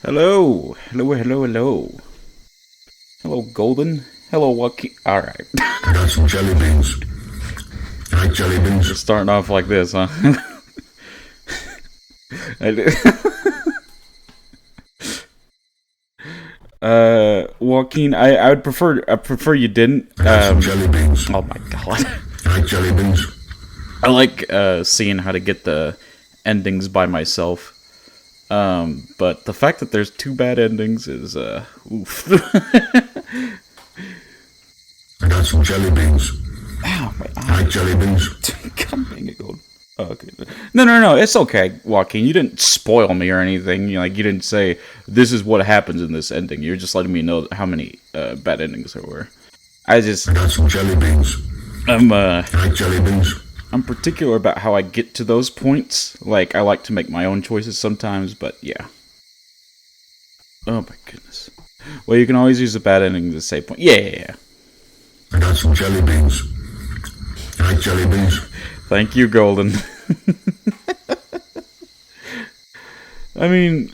Hello. Hello, hello, hello. Hello, Golden. Hello, Joaquin. Alright. I got some jelly beans. I like jelly beans. We're starting off like this, huh? I do. Joaquin, I would prefer you didn't. I got some jelly beans. Oh my god. I like jelly beans. I like seeing how to get the endings by myself. But the fact that there's 2 bad endings is oof. I got some jelly beans. Ow, my eye. I like jelly beans. God dang it, Gold. Oh, okay. No, it's okay, Joaquin. You didn't spoil me or anything. You didn't say, this is what happens in this ending. You're just letting me know how many bad endings there were. I got some jelly beans. I like jelly beans. I'm particular about how I get to those points. Like, I like to make my own choices sometimes, but yeah. Oh my goodness. Well, you can always use a bad ending to say point. Yeah. I got some jelly beans. I like jelly beans. Thank you, Golden. I mean,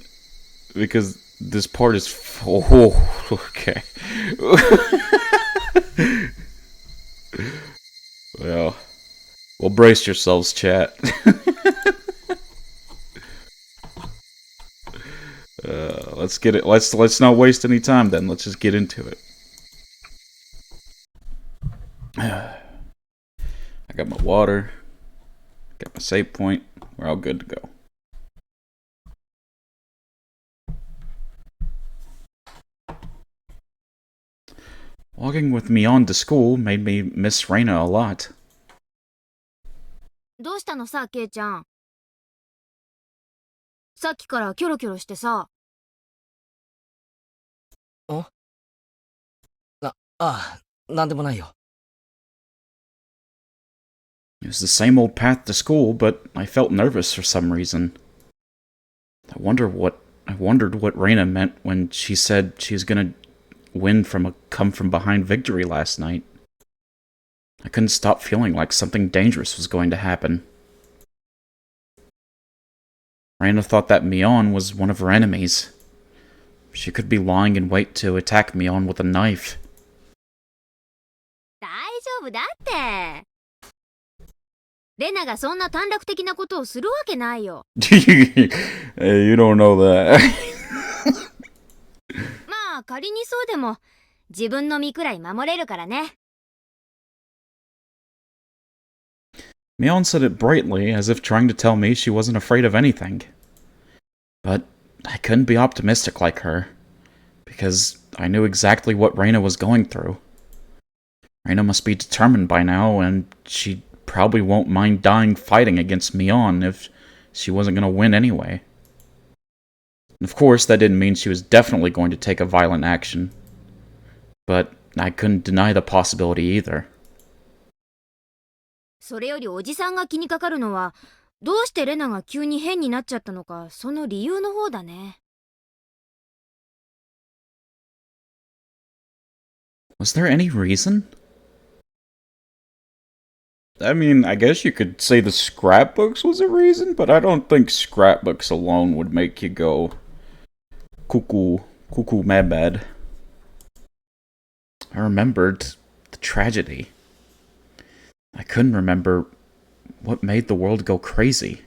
because this part is... Oh, okay. Well, brace yourselves, chat. Let's get it. Let's not waste any time then. Let's just get into it. I got my water. Got my save point. We're all good to go. Walking with Mion to school made me miss Reina a lot. どうしたのさ、ケイちゃん。さっきからキョロキョロしてさ。なんでもないよ。It was the same old path to school, but I felt nervous for some reason. I wondered what Reina meant when she said she's gonna win from a come-from-behind victory last night. I couldn't stop feeling like something dangerous was going to happen. Reina thought that Mion was one of her enemies. She could be lying in wait to attack Mion with a knife. 大丈夫だって。レナがそんな短絡的なことをするわけないよ。Hey, you don't know that. まあ仮にそうでも自分の身くらい守れるからね。Mion said it brightly, as if trying to tell me she wasn't afraid of anything. But I couldn't be optimistic like her, because I knew exactly what Reina was going through. Reina must be determined by now, and she probably won't mind dying fighting against Mion if she wasn't going to win anyway. And of course, that didn't mean she was definitely going to take a violent action. But I couldn't deny the possibility either. それよりおじさんが気にかかるのは、どうしてレナが急に変になっちゃったのか、その理由の方だね。Was there any reason? I mean, I guess you could say the scrapbooks was a reason, but I don't think scrapbooks alone would make you go cuckoo mad. I remembered the tragedy. I couldn't remember what made the world go crazy.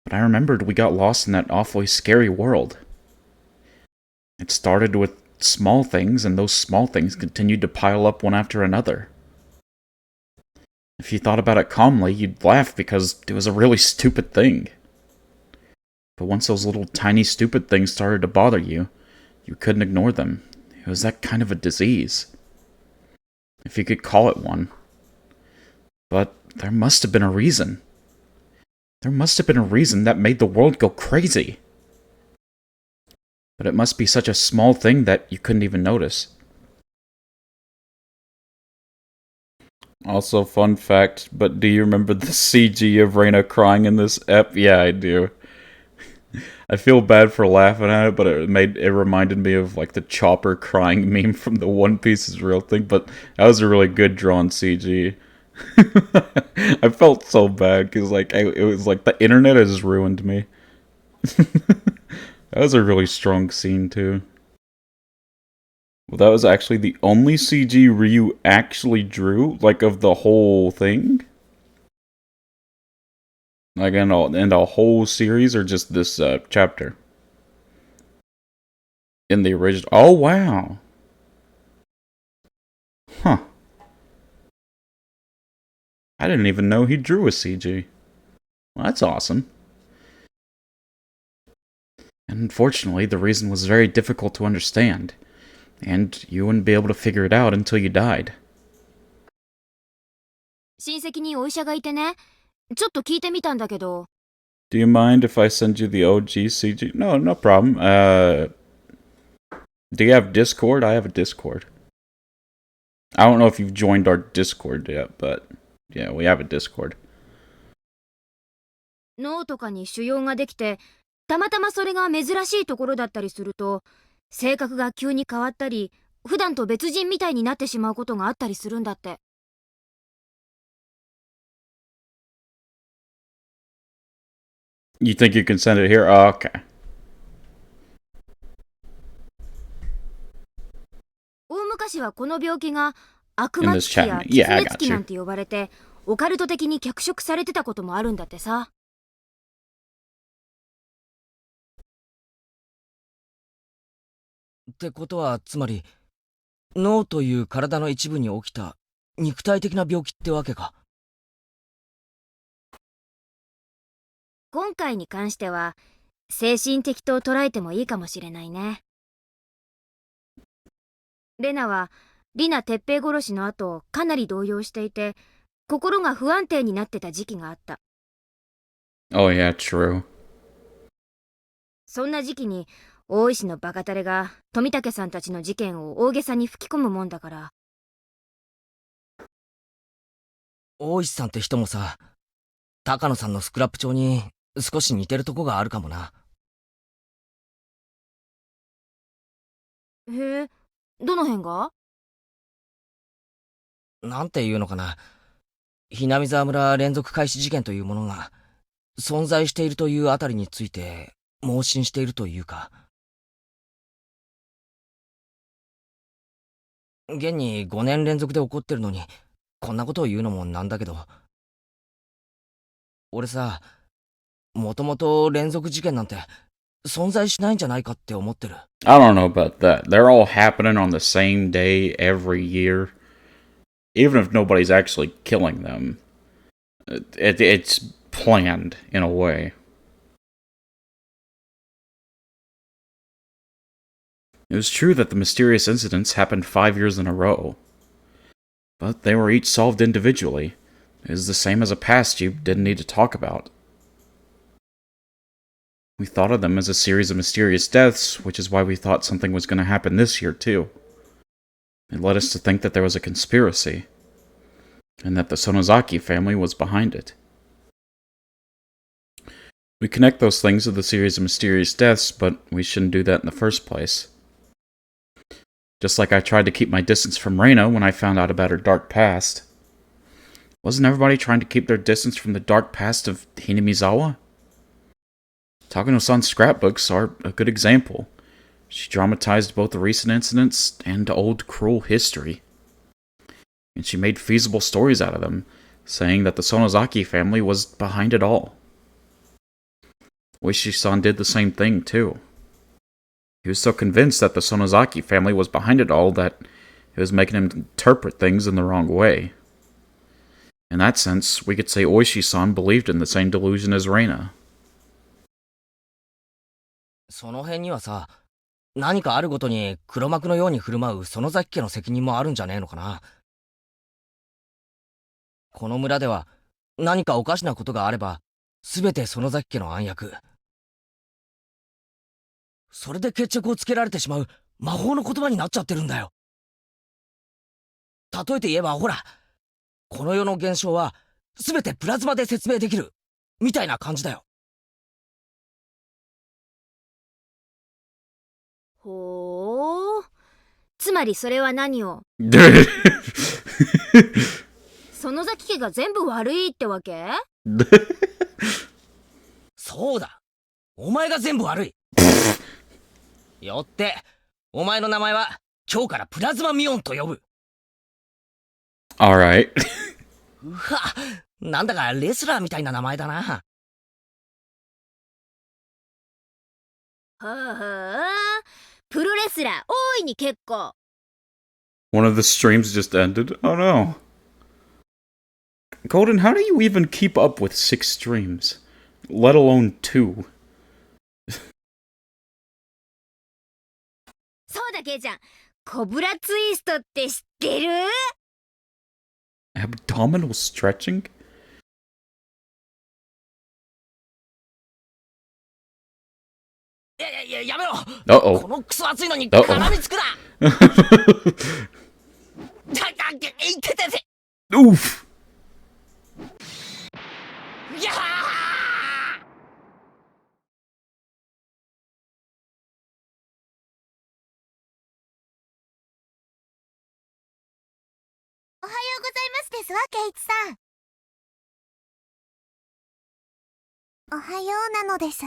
But I remembered we got lost in that awfully scary world. It started with small things, and those small things continued to pile up one after another. If you thought about it calmly, you'd laugh because it was a really stupid thing. But once those little tiny stupid things started to bother you, you couldn't ignore them. It was that kind of a disease. If you could call it one. But there must have been a reason. There must have been a reason that made the world go crazy. But it must be such a small thing that you couldn't even notice. Also, fun fact, but do you remember the CG of Reina crying in this ep? Yeah, I do. I feel bad for laughing at it, but it reminded me of like the Chopper crying meme from the One Piece is Real thing, but that was a really good drawn CG. I felt so bad because it was like the internet has ruined me. That was a really strong scene too. Well, that was actually the only CG Ryu actually drew, like of the whole thing. Like in the whole series, or just this chapter? In the original. Oh wow. Huh. I didn't even know he drew a CG. Well, that's awesome. And unfortunately, the reason was very difficult to understand, and you wouldn't be able to figure it out until you died. 親戚にお医者がいてね、ちょっと聞いてみたんだけど。Do you mind if I send you the OG CG? No, no problem. Do you have Discord? I have a Discord. I don't know if you've joined our Discord yet, but yeah, we have a Discord. 脳とかに腫瘍ができて、たまたまそれが珍しいところだったりすると、性格が急に変わったり、普段と別人みたいになってしまうことがあったりするんだって。You think you can send it here? Oh, okay. 大昔はこの病気が悪 In 魔 this つきや chat. Yeah, I 狐つ got きな you. んて呼ばれて、オカルト的に脚色されてたこともあるんだってさ。ってことは、つまり、脳という体の一部に起きた肉体的な病気ってわけか。今回に関しては、精神的と捉えてもいいかもしれないね。レナは、リナ鉄平殺しの後、かなり動揺していて、心が不安定になってた時期があった。Oh, yeah, true. そんな時期に、大石のバカタレが富武さんたちの事件を大げさに吹き込むもんだから。大石さんって人もさ、高野さんのスクラップ帳に少し似てるとこがあるかもな。へえ、どの辺が？なんていうのかな。ひなみ沢村連続開始事件というものが存在しているというあたりについて盲信しているというか。現に5年連続で起こってるのに、こんなことを言うのもなんだけど。俺さ、もともと連続事件なんて存在しないんじゃないかって思ってる。I don't know about that. They're all happening on the same day every year. Even if nobody's actually killing them, it's planned in a way. It was true that the mysterious incidents happened 5 years in a row, but they were each solved individually. It was the same as a past you didn't need to talk about. We thought of them as a series of mysterious deaths, which is why we thought something was going to happen this year too. It led us to think that there was a conspiracy, and that the Sonozaki family was behind it. We connect those things with the series of mysterious deaths, but we shouldn't do that in the first place. Just like I tried to keep my distance from Reina when I found out about her dark past. Wasn't everybody trying to keep their distance from the dark past of Hinamizawa? Takano-san's scrapbooks are a good example. She dramatized both the recent incidents and old cruel history. And she made feasible stories out of them, saying that the Sonozaki family was behind it all. Oishi-san did the same thing, too. He was so convinced that the Sonozaki family was behind it all that it was making him interpret things in the wrong way. In that sense, we could say Oishi-san believed in the same delusion as Reina. その辺にはさ、何かあるごとに黒幕のように振る舞う園崎家の責任もあるんじゃねえのかな。この村では何かおかしなことがあれば、すべて園崎家の暗躍。それで決着をつけられてしまう魔法の言葉になっちゃってるんだよ。例えて言えばほら、この世の現象はすべてプラズマで説明できるみたいな感じだよ。ほー。つまりそれは何を？園崎家が全部悪いってわけ？そうだ。お前が全部悪い。よって、お前の名前は今日からプラズマミオンと呼ぶ。Alright. うわ、なんだかレスラーみたいな名前だな。はあ、プロレスラー大いに結構。One of the streams just ended. Oh no. Golden, how do you even keep up with 6 streams? Let alone 2? そうだ、ケイちゃん。コブラツイストって知ってる？ Abdominal stretching? やめろ。Uh-oh. このクソ熱いのに Uh-oh. 絡みつくな。いててて。Oof! いやー。おはようございますですわ、ケイチさん。おはようなのです。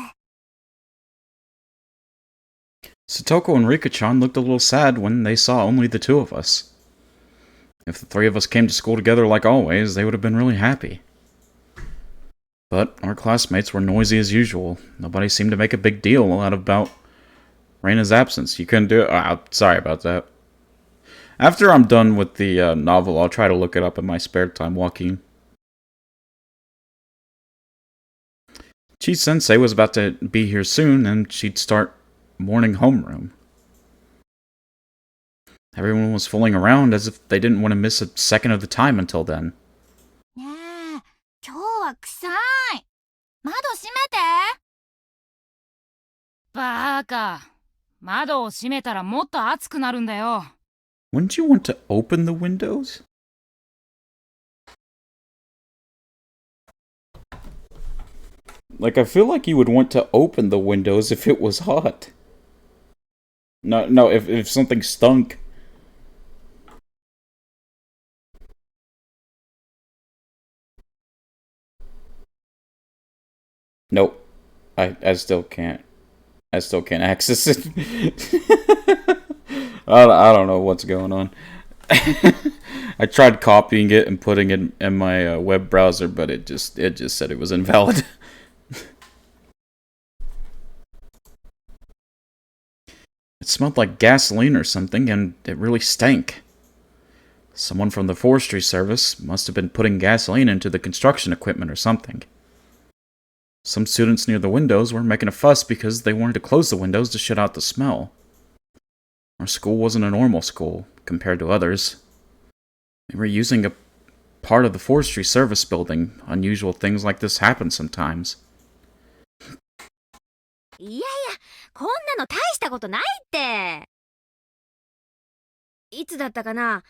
Satoko and Rika-chan looked a little sad when they saw only the 2 of us. If the 3 of us came to school together like always, they would have been really happy. But our classmates were noisy as usual. Nobody seemed to make a big deal about Reina's absence. You couldn't do it? Sorry about that. After I'm done with the novel, I'll try to look it up in my spare time, Joaquin. Chi-sensei was about to be here soon, and she'd start morning homeroom. Everyone was fooling around as if they didn't want to miss a second of the time until then. ねえ、今日は臭い。窓閉めて。バーカ。窓を閉めたらもっと暑くなるんだよ。Wouldn't you want to open the windows? Like, I feel like you would want to open the windows if it was hot. No, if something stunk. Nope. I still can't. I still can't access it. I don't know what's going on. I tried copying it and putting it in my web browser, but it just said it was invalid. It smelled like gasoline or something, and it really stank. Someone from the forestry service must have been putting gasoline into the construction equipment or something. Some students near the windows were making a fuss because they wanted to close the windows to shut out the smell. Our school wasn't a normal school, compared to others. We were using a part of the forestry service building. Unusual things like this happen sometimes. いやいや、こんなの大したことないって。いつだったかな、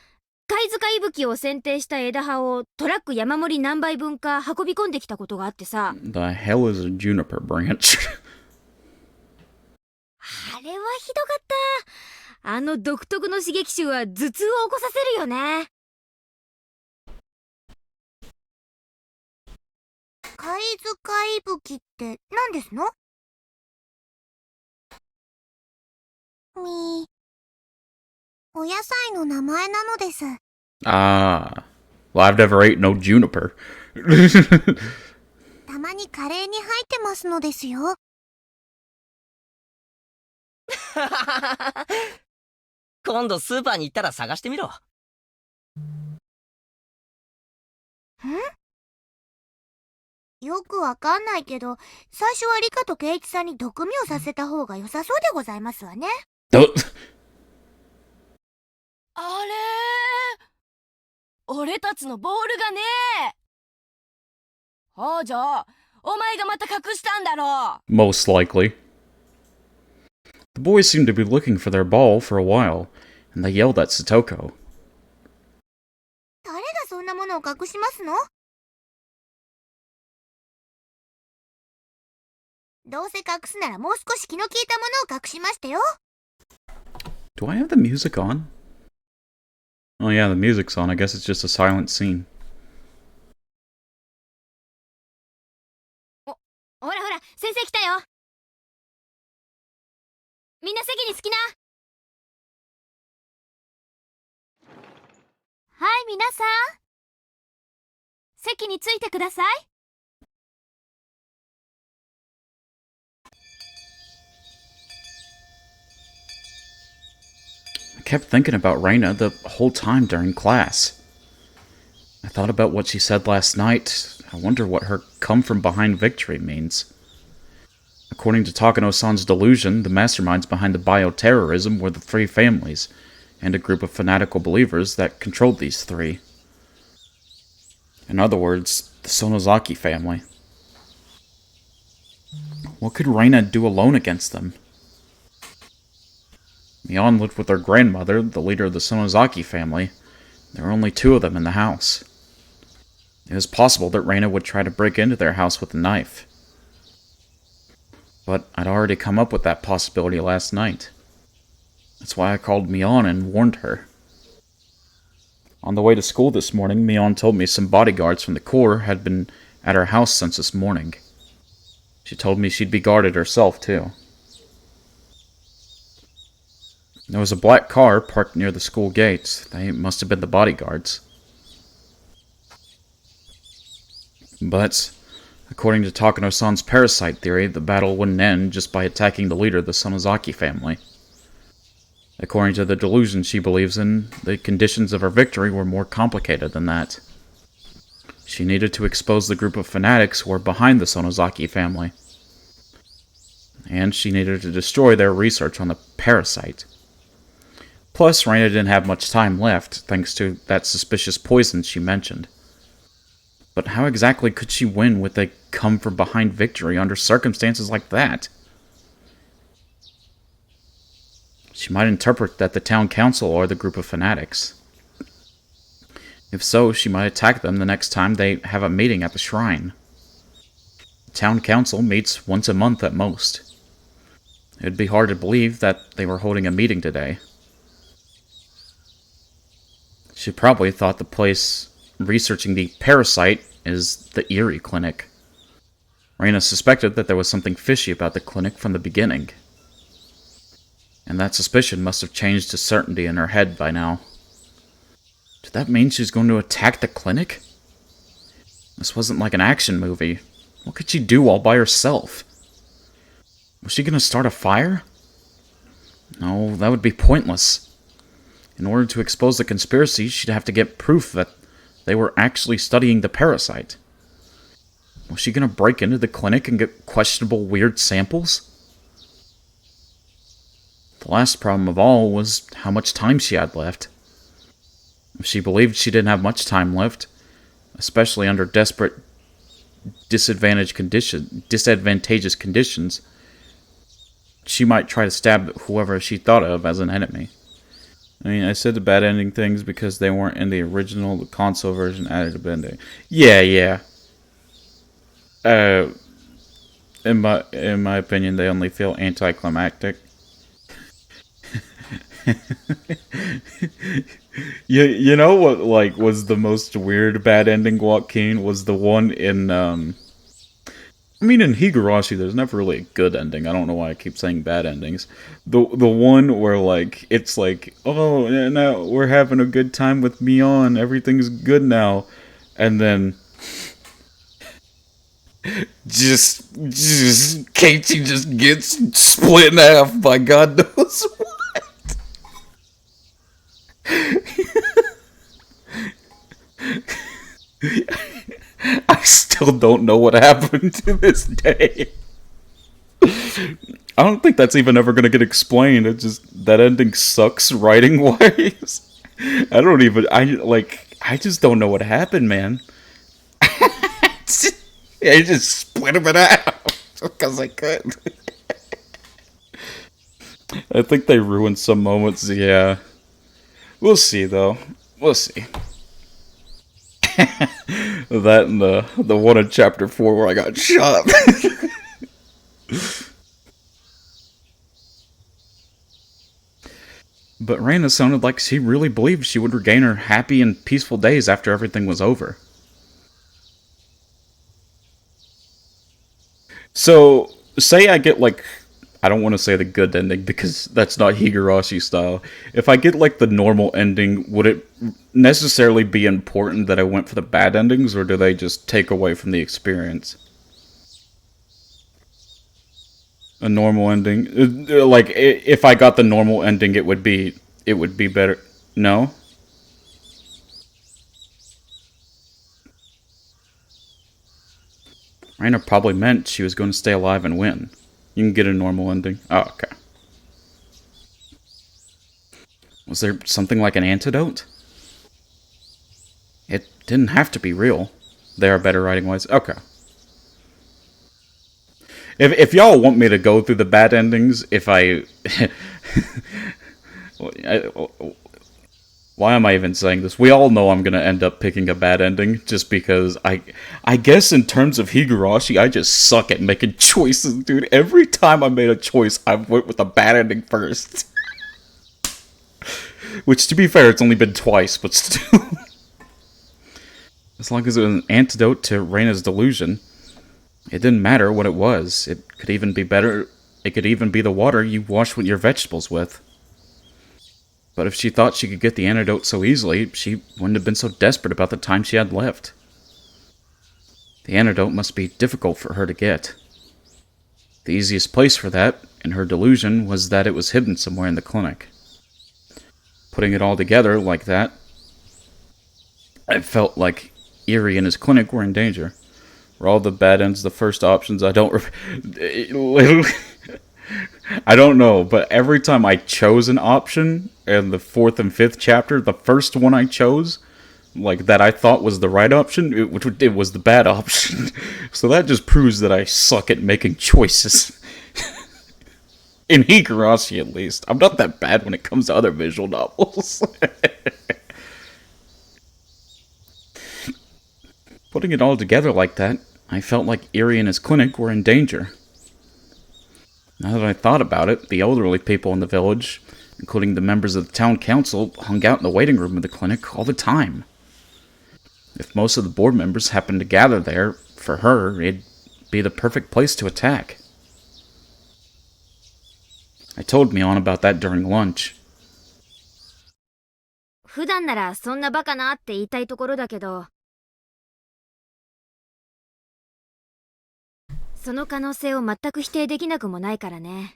貝塚いぶきを剪定した枝葉をトラック山盛り何杯分か運び込んできたことがあってさ。The hell is a juniper branch? あれはひどかった。あの独特の刺激臭は頭痛を起こさせるよね。貝塚いぶきって何ですの？お野菜の名前なのです。Ah. Well, I've never ate no juniper. たまにカレーに入ってますのですよ。今度スーパーに行ったら探してみろ。よくわかんないけど、最初はリカとケイチさんに毒味をさせた方が良さそうでございますわね。あれ俺たちのボールがねえ。じゃあ、お前がまた隠したんだろう。 Most likely. The boys seemed to be looking for their ball for a while, and they yelled at Satoko. 誰がそんなものを隠しますの？どうせ隠すならもう少し気の利いたものを隠しましたよ。Do I have the music on? Oh yeah, the music's on. I guess it's just a silent scene. みんな席に着きな。はい、皆さん。席についてください。I kept thinking about Reina the whole time during class. I thought about what she said last night. I wonder what her come from behind victory means. According to Takano-san's delusion, the masterminds behind the bioterrorism were the three families, and a group of fanatical believers that controlled these three. In other words, the Sonozaki family. What could Reina do alone against them? Mion lived with her grandmother, the leader of the Sonozaki family. There were only two of them in the house. It was possible that Reina would try to break into their house with a knife. But I'd already come up with that possibility last night. That's why I called Mion and warned her. On the way to school this morning, Mion told me some bodyguards from the Corps had been at her house since this morning. She told me she'd be guarded herself, too. There was a black car parked near the school gates. They must have been the bodyguards. But, according to Takano-san's parasite theory, the battle wouldn't end just by attacking the leader of the Sonozaki family. According to the delusion she believes in, the conditions of her victory were more complicated than that. She needed to expose the group of fanatics who were behind the Sonozaki family. And she needed to destroy their research on the parasite. Plus, Reina didn't have much time left, thanks to that suspicious poison she mentioned. But how exactly could she win with a come-from-behind victory under circumstances like that? She might interpret that the town council are the group of fanatics. If so, she might attack them the next time they have a meeting at the shrine. The town council meets once a month at most. It'd be hard to believe that they were holding a meeting today. She probably thought the place researching the parasite is the Erie Clinic. Reina suspected that there was something fishy about the clinic from the beginning. And that suspicion must have changed to certainty in her head by now. Did that mean she's going to attack the clinic? This wasn't like an action movie. What could she do all by herself? Was she going to start a fire? No, that would be pointless. In order to expose the conspiracy, she'd have to get proof that they were actually studying the parasite. Was she going to break into the clinic and get questionable, weird samples? The last problem of all was how much time she had left. If she believed she didn't have much time left, especially under desperate, disadvantageous conditions, she might try to stab whoever she thought of as an enemy. I mean, I said the bad ending things because they weren't in the original. The console version added a bad ending. Yeah. In my opinion, they only feel anticlimactic. You know what, like, was the most weird bad ending, Joaquin? Was the one in, I mean, in Higurashi, there's never really a good ending. I don't know why I keep saying bad endings. The one where, like, it's like, oh, yeah, now we're having a good time with Mion. Everything's good now. And then just Keiichi just gets split in half by God knows what. I still don't know what happened to this day. I don't think that's even ever gonna get explained. It just, that ending sucks writing wise. I just don't know what happened, man. I just split him in half because I could. I think they ruined some moments, yeah. We'll see, though. We'll see. That and the one in chapter 4 where I got shot. But Reina sounded like she really believed she would regain her happy and peaceful days after everything was over. So, say I get, like, I don't want to say the good ending because that's not Higurashi style. If I get like the normal ending, would it necessarily be important that I went for the bad endings, or do they just take away from the experience? A normal ending, like if I got the normal ending, it would be better. No. Raina probably meant she was going to stay alive and win. You can get a normal ending. Oh, okay. Was there something like an antidote? It didn't have to be real. There are better writing ways. Okay. If y'all want me to go through the bad endings, why am I even saying this? We all know I'm gonna end up picking a bad ending, just because I guess in terms of Higurashi, I just suck at making choices, dude. Every time I made a choice, I went with a bad ending first. Which, to be fair, it's only been twice, but still. As long as it was an antidote to Reina's delusion, it didn't matter what it was. It could even be better. It could even be the water you wash with your vegetables with. But if she thought she could get the antidote so easily, she wouldn't have been so desperate about the time she had left. The antidote must be difficult for her to get. The easiest place for that, in her delusion, was that it was hidden somewhere in the clinic. Putting it all together like that, I felt like Eerie and his clinic were in danger. Were all the bad ends the first options? I don't know, but every time I chose an option in the 4th and 5th chapter, the first one I chose, like that I thought was the right option, it was the bad option. So that just proves that I suck at making choices. In Higurashi, at least. I'm not that bad when it comes to other visual novels. Putting it all together like that, I felt like Eerie and his clinic were in danger. Now that I thought about it, the elderly people in the village, including the members of the town council, hung out in the waiting room of the clinic all the time. If most of the board members happened to gather there, for her, it'd be the perfect place to attack. I told Mion about that during lunch. 普段ならそんなバカなって言いたいところだけど、その可能性を全く否定できなくもないからね。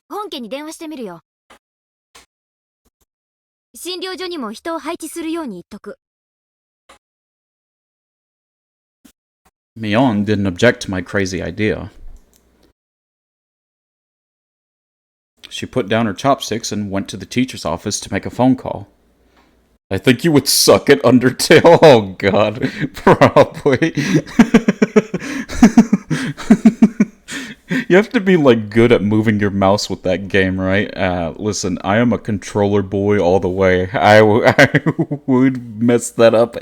本家に電話してみるよ。診療所にも人を配置するように言っとく。Mion didn't object to my crazy idea. She put down her chopsticks and went to the teacher's office to make a phone call. I think you would suck at Undertale. Oh god, probably. You have to be like good at moving your mouse with that game, right? Listen, I am a controller boy all the way. I would mess that up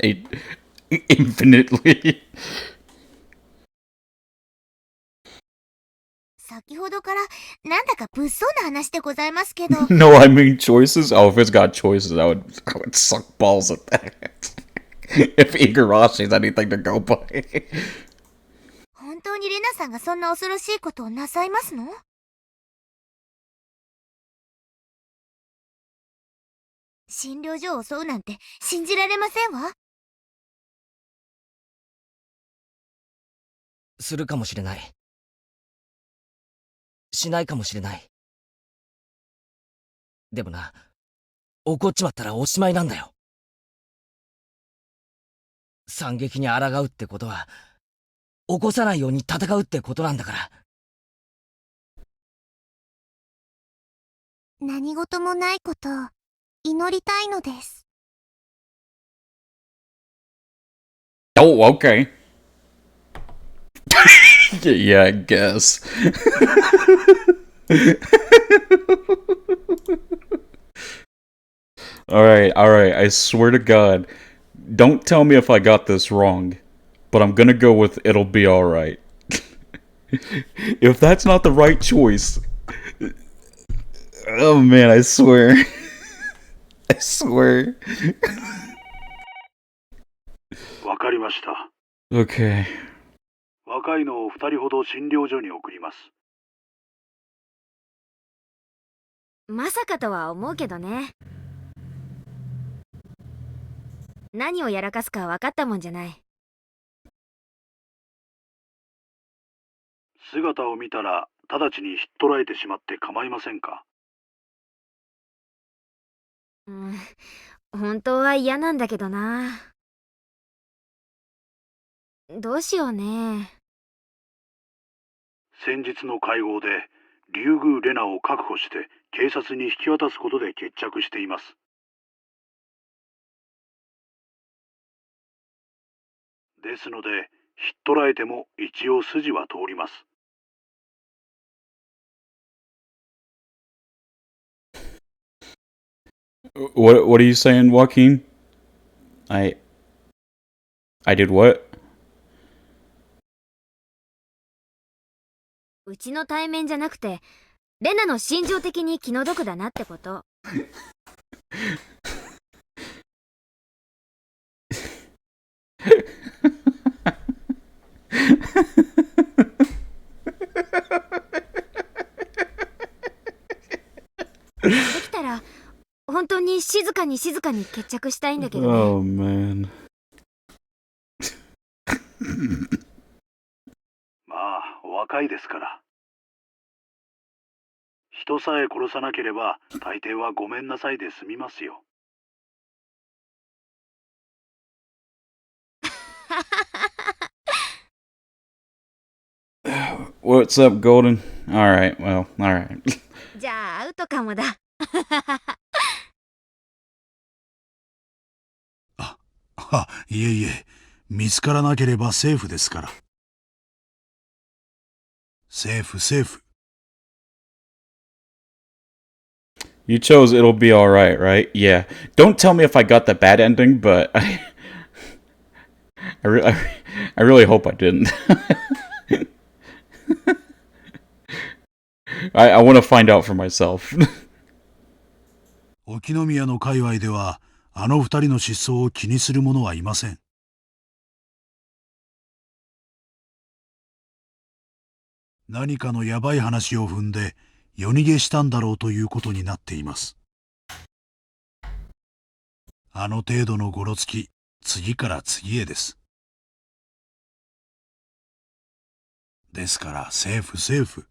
infinitely. 先ほどからなんだか物騒な話でございますけど。No, I mean choices. Oh, if it's got choices, I would suck balls at that. If Higurashi's anything to go by. 本当にレナさんがそんな恐ろしいことをなさいますの？診療所を襲うなんて信じられませんわ。するかもしれない。しないかもしれない。でもな、怒っちまったらおしまいなんだよ。惨劇に抗うってことは、起こさないように戦うってことなんだから。何事もないことを祈りたいのです。Oh, okay. Yeah, I guess. Alright, I swear to God. Don't tell me if I got this wrong, but I'm gonna go with it'll be alright. If that's not the right choice... Oh man, I swear. I swear. わかりました。Okay. わ若いのを2人ほど診療所に送ります。まさかとは思うけどね。何をやらかすか分かったもんじゃない。姿を見たら直ちに引っ捕らえてしまって構いませんか？本当は嫌なんだけどな。どうしようね。先日の会合でリュウグウ・レナを確保して警察に引き渡すことで決着しています。ですので、引っ捕らえても一応筋は通ります。What are you saying, Joaquin? I did what? うちの対面じゃなくて、レナの心情的に気の毒だなってこと。できたら本当に静かに決着したいんだけどね。Oh man. まあ、お若いですから。人さえ殺さなければ大抵はごめんなさいで済みますよ。What's up, Golden? Alright, well, alright. じゃあアウトかもだ。いえいえ、見つからなければセーフですから。セーフ。You chose it'll be alright, right? Yeah. Don't tell me if I got the bad ending, but I really hope I didn't. I want to find out for myself. 沖宮の界隈では、あの二人の失踪を気にする者はいません。何かのヤバい話を踏んで夜逃げしたんだろうということになっています。あの程度のゴロつき、次から次へです。ですからセーフ。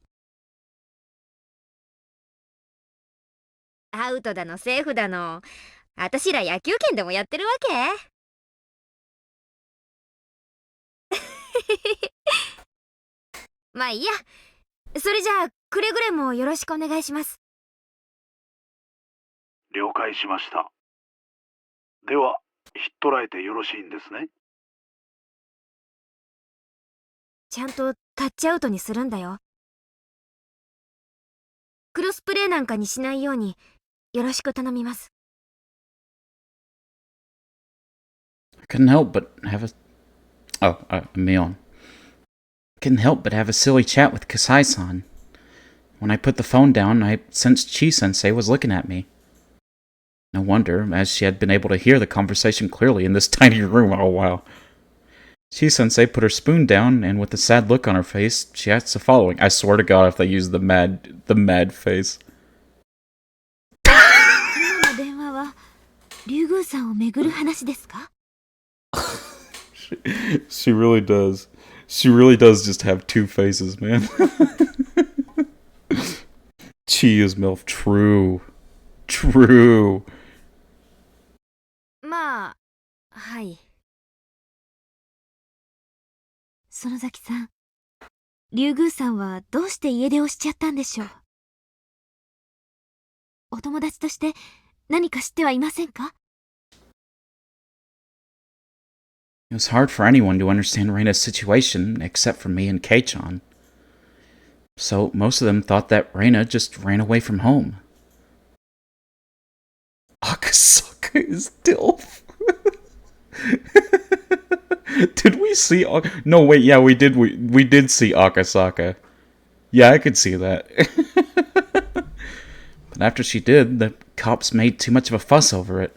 アウトだのセーフだの、あたしら野球拳でもやってるわけ？まあいいや。それじゃあくれぐれもよろしくお願いします。了解しました。では、引っ捕らえてよろしいんですね。ちゃんとタッチアウトにするんだよ。クロスプレーなんかにしないようによろしく頼みます。I couldn't help but have Mion. Couldn't help but have a silly chat with Kasai-san. When I put the phone down, I sensed Chi-sensei was looking at me. No wonder, as she had been able to hear the conversation clearly in this tiny room. Oh wow. Chi-sensei put her spoon down, and with a sad look on her face, she asked the following. I swear to God, if they use the mad face. 今の電話は竜宮さんをめぐる話ですか？ She really does. She really does just have two faces, man. Chi is MILF. True. まあ、はい。園崎さん、竜宮さんはどうして家出をしちゃったんでしょう。お友達として何か知ってはいませんか？ It was hard for anyone to understand Reina's situation, except for me and Kei-chan. So most of them thought that Reina just ran away from home. Akasaka is DILF. Did we see No, wait, yeah, we did see Akasaka. Yeah, I could see that. But after she did, the cops made too much of a fuss over it.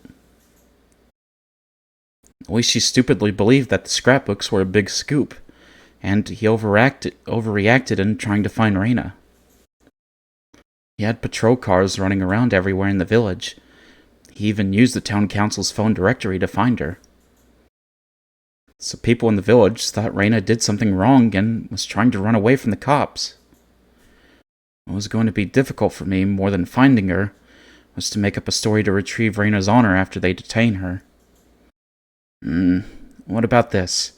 At least she stupidly believed that the scrapbooks were a big scoop, and he overreacted in trying to find Reina. He had patrol cars running around everywhere in the village. He even used the town council's phone directory to find her. So people in the village thought Reina did something wrong and was trying to run away from the cops. What was going to be difficult for me, more than finding her, was to make up a story to retrieve Reina's honor after they detain her. What about this?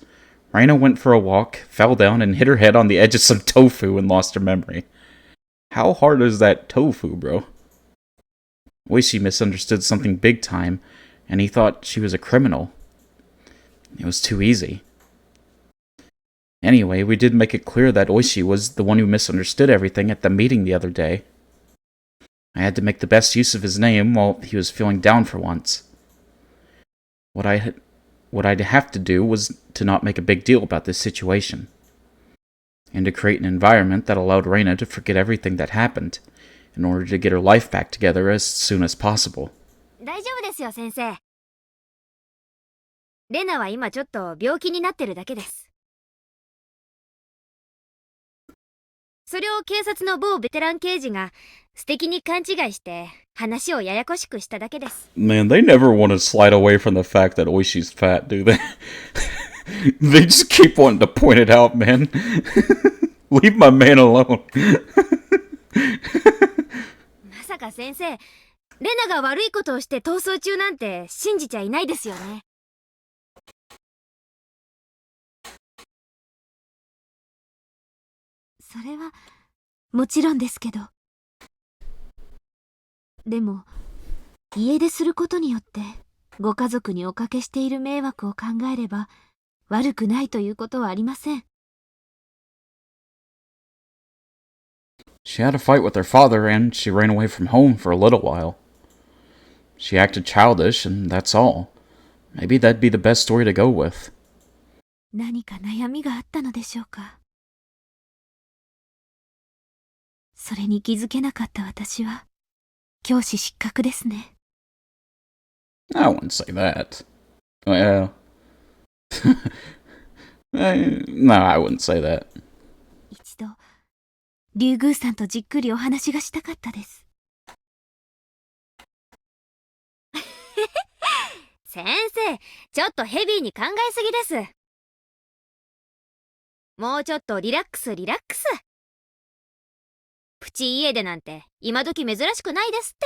Reina went for a walk, fell down, and hit her head on the edge of some tofu and lost her memory. How hard is that tofu, bro? Oishi misunderstood something big time, and he thought she was a criminal. It was too easy. Anyway, we did make it clear that Oishi was the one who misunderstood everything at the meeting the other day. I had to make the best use of his name while he was feeling down for once. What I'd have to do was to not make a big deal about this situation, and to create an environment that allowed Reina to forget everything that happened, in order to get her life back together as soon as possible. 大丈夫ですよ、先生。レナは今ちょっと病気になってるだけです。それを警察の某ベテラン刑事が素敵に勘違いして話をややこしくしただけです。Man, they never want to slide away from the fact that Oishi's fat, do they? They just keep wanting to point it out, man. Leave my man alone. まさか先生、レナが悪いことをして逃走中なんて信じちゃいないですよね。それはもちろんですけど、でも家出することによってご家族におかけしている迷惑を考えれば悪くないということはありません。She had a fight with her father, and she ran away from home for a little while. She acted childish, and that's all. Maybe that'd be the best story to go with. 何か悩みがあったのでしょうか。それに気づけなかった私は教師失格ですね。I wouldn't say that. Well, no, I wouldn't say that. 一度竜宮さんとじっくりお話がしたかったです。先生、ちょっとヘビーに考えすぎです。もうちょっとリラックス。プチ家出なんて今時珍しくないですっ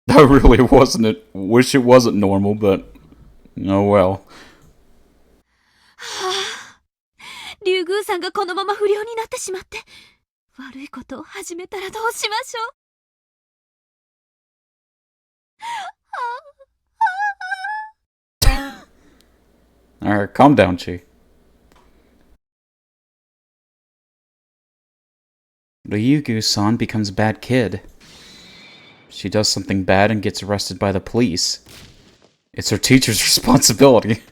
て。I really wasn't it. Wish it wasn't normal, but oh well. はあ、竜宮さんがこのまま不良になってしまって悪いことを始めたらどうしましょう。Alright, calm down, Chi. Ryugu-san becomes a bad kid. She does something bad and gets arrested by the police. It's her teacher's responsibility.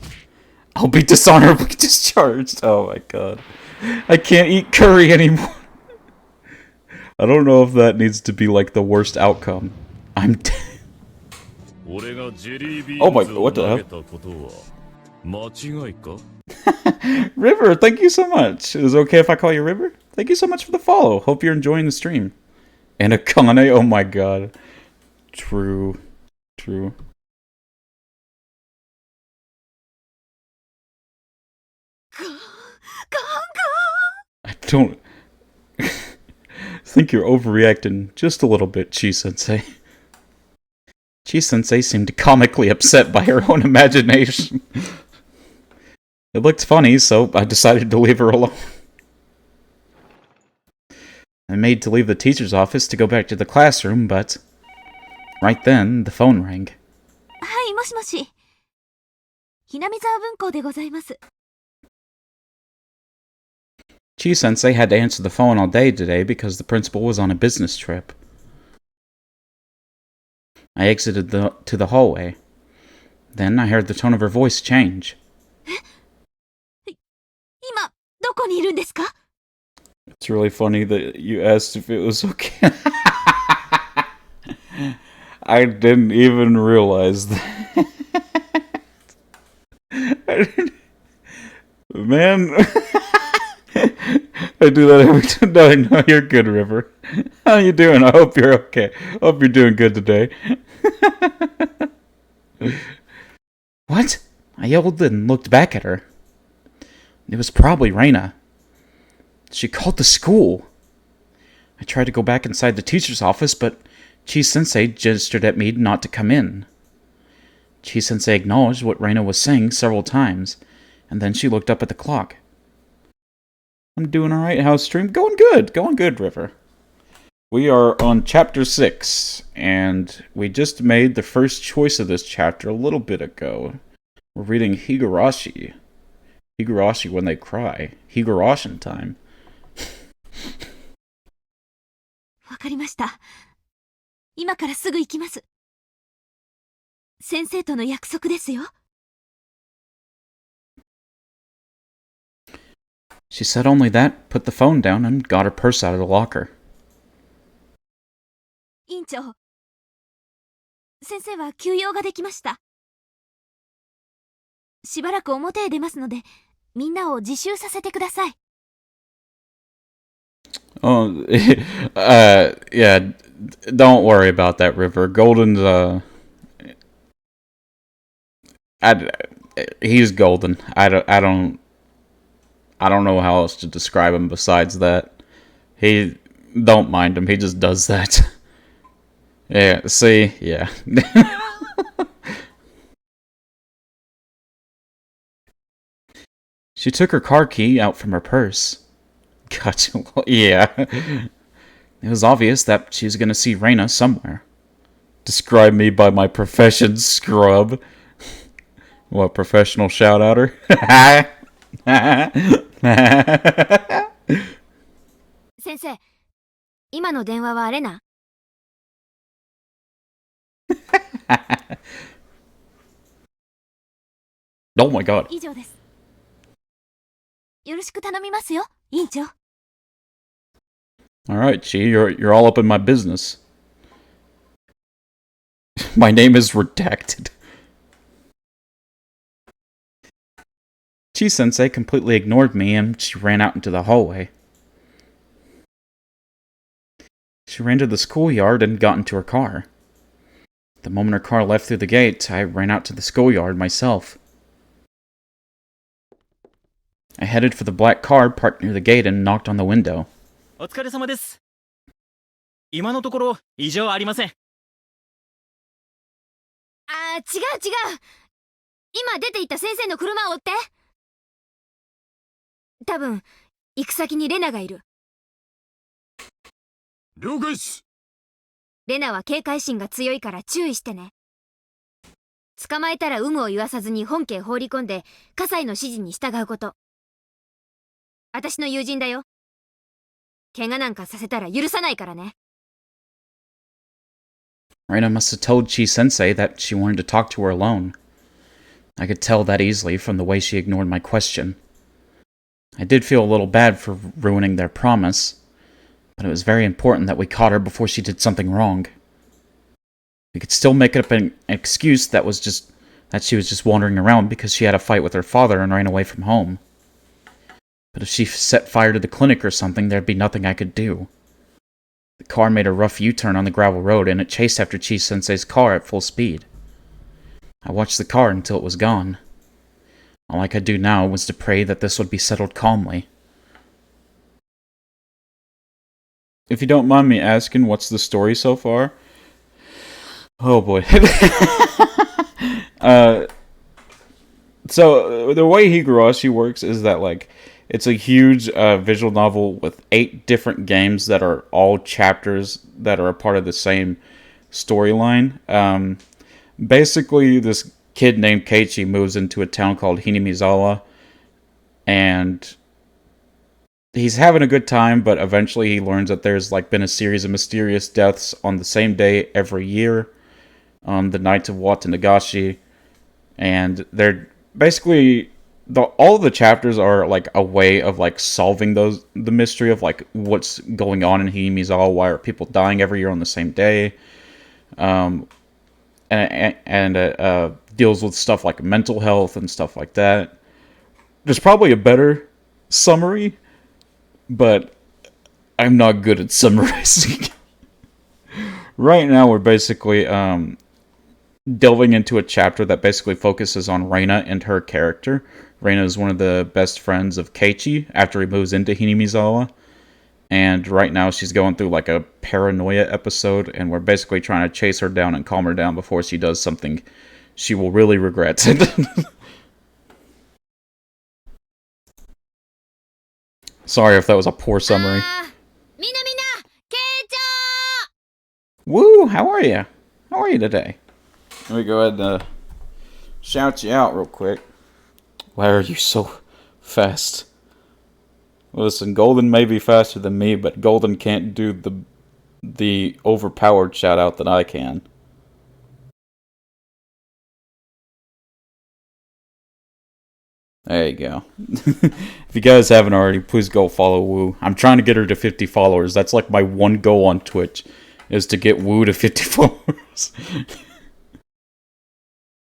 I'll be dishonorably discharged. Oh my god. I can't eat curry anymore. I don't know if that needs to be like the worst outcome. I'm dead. Oh my god, what the hell? River, thank you so much. Is it okay if I call you River? Thank you so much for the follow. Hope you're enjoying the stream. And Akane, oh my god. True. I don't... think you're overreacting just a little bit, Chi-sensei. Chi-sensei seemed comically upset by her own imagination. It looked funny, so I decided to leave her alone. I made to leave the teacher's office to go back to the classroom, but... right then, the phone rang. はい、もしもし。ひなみ沢文庫でございます。Chi-sensei had to answer the phone all day today because the principal was on a business trip. I exited to the hallway. Then I heard the tone of her voice change. 今、どこにいるんですか? It's really funny that you asked if it was okay. I didn't even realize that. Man... I do that every time. No, no, you're good, River. How you doing? I hope you're okay. Hope you're doing good today. What? I yelled and looked back at her. It was probably Reina. She called the school. I tried to go back inside the teacher's office, but Chi-sensei gestured at me not to come in. Chi-sensei acknowledged what Reina was saying several times, and then she looked up at the clock. I'm doing alright, how's stream? Going good, River. We are on chapter 6, and we just made the first choice of this chapter a little bit ago. We're reading Higurashi. Higurashi when they cry. Higurashin time. わかりました。今からすぐ行きます。先生との約束ですよ。She said only that, put the phone down, and got her purse out of the locker. 院長、先生は休養ができました。しばらく表へ出ますので、みんなを自習させてください。Oh, yeah, don't worry about that, River. Golden's, he's golden. I don't know how else to describe him besides that. Don't mind him, he just does that. Yeah, see, yeah. She took her car key out from her purse. Gotcha. Yeah. It was obvious that she was gonna see Reina somewhere. Describe me by my profession, scrub. What, professional shout-outer? 先生、今の電話はレナ？ Oh my god. 以上です。よろしく頼みますよ、院長。Alright, Chi, you're all up in my business. My name is redacted. Chi-sensei completely ignored me and she ran out into the hallway. She ran to the schoolyard and got into her car. The moment her car left through the gate, I ran out to the schoolyard myself. I headed for the black car parked near the gate and knocked on the window. お疲れ様です。今のところ異常ありません。違う。今出て行った先生の車を追って。多分、行く先にレナがいる。了解っす。レナは警戒心が強いから注意してね。捕まえたら有無を言わさずに本家放り込んで、葛西の指示に従うこと。私の友人だよ。怪我なんかさせたら許さないからね。Reina must have told Chi-sensei that she wanted to talk to her alone. I could tell that easily from the way she ignored my question. I did feel a little bad for ruining their promise, but it was very important that we caught her before she did something wrong. We could still make up an excuse that she was just wandering around because she had a fight with her father and ran away from home. But if she set fire to the clinic or something, there'd be nothing I could do. The car made a rough U-turn on the gravel road, and it chased after Chi-sensei's car at full speed. I watched the car until it was gone. All I could do now was to pray that this would be settled calmly. If you don't mind me asking, what's the story so far? Oh boy. So, the way Higurashi works is that, like, it's a huge visual novel with 8 different games that are all chapters that are a part of the same storyline. Basically, this kid named Keiichi moves into a town called Hinamizawa, and he's having a good time, but eventually he learns that there's like been a series of mysterious deaths on the same day every year, on the nights of Watanagashi, and they're basically all of the chapters are like a way of like solving the mystery of like what's going on in Hinamizawa, why are people dying every year on the same day, and deals with stuff like mental health and stuff like that. There's probably a better summary, but I'm not good at summarizing. Right now, we're basically delving into a chapter that basically focuses on Reina and her character. Reina is one of the best friends of Keiichi after he moves into Hinamizawa. And right now she's going through like a paranoia episode, and we're basically trying to chase her down and calm her down before she does something she will really regret. Sorry if that was a poor summary. みんなみんな、ケイちゃ Woo, how are you? How are you today? Let me go ahead and shout you out real quick. Why are you so fast? Listen, Golden may be faster than me, but Golden can't do the overpowered shout out that I can. There you go. If you guys haven't already, please go follow Woo. I'm trying to get her to 50 followers. That's like my one goal on Twitch, is to get Woo to 50 followers.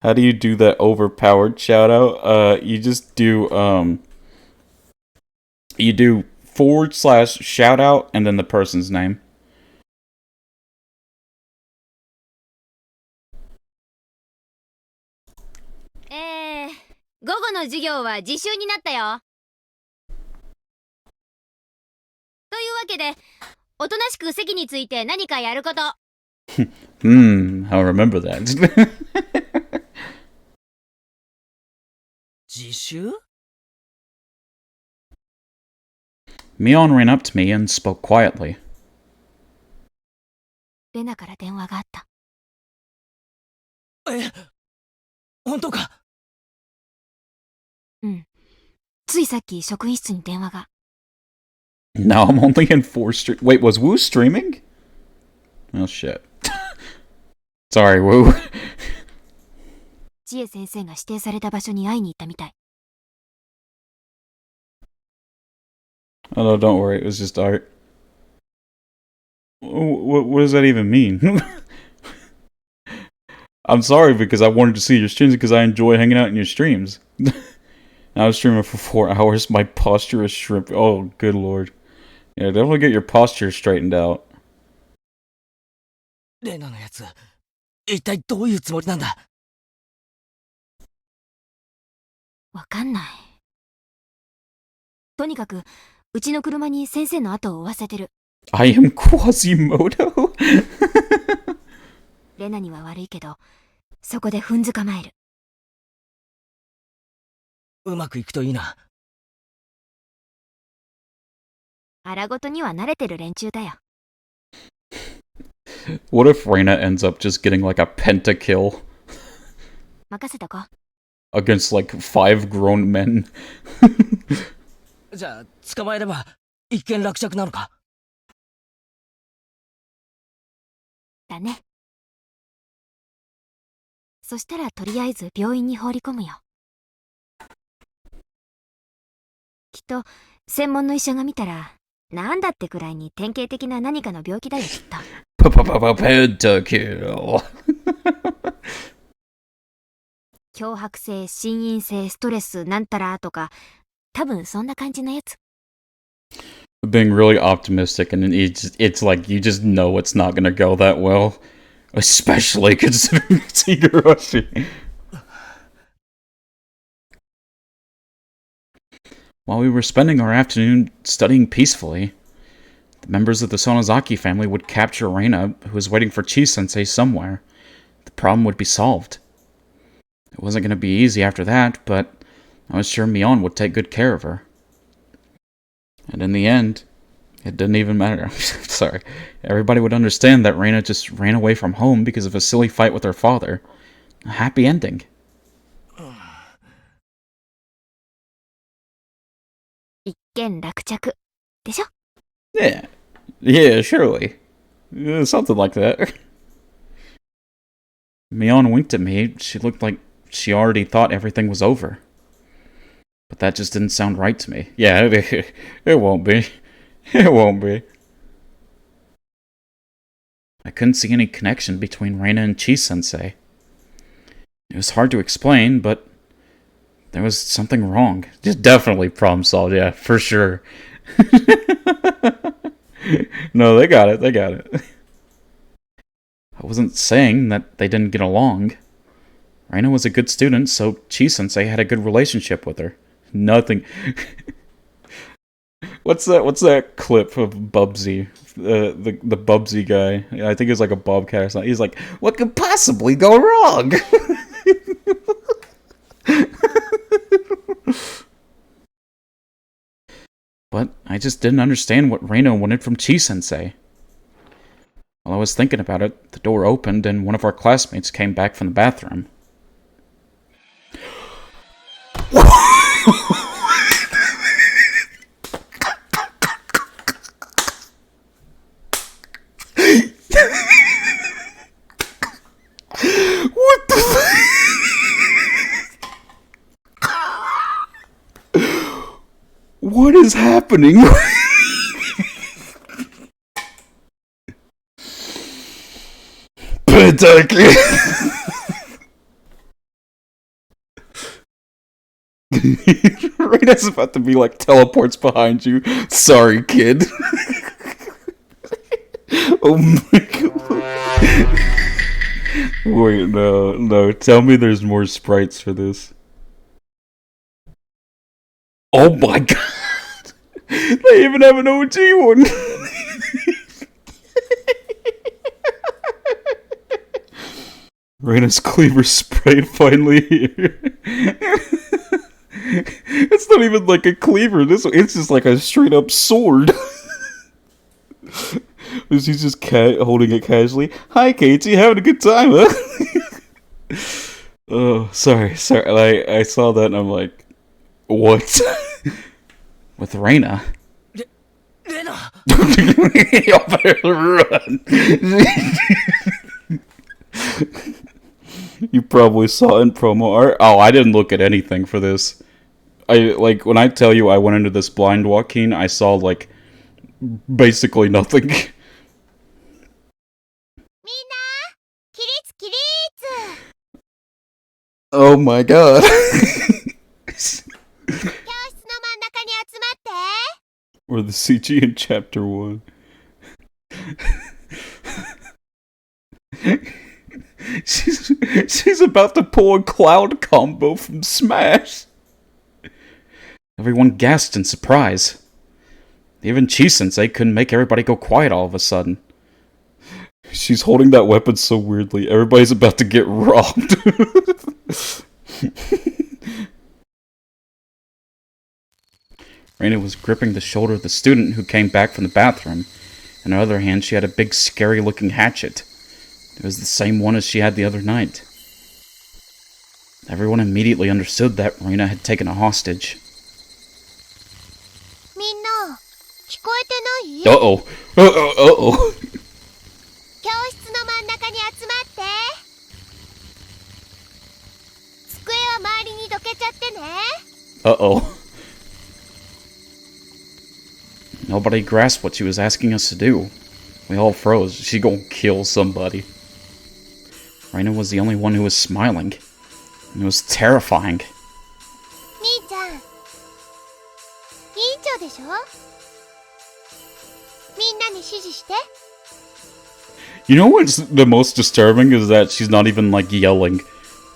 How do you do that overpowered shout out? You just do you do / shout out and then the person's name. 午後の授業は自習になったよ。というわけで、おとなしく席について何かやること。I'll remember that. 自習？ Mion ran up to me and spoke quietly. レナから電話があった。え、本当か？うん。ついさっき職員室に電話が。Now I'm only in 4 stream. Wait, was Woo streaming? Oh shit. Sorry, Woo. 千恵先生が指定された場所に会いに行ったみたい。Oh no, don't worry. It was just art. What does that even mean? I'm sorry because I wanted to see your streams because I enjoy hanging out in your streams. I was streaming for 4 hours. My posture is shrimp. Oh, good lord. Yeah, definitely get your posture straightened out. レナのやつ、一体どういうつもりなんだ？わかんない。とにかく、うちの車に先生の後を追わせてる。I am Quasimodo? レナには悪いけど、そこで踏んづかまえる。うまくいくといいな。荒ごとには慣れてる連中だよ。What if Reina ends up just getting like a pentakill 任せとこ。against like 5 grown men? じゃあ、捕まえれば一件落着なのか？だね。そしたらとりあえず病院に放り込むよ。きっと専門の医者が見たら、なんだってくらいに典型的な何かの病気だよきっと。Pentakill. 強迫性、心因性、ストレスなんたらとか、多分そんな感じのやつ。Being really optimistic, and it's like you just know it's not gonna go that well, especially considering it's Higurashi. While we were spending our afternoon studying peacefully, the members of the Sonozaki family would capture Reina, who was waiting for Chi-sensei somewhere. The problem would be solved. It wasn't going to be easy after that, but I was sure Mion would take good care of her. And in the end, it didn't even matter. Sorry. Everybody would understand that Reina just ran away from home because of a silly fight with her father. A happy ending. 一件落着でしょ？ Yeah. Yeah, surely. Something like that. Mion winked at me. She looked like she already thought everything was over. But that just didn't sound right to me. Yeah, it won't be. It won't be. I couldn't see any connection between Reina and Chi-sensei. It was hard to explain, but there was something wrong. Just definitely problem solved, yeah, for sure. No, they got it. They got it. I wasn't saying that they didn't get along. Reina was a good student, so Chi-sensei had a good relationship with her. Nothing. What's that clip of Bubsy? The Bubsy guy. I think it's like a bobcat or something. He's like, what could possibly go wrong? But I just didn't understand what Reina wanted from Chi-sensei. While I was thinking about it, the door opened and one of our classmates came back from the bathroom. What the What is happening? Pentakill! Reina's about to be like teleports behind you. Sorry, kid. Oh my god. Wait, no. Tell me there's more sprites for this. Oh my god. They even have an OG one. Reina's cleaver sprite finally here. It's not even like a cleaver. It's just like a straight up sword. She's just holding it casually. Hi, Katie, having a good time, huh? Oh, sorry. I saw that and I'm like, what? With Reina? Rena! You better run. You probably saw in promo art. Oh, I didn't look at anything for this. When I tell you I went into this blind, Joaquin, I saw, like, basically nothing. Oh my god. Or the CG in chapter 1. She's about to pull a cloud combo from Smash. Everyone gasped in surprise. Even Chi-sensei couldn't make everybody go quiet all of a sudden. She's holding that weapon so weirdly. Everybody's about to get robbed. Reina was gripping the shoulder of the student who came back from the bathroom. On the other hand, she had a big, scary-looking hatchet. It was the same one as she had the other night. Everyone immediately understood that Reina had taken a hostage. Uh-oh. Uh-oh. Uh-oh. Nobody grasped what she was asking us to do. We all froze. She gonna kill somebody. Reina was the only one who was smiling. It was terrifying. You know what's the most disturbing is that she's not even, like, yelling.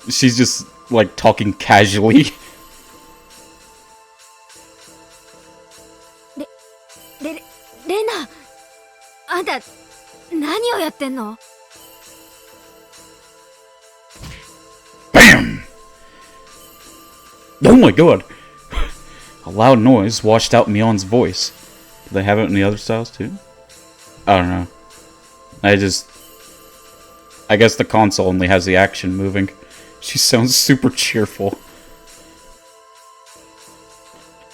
She's just, like, talking casually. Rena! あんた、何をやってんの? BAM! Oh my god! A loud noise washed out Mion's voice. Do they have it in the other styles too? I don't know. I guess the console only has the action moving. She sounds super cheerful.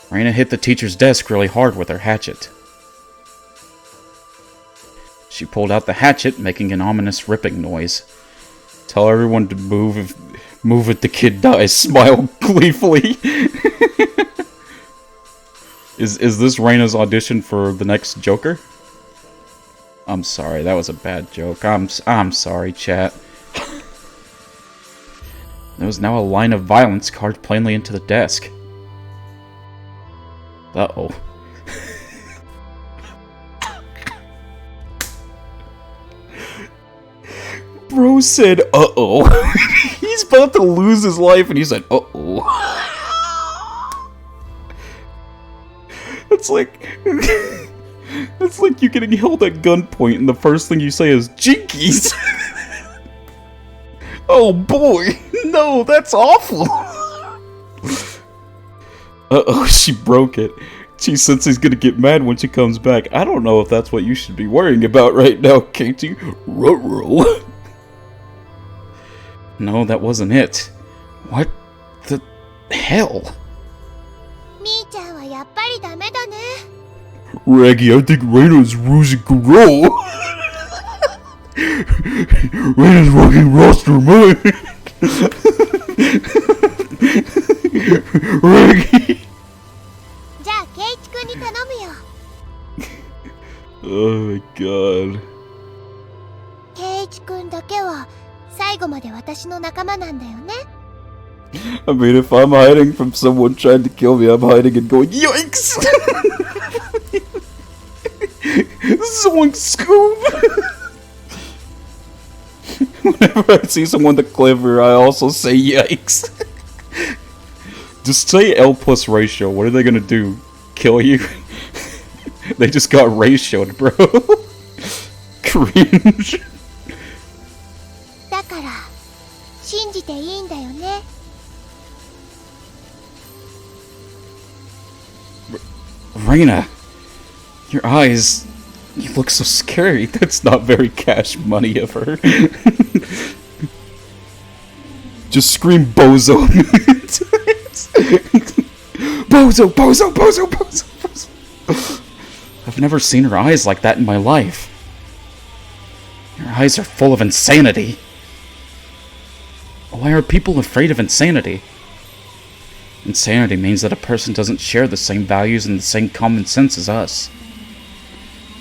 Reina hit the teacher's desk really hard with her hatchet. She pulled out the hatchet, making an ominous ripping noise. Tell everyone to move if the kid dies. Smile gleefully. Is this Reina's audition for the next Joker? I'm sorry, that was a bad joke. I'm sorry, chat. There was now a line of violence carved plainly into the desk. Uh-oh. Bro said, uh-oh. He's about to lose his life and he said, uh-oh. It's like... It's like you getting held at gunpoint and the first thing you say is, Jinkies! Oh boy! No, that's awful! Uh-oh, she broke it. She says he's gonna get mad when she comes back. I don't know if that's what you should be worrying about right now, Katie. Ruh-roh. No, that wasn't it. What the hell? みーちゃんはやっぱりダメだね。 Raggy, I think Reina's losing control. Reina's walking lost her mind. Raggy. じゃあケイチ君に頼むよ。 Oh my god. ケイチ君だけは最後まで私の仲間なんだよね。 I mean, if I'm hiding from someone trying to kill me, I'm hiding and going, yikes! Zoink scoop! Whenever I see someone the clever, I also say yikes. Just say L plus ratio. What are they gonna do? Kill you? They just got ratioed, bro. Cringe. だから信じていいんだよね。 Reina, your eyes, you look so scary. That's not very cash money of her. Just scream bozo. Bozo, bozo, bozo, bozo, bozo. I've never seen her eyes like that in my life. Your eyes are full of insanity. Why are people afraid of insanity? Insanity means that a person doesn't share the same values and the same common sense as us.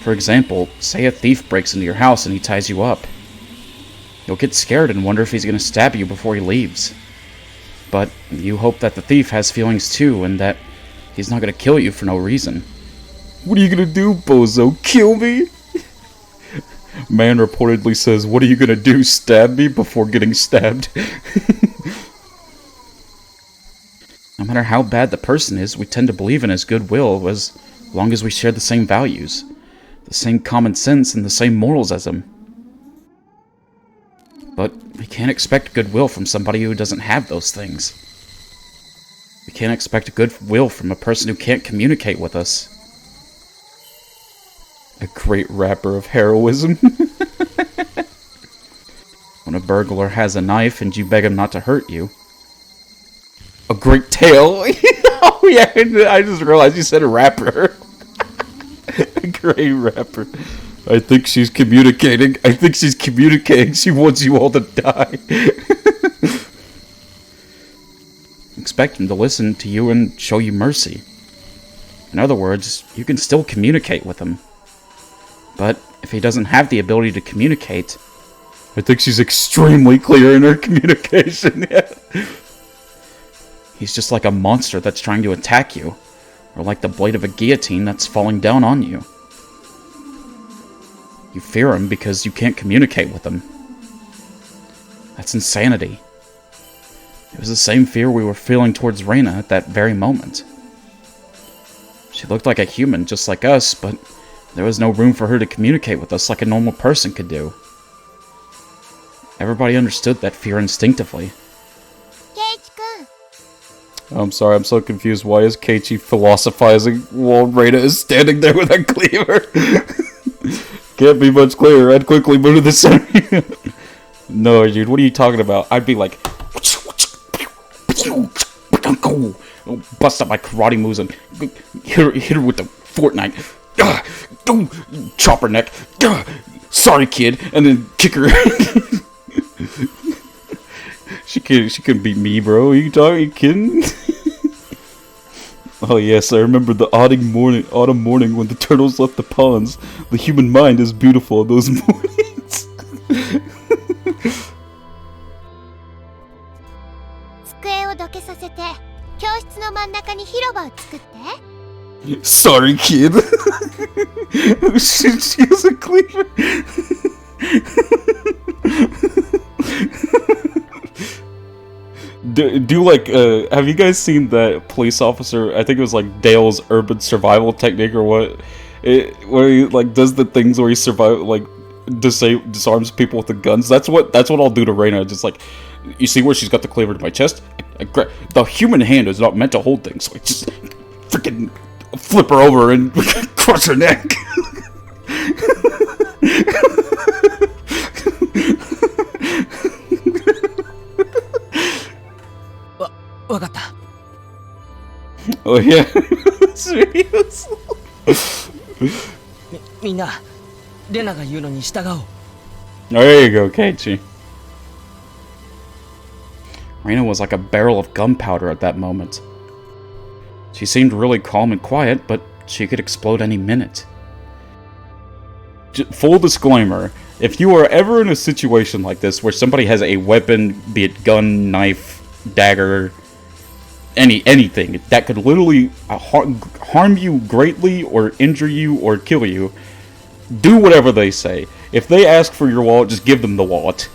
For example, say a thief breaks into your house and he ties you up. You'll get scared and wonder if he's going to stab you before he leaves. But you hope that the thief has feelings too and that he's not going to kill you for no reason. What are you going to do, bozo? Kill me? Man reportedly says, what are you going to do, stab me before getting stabbed? No matter how bad the person is, we tend to believe in his goodwill as long as we share the same values, the same common sense, and the same morals as him. But we can't expect goodwill from somebody who doesn't have those things. We can't expect goodwill from a person who can't communicate with us. A great rapper of heroism. When a burglar has a knife and you beg him not to hurt you. A great tale. Oh yeah, I just realized you said a rapper. A great rapper. I think she's communicating. I think she's communicating. She wants you all to die. Expect him to listen to you and show you mercy. In other words, you can still communicate with him. But if he doesn't have the ability to communicate, I think she's extremely clear in her communication. He's just like a monster that's trying to attack you, or like the blade of a guillotine that's falling down on you. You fear him because you can't communicate with him. That's insanity. It was the same fear we were feeling towards Reina at that very moment. She looked like a human just like us, but there was no room for her to communicate with us like a normal person could do. Everybody understood that fear instinctively. I'm sorry, I'm so confused. Why is Keiichi philosophizing while Reina is standing there with a cleaver? Can't be much clearer. I'd quickly move to the center. No, dude, what are you talking about? I'd be like... Bust up my karate moves and hit her with the Fortnite. Chop her neck. Sorry, kid. And then kick her. She couldn't beat me, bro. Are you kidding? Oh yes, I remember the autumn morning when the turtles left the ponds. The human mind is beautiful on those mornings. Sorry, kid. She has a cleaver. do like, have you guys seen that police officer, I think it was like Dale's urban survival technique or what? Where he like does the things where he disarms people with the guns. That's what I'll do to Reina. Just like, you see where she's got the cleaver to my chest? The human hand is not meant to hold things, so I just freaking flip her over and crush her neck. わかった。 Oh yeah. Serious? みんな、レナが言うのに従おう。 There you go, Keiichi. Reina was like a barrel of gunpowder at that moment. She seemed really calm and quiet, but she could explode any minute. Full disclaimer, if you are ever in a situation like this where somebody has a weapon, be it gun, knife, dagger, anything that could literally harm you greatly or injure you or kill you, do whatever they say. If they ask for your wallet, just give them the wallet.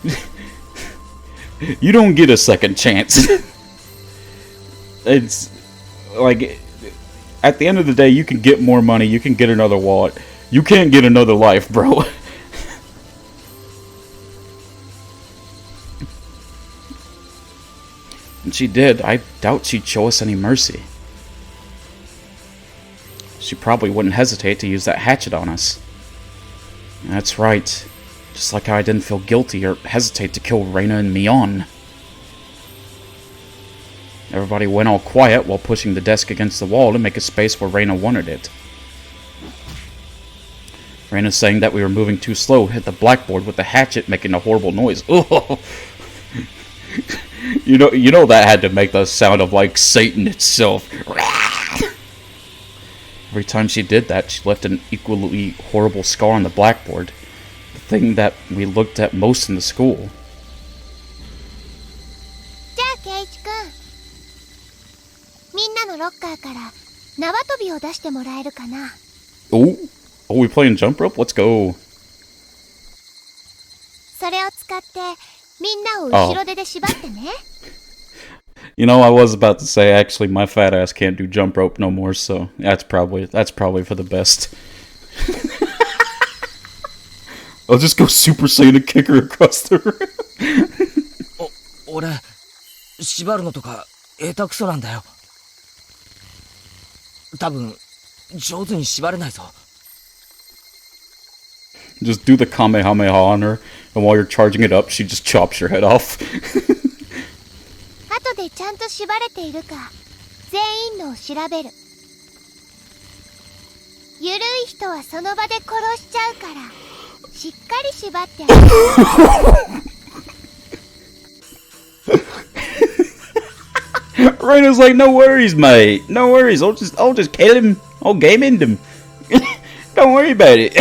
You don't get a second chance. It's like, at the end of the day, you can get more money, you can get another wallet. You can't get another life, bro. And she did. I doubt she'd show us any mercy. She probably wouldn't hesitate to use that hatchet on us. That's right. Just like how I didn't feel guilty or hesitate to kill Reina and Mion. Everybody went all quiet while pushing the desk against the wall to make a space where Reina wanted it. Reina saying that we were moving too slow hit the blackboard with the hatchet making a horrible noise. Oh. You know that had to make the sound of like Satan itself. Every time she did that, she left an equally horrible scar on the blackboard. The thing that we looked at most in the school. じゃあケイチ君、みんなのロッカーから縄跳びを出してもらえるかな。 Oh, we playing jump rope? Let's go. それを使ってみんなを後ろ手で縛ってね。 You know, I was about to say, actually, my fat ass can't do jump rope no more, so that's probably for the best. I'll just go Super Saiyan and kick her across the room. 俺、縛るのとか下手くそなんだよ。多分、上手に縛れないぞ。 Just do the Kamehameha on her, and while you're charging it up, she just chops your head off. 後でちゃんと縛れているか全員のを調べる。ゆるい人はその場で殺しちゃうからしっかり縛ってあげる。 Reina's like, no worries, mate. No worries. I'll just kill him. I'll game end him. Don't worry about it.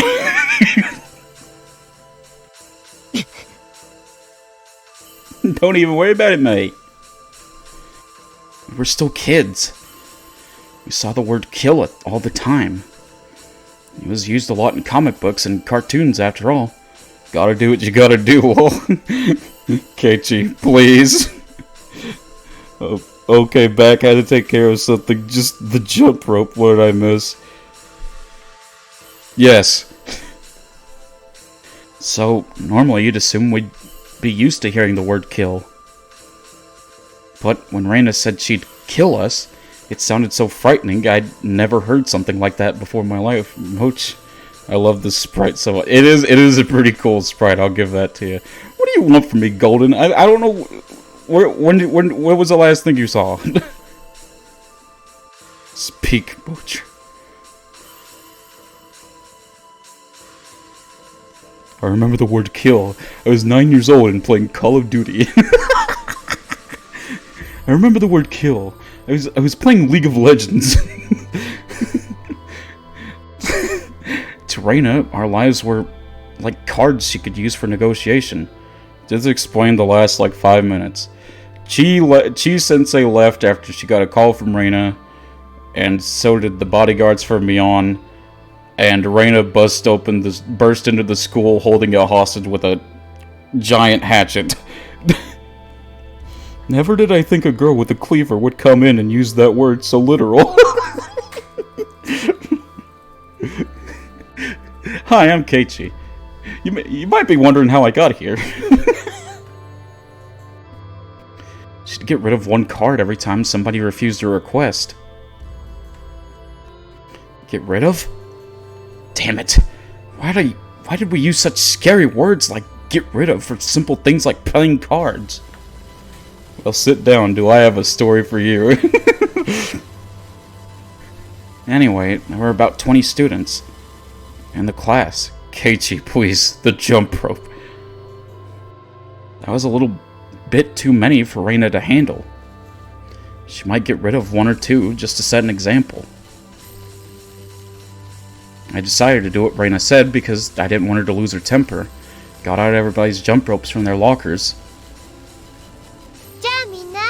Don't even worry about it, mate. We're still kids. We saw the word kill it all the time. It was used a lot in comic books and cartoons, after all. Gotta do what you gotta do, Wall. Keiichi, please. Oh, okay, back. Had to take care of something. Just the jump rope. What did I miss? Yes. So, normally you'd assume we'd be used to hearing the word kill. But when Reina said she'd kill us, it sounded so frightening. I'd never heard something like that before in my life. Moch, I love this sprite so much. It is a pretty cool sprite, I'll give that to you. What do you want from me, Golden? I don't know. When was the last thing you saw? Speak, Moch. I remember the word kill. I was 9 years old and playing Call of Duty. I remember the word kill. I was playing League of Legends. To Reina, our lives were like cards she could use for negotiation. Just explain the last like 5 minutes. Chi Sensei left after she got a call from Reina, and so did the bodyguards for Mion. And Reina burst into the school holding a hostage with a giant hatchet. Never did I think a girl with a cleaver would come in and use that word so literal. Hi, I'm Keiichi. You might be wondering how I got here. She'd get rid of one card every time somebody refused a request. Get rid of? Damn it. Why did we use such scary words like get rid of for simple things like playing cards? Well, sit down. Do I have a story for you? Anyway, there were about 20 students in the class. Keiichi, please, the jump rope. That was a little bit too many for Reina to handle. She might get rid of one or two just to set an example. I decided to do what Reina said because I didn't want her to lose her temper. Got out everybody's jump ropes from their lockers. じゃあみんな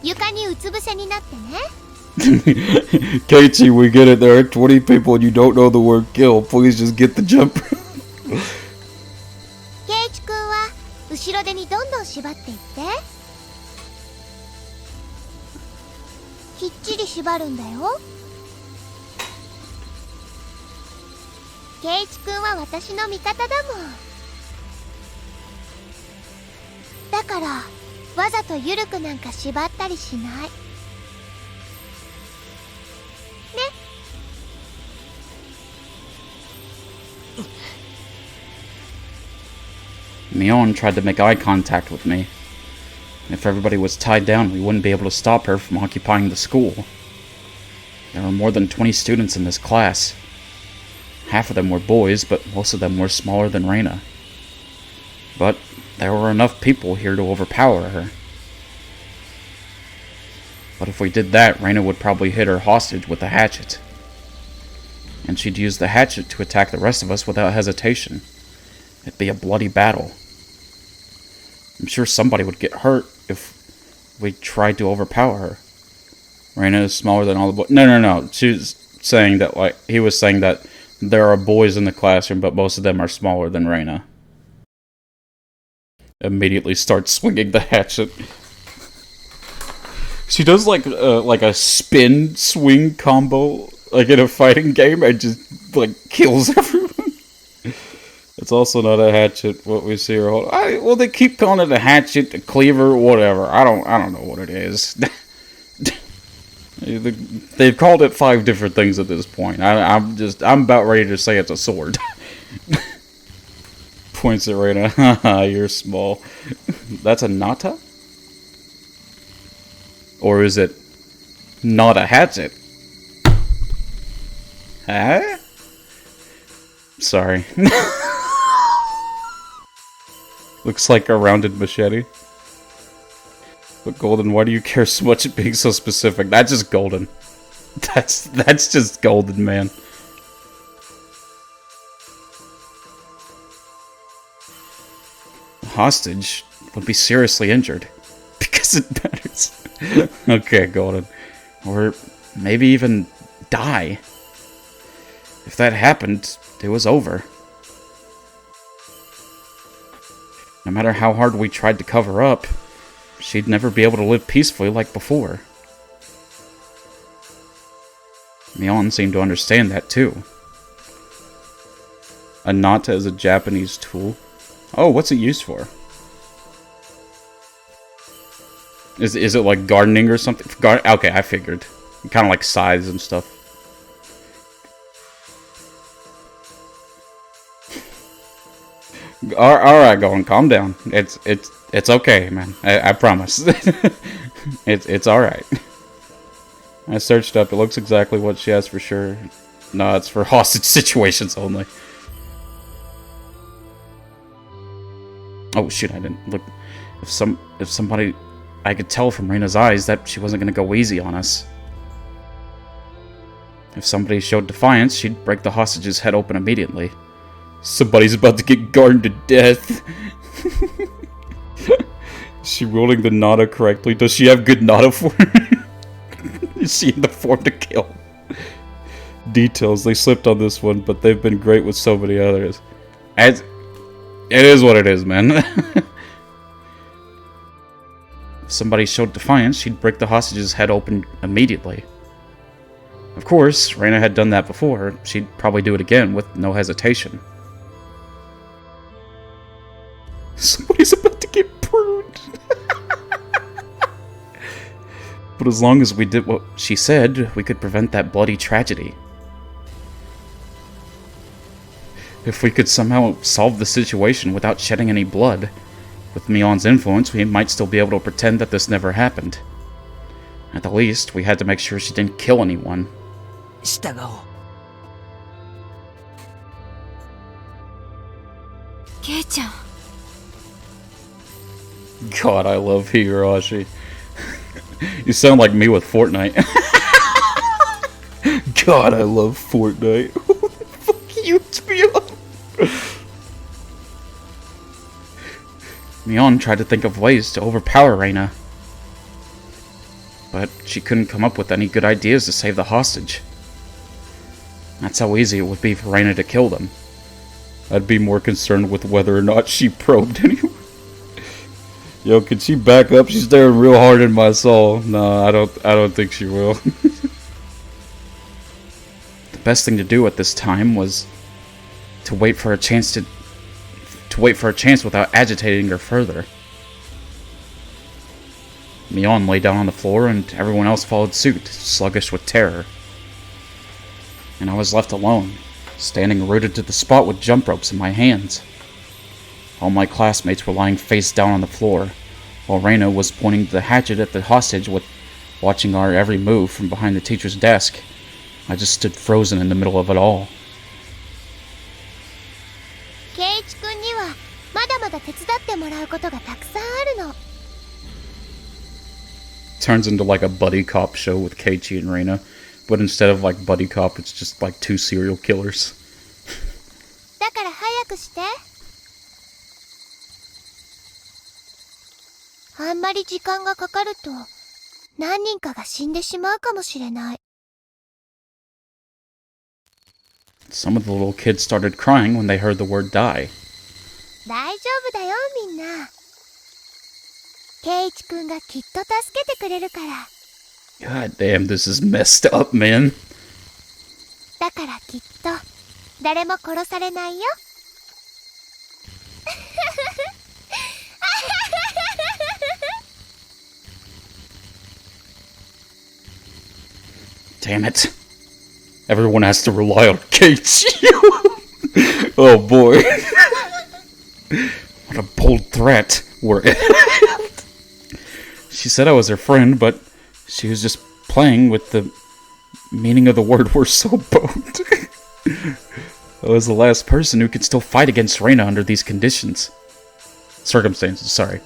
床にうつ伏せになってね。Keiichi, we get it. There are 20 people and you don't know the word kill. Please just get the jump rope. ケイイチ君は後ろ手にどんどん縛っていって。きっちり縛るんだよ。ケイイチ君は私の味方だもん。だからわざとゆるくなんか縛ったりしない。 Mion tried to make eye contact with me. If everybody was tied down, we wouldn't be able to stop her from occupying the school. There were more than 20 students in this class. Half of them were boys, but most of them were smaller than Reina. But there were enough people here to overpower her. But if we did that, Reina would probably hit her hostage with a hatchet. And she'd use the hatchet to attack the rest of us without hesitation. It'd be a bloody battle. I'm sure somebody would get hurt if we tried to overpower her. Reina is smaller than all the boys. No. She's saying that, like, he was saying that there are boys in the classroom, but most of them are smaller than Reina. Immediately starts swinging the hatchet. She does like a spin swing combo, like in a fighting game, and just like kills everyone. It's also not a hatchet. What we see her hold. Well, they keep calling it a hatchet, a cleaver, whatever. I don't know what it is. They've called it 5 different things at this point. I'm about ready to say it's a sword. Points at Reina. Haha, you're small. That's a nata? Or is it not a hatchet? Huh? Sorry. Looks like a rounded machete. But Golden, why do you care so much at being so specific? That's just Golden. That's just Golden, man. The hostage would be seriously injured. Because it matters. Okay, Golden. Or maybe even die. If that happened, it was over. No matter how hard we tried to cover up, she'd never be able to live peacefully like before. Mion seemed to understand that too. A nata is a Japanese tool. Oh, what's it used for? Is it like gardening or something? Okay, I figured. Kind of like scythes and stuff. Alright, Golden, calm down. It's okay, man. I promise. it's alright. I searched up. It looks exactly what she has for sure. No, it's for hostage situations only. Oh shoot, I didn't look. If somebody, I could tell from Reina's eyes that she wasn't gonna go easy on us. If somebody showed defiance, she'd break the hostage's head open immediately. Somebody's about to get guarded to death. Is she rolling the nada correctly? Does she have good nada form? Is she in the form to kill? Details, they slipped on this one, but they've been great with so many others. It is what it is, man. If somebody showed defiance, she'd break the hostage's head open immediately. Of course, Reina had done that before. She'd probably do it again with no hesitation. Somebody's about to get pruned. But as long as we did what she said, we could prevent that bloody tragedy. If we could somehow solve the situation without shedding any blood, with Mion's influence, we might still be able to pretend that this never happened. At the least, we had to make sure she didn't kill anyone. 従おう。ケイちゃん。 God, I love Higurashi. You sound like me with Fortnite. God, I love Fortnite. Fuck you, Mion. Mion tried to think of ways to overpower Reina, but she couldn't come up with any good ideas to save the hostage. That's how easy it would be for Reina to kill them. I'd be more concerned with whether or not she probed anyone. Yo, can she back up? She's staring real hard in my soul. No, I don't think she will. The best thing to do at this time was to wait for a chance without agitating her further. Mion lay down on the floor and everyone else followed suit, sluggish with terror. And I was left alone, standing rooted to the spot with jump ropes in my hands. All my classmates were lying face down on the floor, while Reina was pointing the hatchet at the hostage watching our every move from behind the teacher's desk. I just stood frozen in the middle of it all. ケイイチ君にはまだまだ手伝ってもらうことがたくさんあるの。 Turns into like a buddy cop show with Keiichi and Reina, but instead of like buddy cop, it's just like two serial killers. だから早くして。あんまり時間がかかると何人かが死んでしまうかもしれない。 Some of the little kids started crying when they heard the word die. 大丈夫だよみんな。ケイイチ君がきっと助けてくれるから。 God damn, this is messed up, man. だからきっと誰も殺されないよ。 Damn it. Everyone has to rely on Keiichi. Oh boy. What a bold threat. She said I was her friend, but she was just playing with the meaning of the word we're so boned. I was the last person who could still fight against Reina under these circumstances, sorry.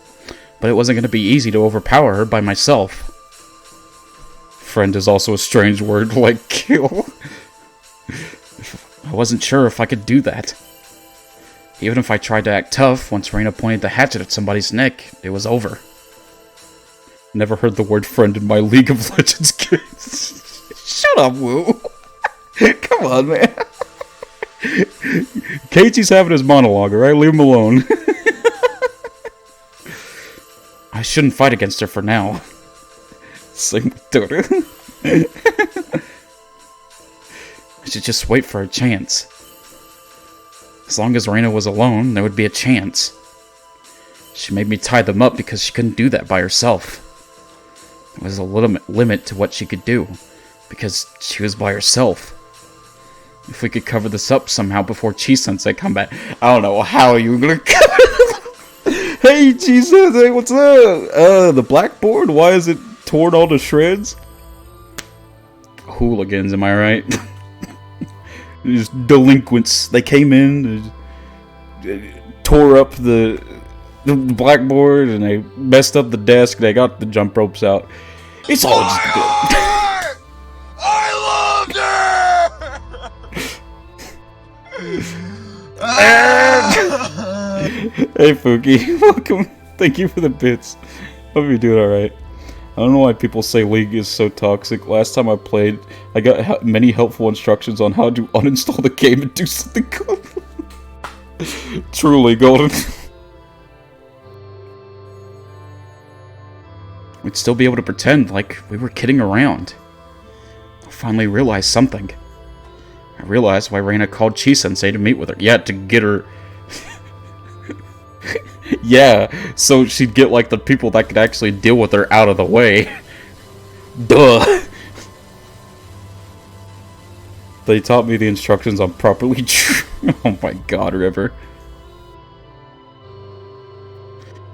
But it wasn't going to be easy to overpower her by myself. Friend is also a strange word, like kill. I wasn't sure if I could do that. Even if I tried to act tough, once Reina pointed the hatchet at somebody's neck, it was over. Never heard the word friend in my League of Legends games. Shut up, Woo. Come on, man. Keiichi's having his monologue, alright? Leave him alone. I shouldn't fight against her for now. Same with Dota. I should just wait for a chance. As long as Reina was alone, there would be a chance. She made me tie them up because she couldn't do that by herself. There was a limit to what she could do, because she was by herself. If we could cover this up somehow before Chi-sensei come back. I don't know how you're gonna cover it. Hey, Chi-sensei, what's up? The blackboard? Why is it torn all to shreds? Hooligans, am I right? These delinquents. They came in, tore up the blackboard, and they messed up the desk. They got the jump ropes out. It's all just good. I loved her! Hey, Fuki. Welcome. Thank you for the bits. Hope you're doing alright. I don't know why people say League is so toxic. Last time I played, I got many helpful instructions on how to uninstall the game and do something good. Truly golden. we'd still be able to pretend like we were kidding around. I finally realized something. I realized why Reina called Chi-sensei to meet with her. Yeah, to get her... yeah, so she'd get, like, the people that could actually deal with her out of the way. Duh! They taught me the instructions on properly... oh my god, River.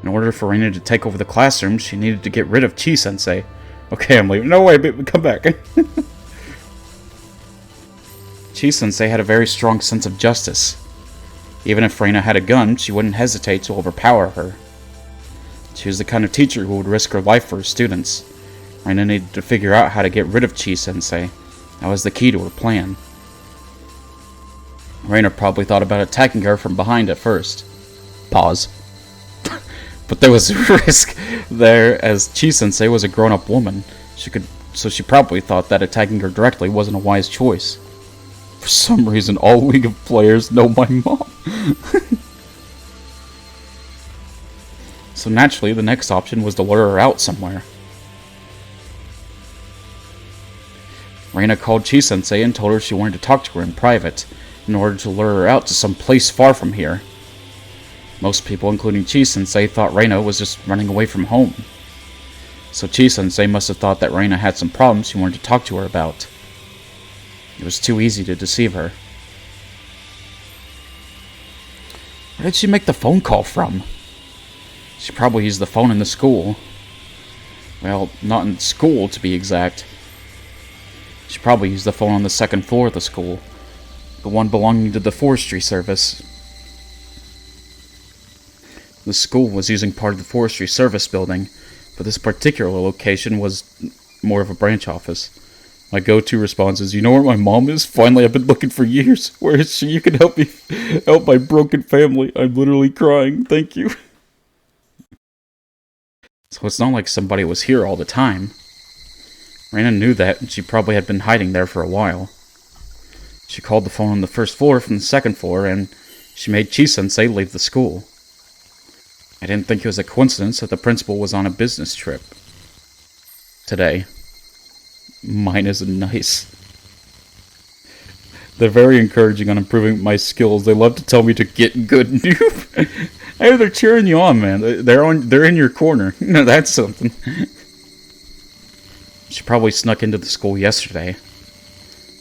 In order for Reina to take over the classroom, she needed to get rid of Chi-sensei. Okay, I'm leaving. No way, baby, come back. Chi-sensei had a very strong sense of justice. Even if Reina had a gun, she wouldn't hesitate to overpower her. She was the kind of teacher who would risk her life for her students. Reina needed to figure out how to get rid of Chi-sensei. That was the key to her plan. Reina probably thought about attacking her from behind at first. Pause. But there was a risk there, as Chi-sensei was a grown-up woman. So she probably thought that attacking her directly wasn't a wise choice. For some reason, all League of players know my mom. So naturally, the next option was to lure her out somewhere. Reina called Chi-sensei and told her she wanted to talk to her in private, in order to lure her out to some place far from here. Most people, including Chi-sensei, thought Reina was just running away from home. So Chi-sensei must have thought that Reina had some problems she wanted to talk to her about. It was too easy to deceive her. Where did she make the phone call from? She probably used the phone in the school. Well, not in school, to be exact. She probably used the phone on the second floor of the school. The one belonging to the forestry service. The school was using part of the forestry service building, but this particular location was more of a branch office. My go-to response is, you know where my mom is? Finally, I've been looking for years. Where is she? You can help me help my broken family. I'm literally crying. Thank you. So it's not like somebody was here all the time. Reina knew that, and she probably had been hiding there for a while. She called the phone on the first floor from the second floor, and she made Chi-sensei leave the school. I didn't think it was a coincidence that the principal was on a business trip today. Mine isn't nice. They're very encouraging on improving my skills. They love to tell me to get good, noob. Hey, they're cheering you on, man. They're in your corner. That's something. She probably snuck into the school yesterday.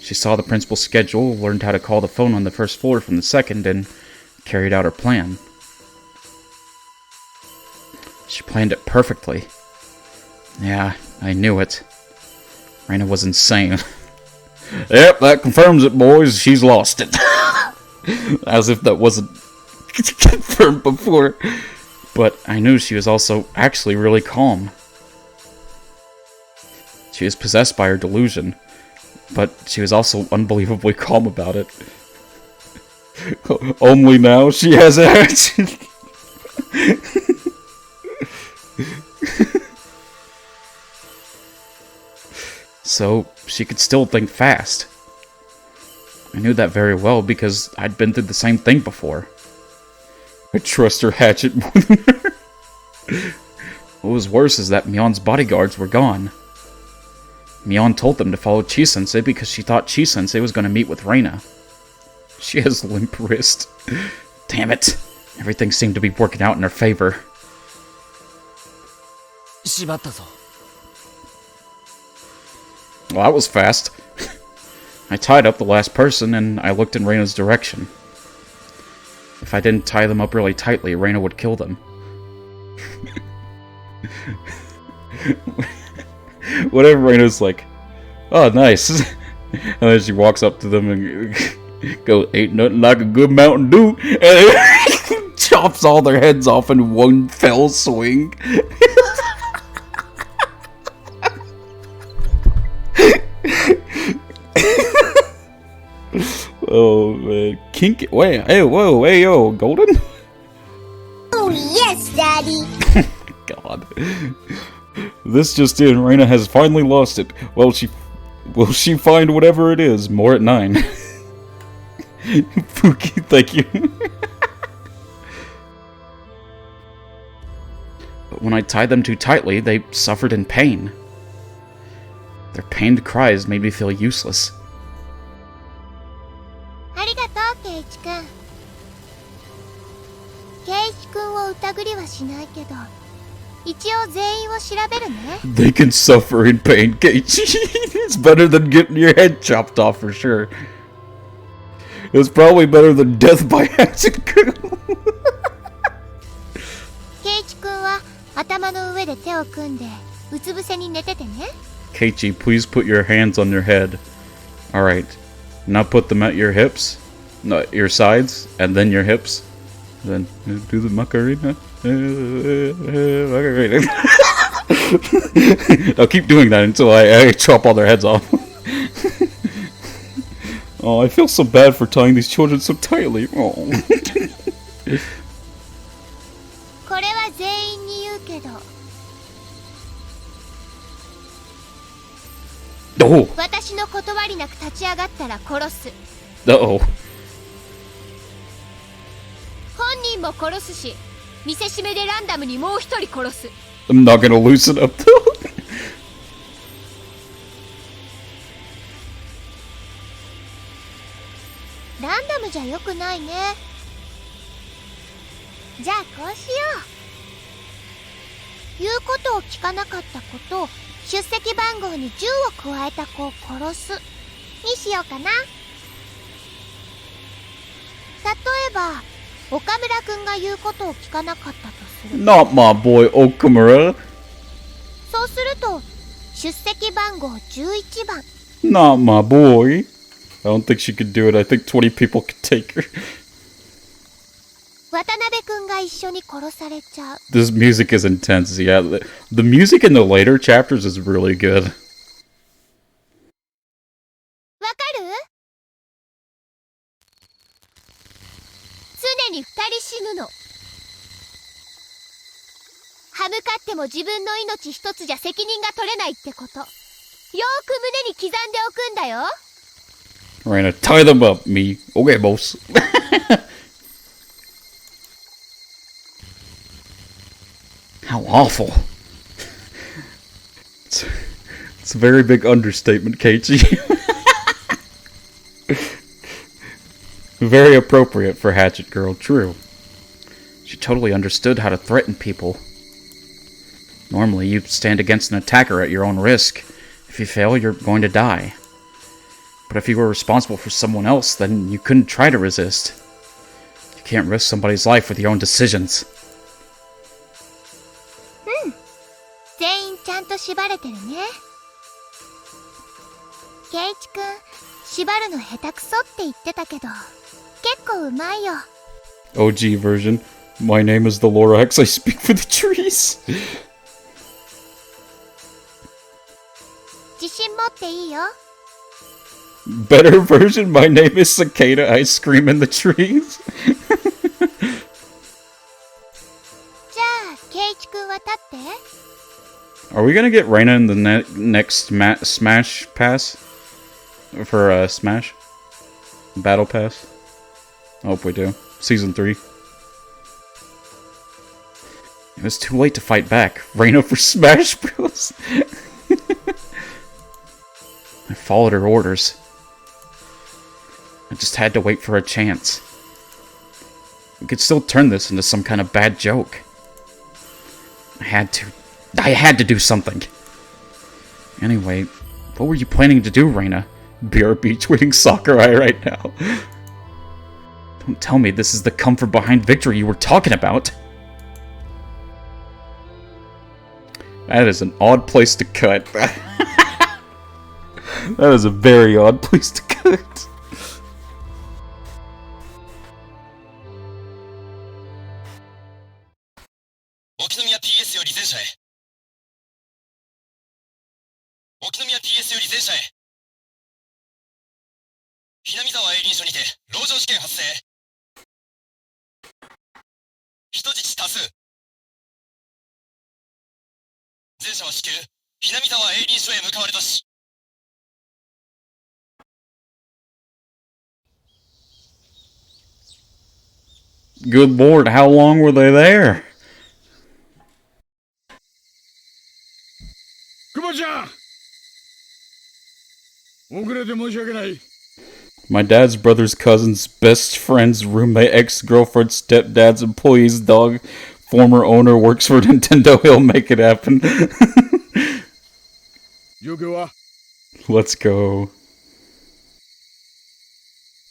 She saw the principal's schedule, learned how to call the phone on the first floor from the second, and carried out her plan. She planned it perfectly. Yeah, I knew it. Reina was insane. Yep, that confirms it, boys. She's lost it. As if that wasn't confirmed before. But I knew she was also actually really calm. She was possessed by her delusion, but she was also unbelievably calm about it. Only now she has action. So, she could still think fast. I knew that very well because I'd been through the same thing before. I trust her hatchet more than her. What was worse is that Mion's bodyguards were gone. Mion told them to follow Chi-sensei because she thought Chi-sensei was going to meet with Reina. She has limp wrist. Damn it. Everything seemed to be working out in her favor. しまったぞ。 Well, that was fast. I tied up the last person, and I looked in Reina's direction. If I didn't tie them up really tightly, Reina would kill them. Whatever, Reina's like, oh, nice. And then she walks up to them and goes, ain't nothing like a good Mountain Dew. And chops all their heads off in one fell swing. Oh man, kink it. Wait, hey, whoa, hey, yo, Golden? Oh, yes, Daddy. God. This just in, Reina has finally lost it. Will she find whatever it is? More at 9. Pookie, thank you. when I tied them too tightly, they suffered in pain. Their pained cries made me feel useless. ありがとうケイチくん。ケイチくんを疑りはしないけど、一応全員を調べるね。 They can suffer in pain, Keiichi. It's better than getting your head chopped off for sure. It's probably better than death by acid girl. ケイチくんは頭の上で手を組んでうつ伏せに寝ててね。 Keiichi, please put your hands on your head. Alright. Now put them at your hips. No, your sides, and then your hips. Then do the Macarena. I'll keep doing that until I chop all their heads off. Oh, I feel so bad for tying these children so tightly. Oh. これは全員に言うけど、 Oh. 私の断りなく立ち上がったら殺す。 Uh-oh. 本人も殺すし、見せしめでランダムにもう一人殺す。 I'm not gonna loosen up though. ランダムじゃよくないね。じゃあこうしよう。言うことを聞かなかった子と出席番号に10を加えた子を殺すにしようかな。例えば岡村くんが言うことを聞かなかったとする。 Not my boy Okamura. そうすると出席番号11番。 Not my boy. I don't think she could do it. I think 20 people could take her. 渡辺くんが一緒に殺されちゃう。 This music is intense. Yeah, the music in the later chapters is really good. わかる？常に2人死ぬの。歯向かっても自分の命一つじゃ責任が取れないってこと。よーく胸に刻んでおくんだよ。 Raina, tie them up, me. Okay, boss. How awful. It's a very big understatement, Keiichi. Very appropriate for Hatchet Girl, true. She totally understood how to threaten people. Normally, you stand against an attacker at your own risk. If you fail, you're going to die. But if you were responsible for someone else, then you couldn't try to resist. You can't risk somebody's life with your own decisions. 全員ちゃんと縛れてるね。ケイチくん、縛るの下手くそって言ってたけど、結構うまいよ。 OG version. My name is the Lorax, I speak for the trees. 自信持っていいよ。 Better version. My name is Cicada, I scream in the trees. じゃあ、ケイチくんは立って。 Are we gonna get Reina in the next Smash Pass? For Smash? Battle Pass? I hope we do. Season 3. It was too late to fight back. Reina for Smash Bros. I followed her orders. I just had to wait for a chance. We could still turn this into some kind of bad joke. I had to do something. Anyway, what were you planning to do, Reina? BRB tweeting Sakurai right now. Don't tell me this is the comfort behind victory you were talking about. That is an odd place to cut. That is a very odd place to cut. 沖宮 TS より前者へ。沖宮 TS より前者へ。ひなみ沢営林署にて籠城事件発生。人質多数。前者は至急ひなみ沢営林署へ向かわれたし。Good lord, how long were they there? 遅れて申し訳ない。 My dad's brother's cousin's best friend's roommate, ex-girlfriend, stepdad's employee's dog, former owner works for Nintendo. He'll make it happen. 状況は Let's go.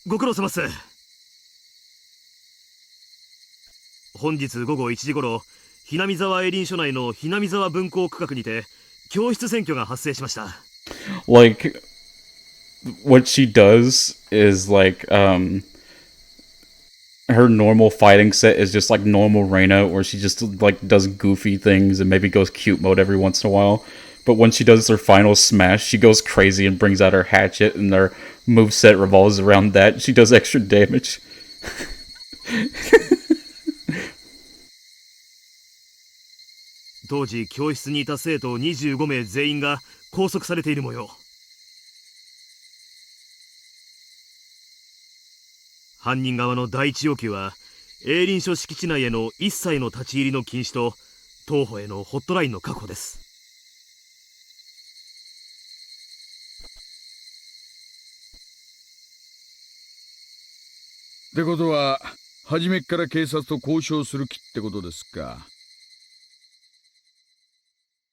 ご苦労様っす。本日午後1時頃、ひなみ沢営林署内のひなみ沢分校区画にて教室占拠が発生しました。Like, what she does is like, her normal fighting set is just like normal Reina, where she just like does goofy things and maybe goes cute mode every once in a while. But when she does her final smash, she goes crazy and brings out her hatchet, and their moveset revolves around that. She does extra damage. 当時教室にいた生徒25名全員が拘束されている模様。犯人側の第一要求は、営林署敷地内への一切の立ち入りの禁止と、当保へのホットラインの確保です。ってことは、初めっから警察と交渉する気ってことですか。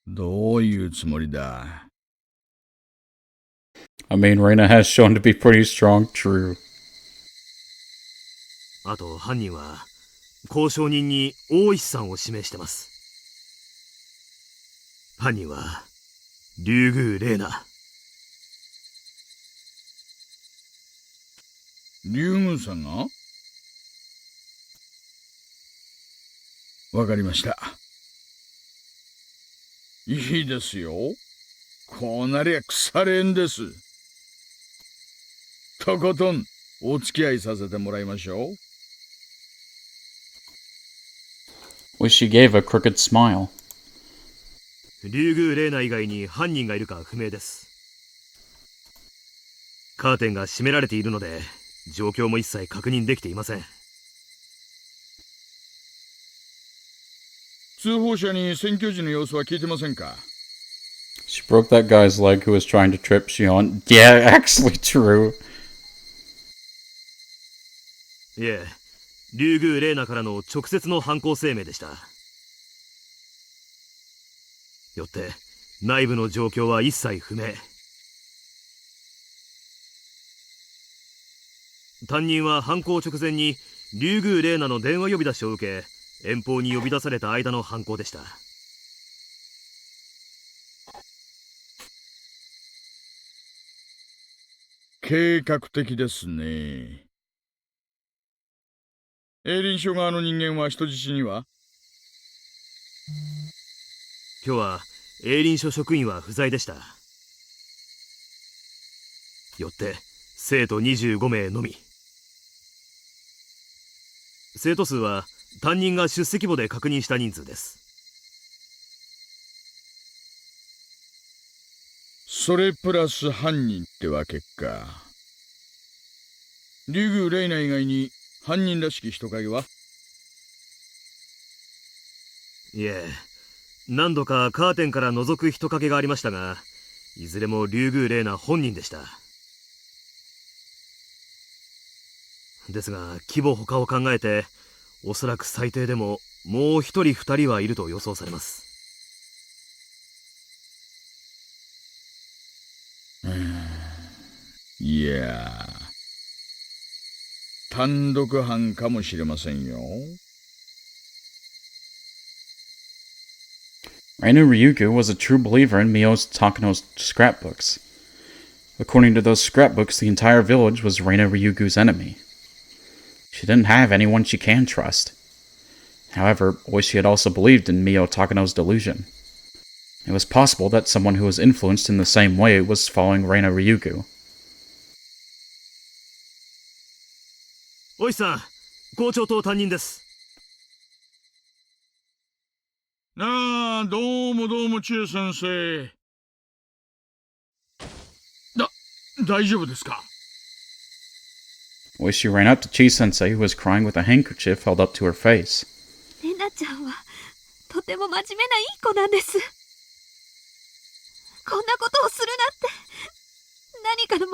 どういうつもりだ。I mean, Reina has shown to be pretty strong, true. あと犯人は交渉人に大石さんを指名してます。犯人は竜宮玲奈。竜宮さんが？わかりました。いいですよ。こうなりゃ腐れんです。とことんお付き合いさせてもらいましょう。Wish she gave a crooked smile. 竜宮玲奈以外に犯人がいるか不明です。カーテンが閉められているので状況も一切確認できていません。通報者に選挙時の様子は聞いてませんか？ She broke that guy's leg who was trying to trip Shion. Yeah, actually true. いえ、竜宮玲奈からの直接の犯行声明でした。よって内部の状況は一切不明。担任は犯行直前に竜宮玲奈の電話呼び出しを受け、遠方に呼び出された間の犯行でした。計画的ですね。営林署側の人間は人質には？今日は営林署職員は不在でした。よって生徒25名のみ。生徒数は担任が出席簿で確認した人数です。それプラス犯人ってわけか。竜宮玲奈以外に犯人らしき人影は？いえ、何度かカーテンから覗く人影がありましたが、いずれも竜宮玲奈本人でした。ですが規模他を考えて、おそらく最低でももう一人二人はいると予想されます。いやー、単独犯かもしれませんよ。Reina Ryugu was a true believer in Mio Takano's scrapbooks. According to those scrapbooks, the entire village was Reina Ryugu's enemy. She didn't have anyone she can trust. However, Oishi had also believed in Mio Takano's delusion. It was possible that someone who was influenced in the same way was following Reina Ryugu. おいさん、校長と担任です。ああ、どうもどうも、千恵先生。大丈夫ですか？ Oishi ran up to Chi-sensei, who was crying with a handkerchief held up to her face. レナちゃんはとても真面目ないい子なんです。こんなことをするなんて、何かの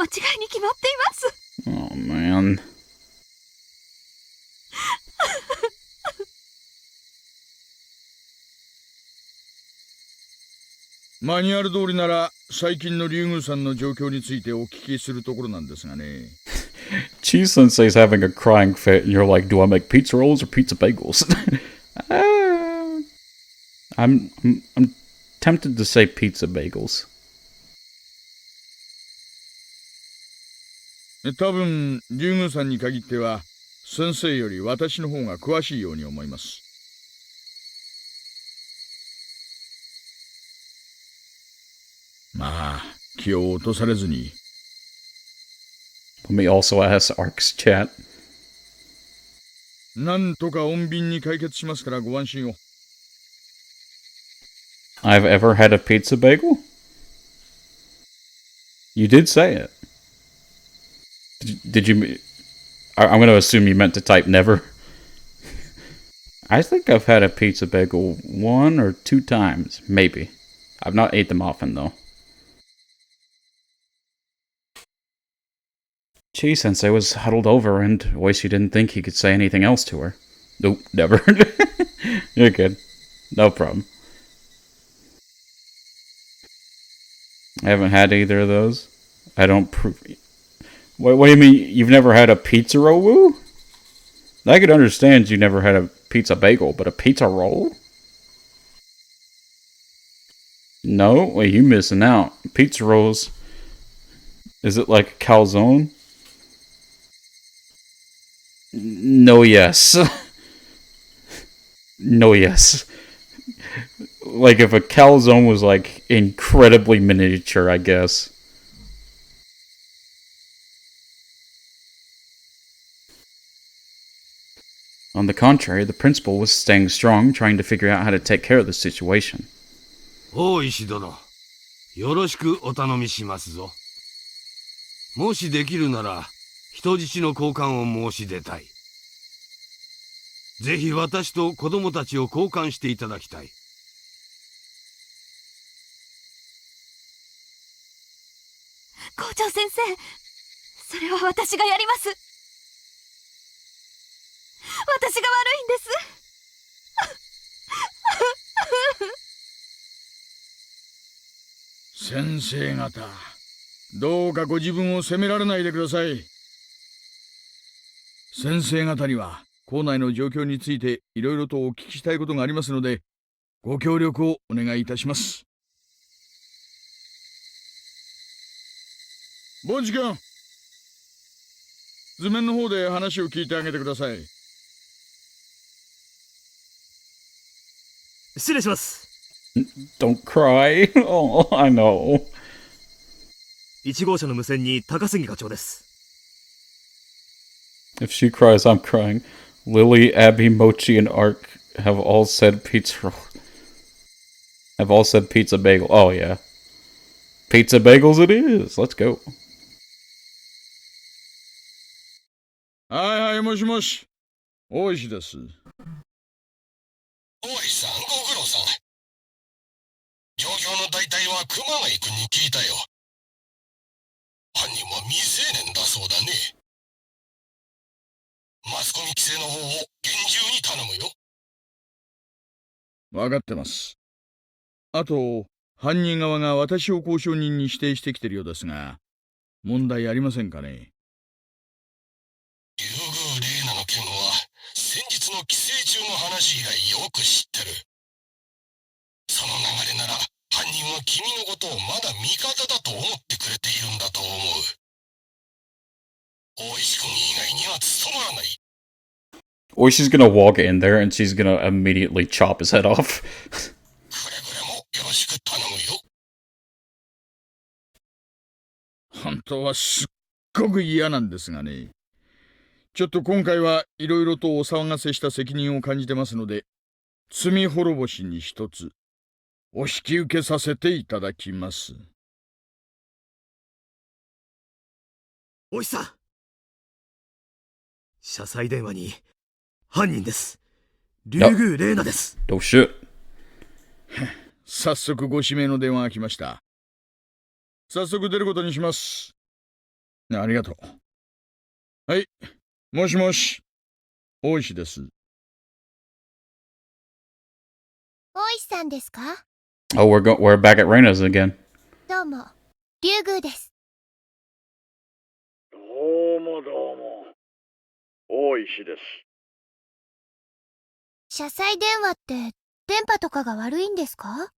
まっています。Oh, man. マニュアル通りなら最近の竜宮さんの状況についてお聞きするところなんですがね。Cheese Sensei's having a crying fit, and you're like, do I make pizza rolls or pizza bagels? I'm tempted to say pizza bagels. 多分竜宮さんに限っては先生より私の方が詳しいように思います。まあ気を落とされずに。Let me also ask Ark's chat. なんとか穏便に解決しますからご安心を。I've ever had a pizza bagel? You did say it. Did you? I'm going to assume you meant to type never. I think I've had a pizza bagel 1 or 2 times, maybe. I've not ate them often, though. Chi Sensei was huddled over, and Oishi didn't think he could say anything else to her. Nope, never. You're good. No problem. I haven't had either of those. I don't prove. What do you mean? You've never had a pizza roll? Woo? I could understand you never had a pizza bagel, but a pizza roll? No? Well, you missing out. Pizza rolls. Is it like a calzone? No, yes. No, yes. Like if a calzone was like incredibly miniature, I guess. On the contrary, the principal was staying strong, trying to figure out how to take care of the situation. 大石殿、よろしくお頼みしますぞ。もしできるなら、人質の交換を申し出たい。ぜひ私と子供たちを交換していただきたい。校長先生、それは私がやります。私が悪いんです。先生方、どうかご自分を責められないでください。先生方には校内の状況についていろいろとお聞きしたいことがありますので、ご協力をお願いいたします。ボンジ君、図面の方で話を聞いてあげてください。失礼します。Don't cry. Oh, I know. 1号車の無線に高杉課長です。If she cries, I'm crying. Lily, Abby, Mochi, and Ark have all said pizza. Have all said pizza bagel. Oh yeah, pizza bagels it is. Let's go. はいはい、もしもし。大石です。大石さん、ご苦労さん。状況の大体は熊谷君に聞いたよ。犯人は未成年だそうだね。マスコミ規制の方を厳重に頼むよ。わかってます。あと、犯人側が私を交渉人に指定してきてるようですが、問題ありませんかね。竜宮玲奈の件は、先日の寄生虫の話以来よく知ってる。その流れなら、犯人は君のことをまだ味方だと思ってくれているんだと思う。大石君以外には務まらない。Or she's gonna walk in there and she's gonna immediately chop his head off. くれぐれもよろしく頼むよ。本当はすっごく嫌なんですがね。ちょっと今回はいろいろとお騒がせした責任を感じてますので、罪滅ぼしに一つお引き受けさせていただきます。おいさん、車載電話に犯人です。竜宮玲奈です。Oh shit. 早速ご指名の電話が来ました。早速出ることにします。ありがとう。はい。もしもし。大石です。大石さんですか？ Oh, we're back at Reina's again. どうも、竜宮です。どうもどうも。大石です。車載電話って電波とかが悪いんですか？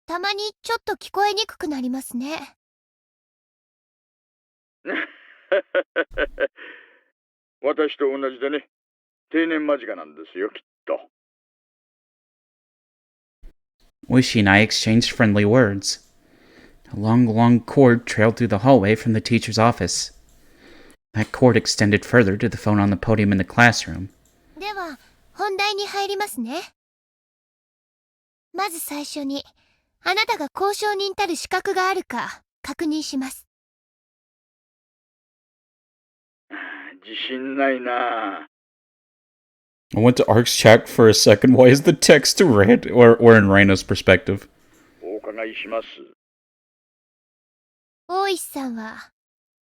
たまにちょっと聞こえにくくなりますね。私と同じでね、定年間近なんですよ、きっと。Oishi and I exchanged friendly words. A long cord trailed through the hallway from the teacher's office. That cord extended further to the phone on the podium in the classroom. では、本題に入りますね。まず最初に、あなたが交渉人たる資格があるか確認します。自信ないな。I went to Ark's chat for a second. Why is the text red? Or in Reina's perspective? お伺いします。大石さんは、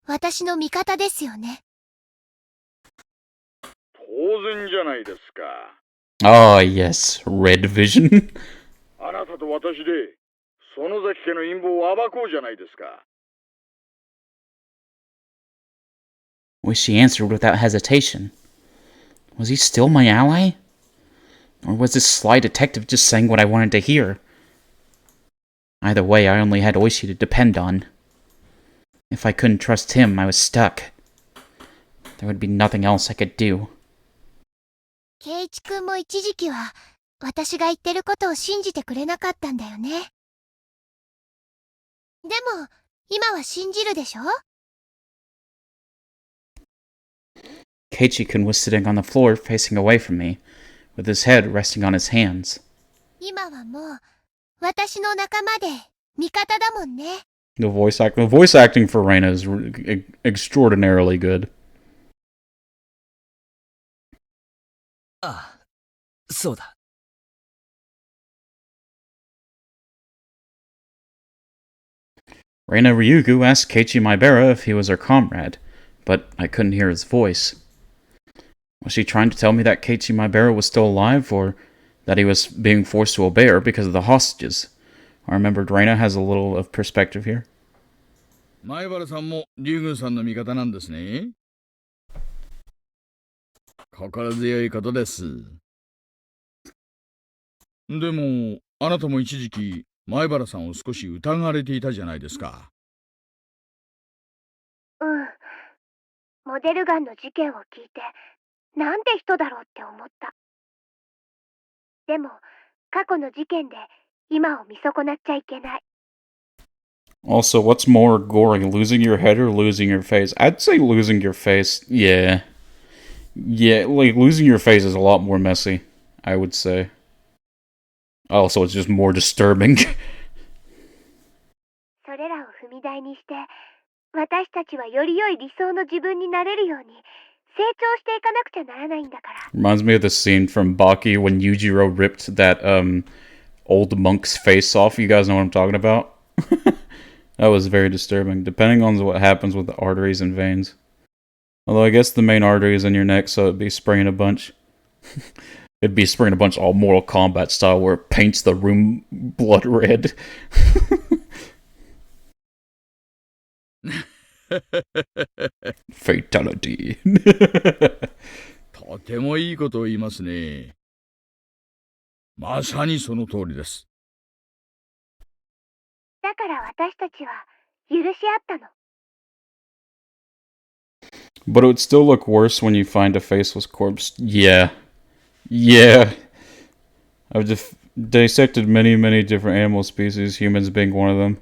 私の味方ですよね。当然じゃないですか。Ah, yes. Red vision. あなたと私で、園崎家の陰謀を暴こうじゃないですか。Oishi answered without hesitation. Was he still my ally? Or was this sly detective just saying what I wanted to hear? Either way, I only had Oishi to depend on. If I couldn't trust him, I was stuck. There would be nothing else I could do. 圭一くんも一時期は、私が言ってることを信じてくれなかったんだよね。でも、今は信じるでしょ？ Keiichi-kun was sitting on the floor facing away from me, with his head resting on his hands. 今はもう、私の仲間で、味方だもんね。The voice acting for Reina is extraordinarily good. ああ、そうだ。Reina Ryugu asked Keiichi Maibara if he was her comrade, but I couldn't hear his voice. Was she trying to tell me that Keiichi Maibara was still alive, or that he was being forced to obey her because of the hostages? I remembered Reina has a little of perspective here. 前原さんも竜宮さんの味方なんですね。心強いことです。でも、あなたも一時期、前原さんを少し疑われていたじゃないですか。うん。モデルガンの事件を聞いて、なんて人だろうって思った。でも、過去の事件で今を見損なっちゃいけない。Also, what's more gory, losing your head or losing your face? I'd say losing your face. Yeah. Yeah, like, losing your face is a lot more messy, I would say. Also, it's just more disturbing. それらを踏み台にして、私たちはより良い理想の自分になれるように、成長していかなくちゃならないんだから。Reminds me of the scene from Baki when Yujiro ripped that, old monk's face off. You guys know what I'm talking about? That was very disturbing, depending on what happens with the arteries and veins. Although I guess the main artery is in your neck, so it'd be spraying a bunch. It'd be spraying a bunch all Mortal Kombat style, where it paints the room blood red. Fatality. とてもいいことを言いますね。まさにその通りです。だから私たちは許し合ったの。But it would still look worse when you find a faceless corpse. Yeah. Yeah. I've dissected many different animal species, humans being one of them.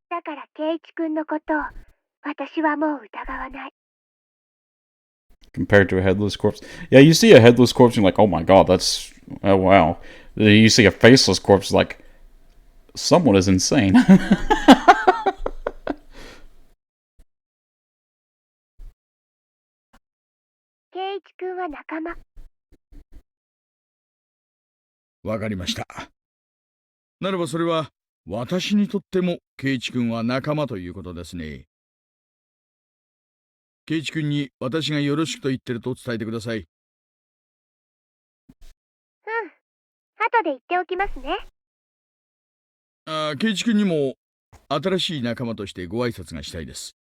だから圭一君のことを私はもう疑わない。Compared to a headless corpse. Yeah, you see a headless corpse and you're like, oh my god, that's... Oh wow. You see a faceless corpse like... Someone is insane. 圭一君は仲間。わかりました。ならばそれは私にとってもケイチ君は仲間ということですね。ケイチ君に私がよろしくと言ってると伝えてください。後で言っておきますね。ケイチ君にも新しい仲間としてご挨拶がしたいです。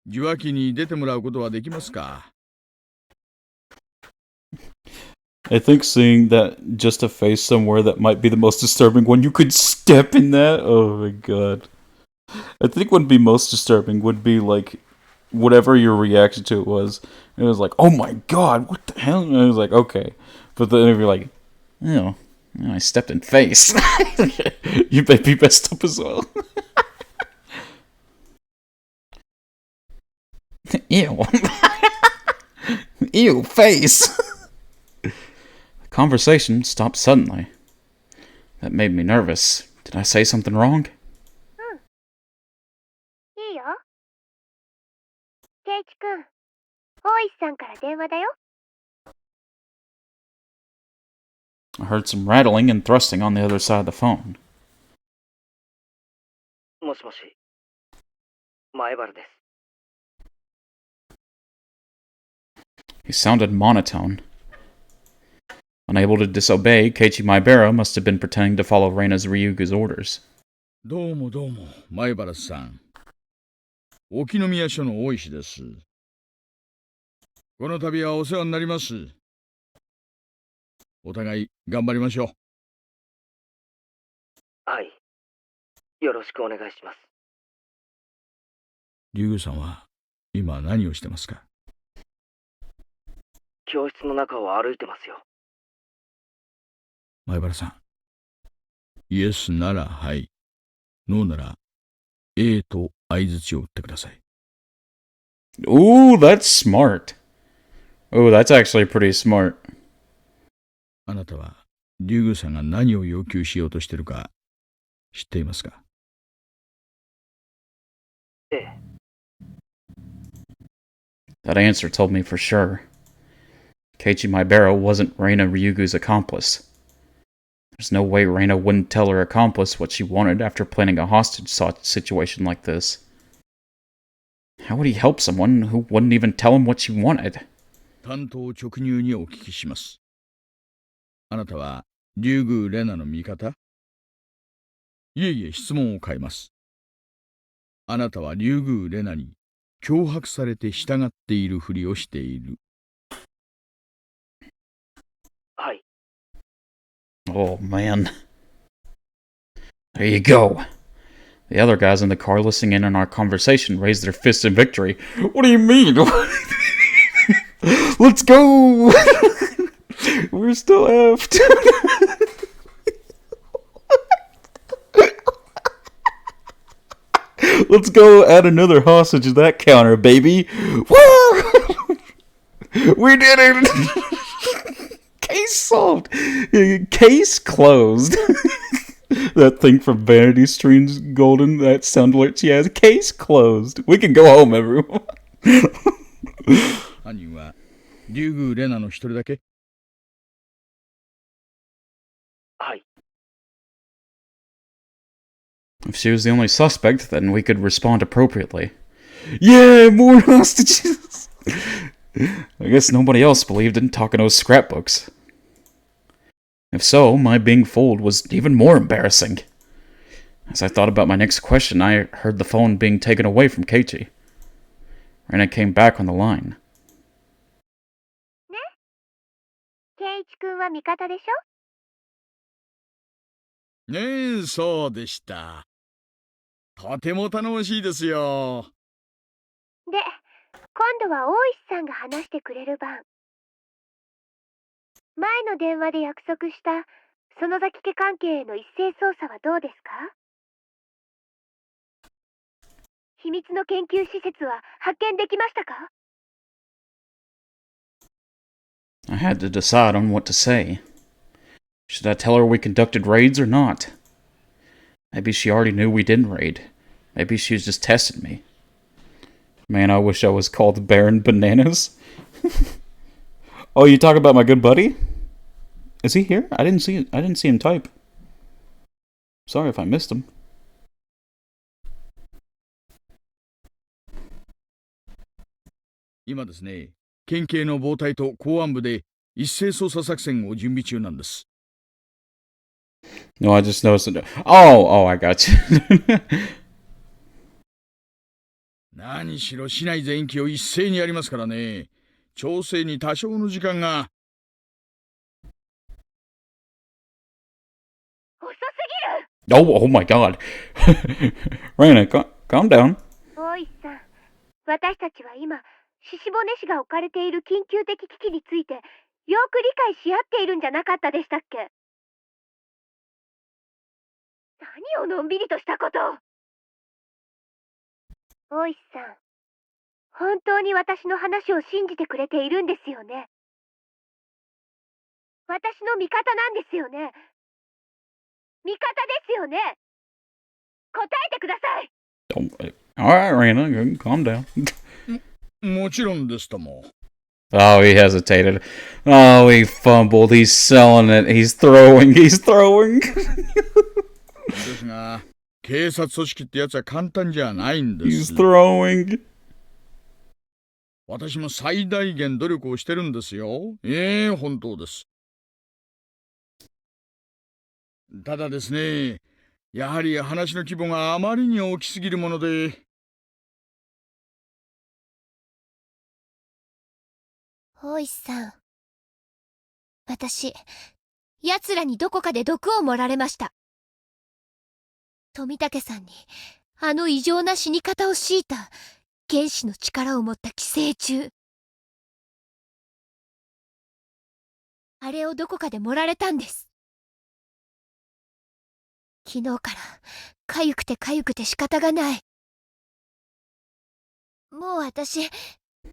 受話器に出てもらうことはできますか？ I think seeing that just a face somewhere that might be the most disturbing one. You could step in that? Oh my god. I think what would be most disturbing would be like whatever your reaction to it was. It was like, oh my god, what the hell? And I was like, okay. But then if you're like, oh, I stepped in face. You may be messed up as well. Ew. Ew, face. The conversation stopped suddenly. That made me nervous. Did I say something wrong? いいよ。ケイチ君、大石さんから電話だよ。I heard some rattling and thrusting on the other side of the phone. もしもし、前原です。He sounded monotone. Unable to disobey, Keiichi Maibara must have been pretending to follow Reina's Ryugu's orders. どうもどうも、前原さん。沖宮署の大石です。この度はお世話になります。お互い頑張りましょう。はい。よろしくお願いします。龍宮さんは今何をしてますか？教室の中を歩いてますよ。前原さん、イエスならはい、ノーならええと相槌を打ってください。Ooh, that's smart. Oh, that's actually pretty smart. あなたは龍宮さんが何を要求しようとしているか知っていますか？ええ。That answer told me for sure. Keiichi Maibara wasn't Reina Ryugu's accomplice. There's no way Reina wouldn't tell her accomplice what she wanted after planning a hostage situation like this. How would he help someone who wouldn't even tell him what she wanted? 単刀直入にお聞きします。あなたは龍宮レナの味方？いえいえ、質問を変えます。あなたは龍宮レナに脅迫されて従っているふりをしている。はい。Oh, man. There you go. The other guys in the car listening in on our conversation raised their fists in victory. What do you mean? Let's go! We're still effed. Let's go add another hostage to that counter, baby. Woo! We did it! Case solved. Case closed. That thing from Vanity Stream's Golden, that sound alert she has. Case closed. We can go home, everyone. 犯人は龍宮レナの一人だけ？はい。If she was the only suspect, then we could respond appropriately. Yeah, more hostages! I guess nobody else believed in Takano's scrapbooks. If so, my being fooled was even more embarrassing. As I thought about my next question, I heard the phone being taken away from Keiichi. Reina came back on the line. ね？ケイチ君は味方でしょ？ねえ、そうでした。とても頼もしいですよ。で、今度は大石さんが話してくれる番。前の電話で約束した園崎家関係への一斉捜査はどうですか？秘密の研究施設は発見できましたか？ I had to decide on what to say. Should I tell her we conducted raids or not? Maybe she already knew we didn't raid. Maybe she was just testing me. Man, I wish I was called Baron Bananas. Oh, you talk about my good buddy? Is he here? I didn't see him type. Sorry if I missed him. 今ですね、県警の暴隊と公安部で一斉捜査作戦を準備中なんです。No, I just noticed it. Oh, I got you. 何しろ市内全域を一斉にやりますからね。調整に多少の時間が。遅すぎる。 Oh my god. Raina, calm down. 大石さん、私たちは今、獅子骨市が置かれている緊急的危機について、よく理解し合っているんじゃなかったでしたっけ？何をのんびりとしたこと。大石さん、本当に私の話を信じてくれているんですよね。私の味方なんですよね。味方ですよね。答えてください。Alright, Raina, calm down. もちろんですとも。Oh, he hesitated. Oh, he fumbled. He's selling it. He's throwing. ですが、警察組織ってやつは簡単じゃないんです。He's throwing. 私も最大限努力をしてるんですよ。本当です。ただですね、やはり話の規模があまりに大きすぎるもので。大石さん、私、奴らにどこかで毒を盛られました。富武さんに、あの異常な死に方を強いた、原始の力を持った寄生虫。あれをどこかで盛られたんです。昨日から、痒くて仕方がない。もう私、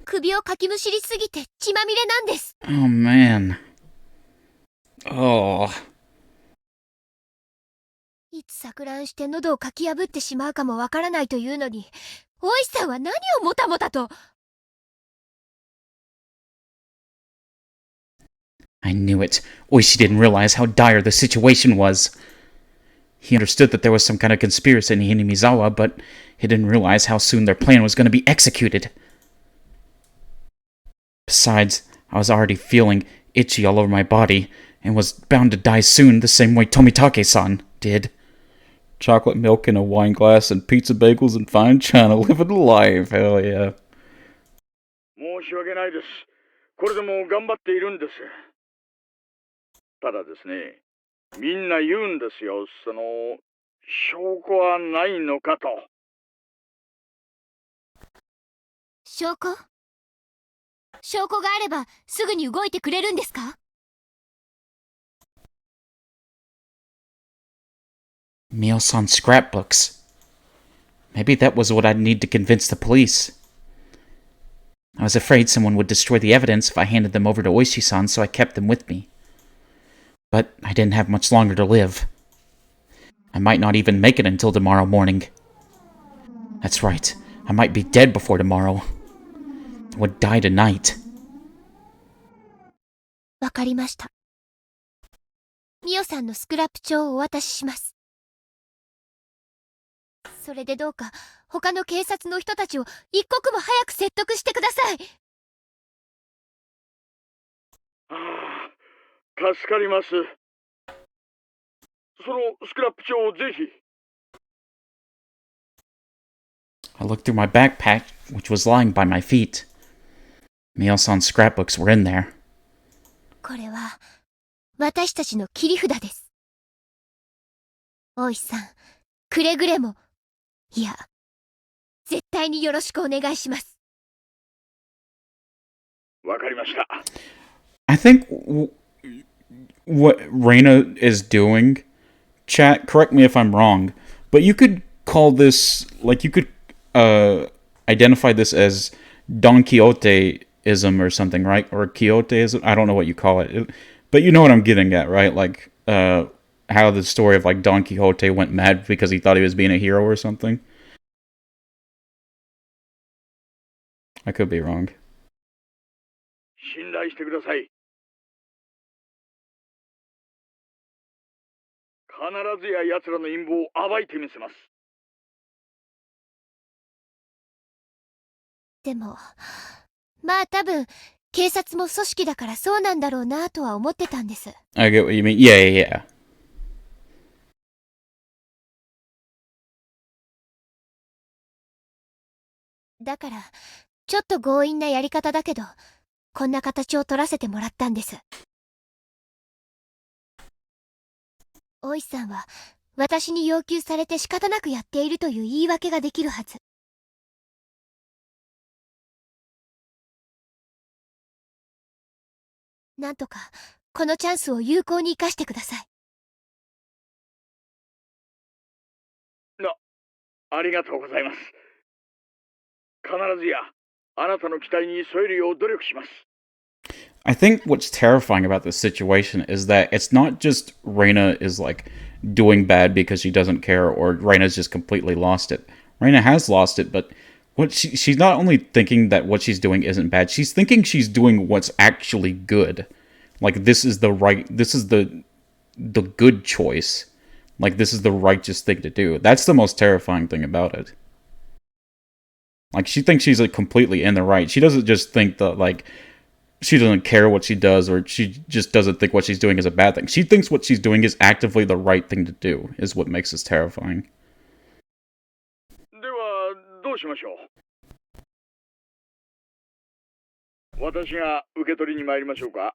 首をかきむしりすぎて血まみれなんです。Oh, man. Oh. いつ錯乱して喉をかき破ってしまうかもわからないというのに、大石さんは何をもたもたと。I knew it. Oishi didn't realize how dire the situation was. He understood that there was some kind of conspiracy in Hinamizawa, but he didn't realize how soon their plan was going to be executed. Besides, I was already feeling itchy all over my body, and was bound to die soon the same way Tomitake-san did. Chocolate milk in a wine glass and pizza bagels and fine china, living life, hell yeah. 申し訳ないです。これでも頑張っているんです。ただですね、みんな言うんですよ。証拠はないのかと。証拠があればすぐに動いてくれるんですか？ Mio-san's scrapbooks. Maybe that was what I'd need to convince the police. I was afraid someone would destroy the evidence if I handed them over to Oishi-san, so I kept them with me. But I didn't have much longer to live. I might not even make it until tomorrow morning. That's right, I might be dead before tomorrow. I would die tonight. わかりました。ミオさんのスクラップ帳をお渡しします。それでどうか他の警察の人たちを一刻も早く説得してください。助かります。そのスクラップ帳をぜひ。I looked through my backpack, which was lying by my feet. Mio-san's scrapbooks were in there. これは私たちの切り札です。大石さん、くれぐれも、いや、絶対によろしくお願いします。わかりました。I think what Reina is doing, chat, correct me if I'm wrong, but you could call this, like, you could identify this as Don Quixote-ism or something, right? Or Quixote-ism? I don't know what you call it. But you know what I'm getting at, right? Like, how the story of, like, Don Quixote went mad because he thought he was being a hero or something. I could be wrong. 信頼してください。ずや奴らの陰謀を暴いてみせます。でも、まあ多分、警察も組織だからそうなんだろうなとは思ってたんです。I get what you mean. Yeah, yeah, yeah. だから、ちょっと強引なやり方だけど、こんな形を取らせてもらったんです。大石さんは、私に要求されて仕方なくやっているという言い訳ができるはず。なんとか、このチャンスを有効に生かしてください。ありがとうございます。必ずや、あなたの期待に添えるよう努力します。I think what's terrifying about this situation is that it's not just Reina is like doing bad because she doesn't care or Reina's just completely lost it. Reina has lost it, but she's not only thinking that what she's doing isn't bad, she's thinking she's doing what's actually good. Like this is the good choice. Like this is the righteous thing to do. That's the most terrifying thing about it. Like she thinks she's like completely in the right. She doesn't just think that like she doesn't care what she does or she just doesn't think what she's doing is a bad thing. She thinks what she's doing is actively the right thing to do, is what makes this terrifying. では、どうしましょう。私が受け取りに参りましょうか。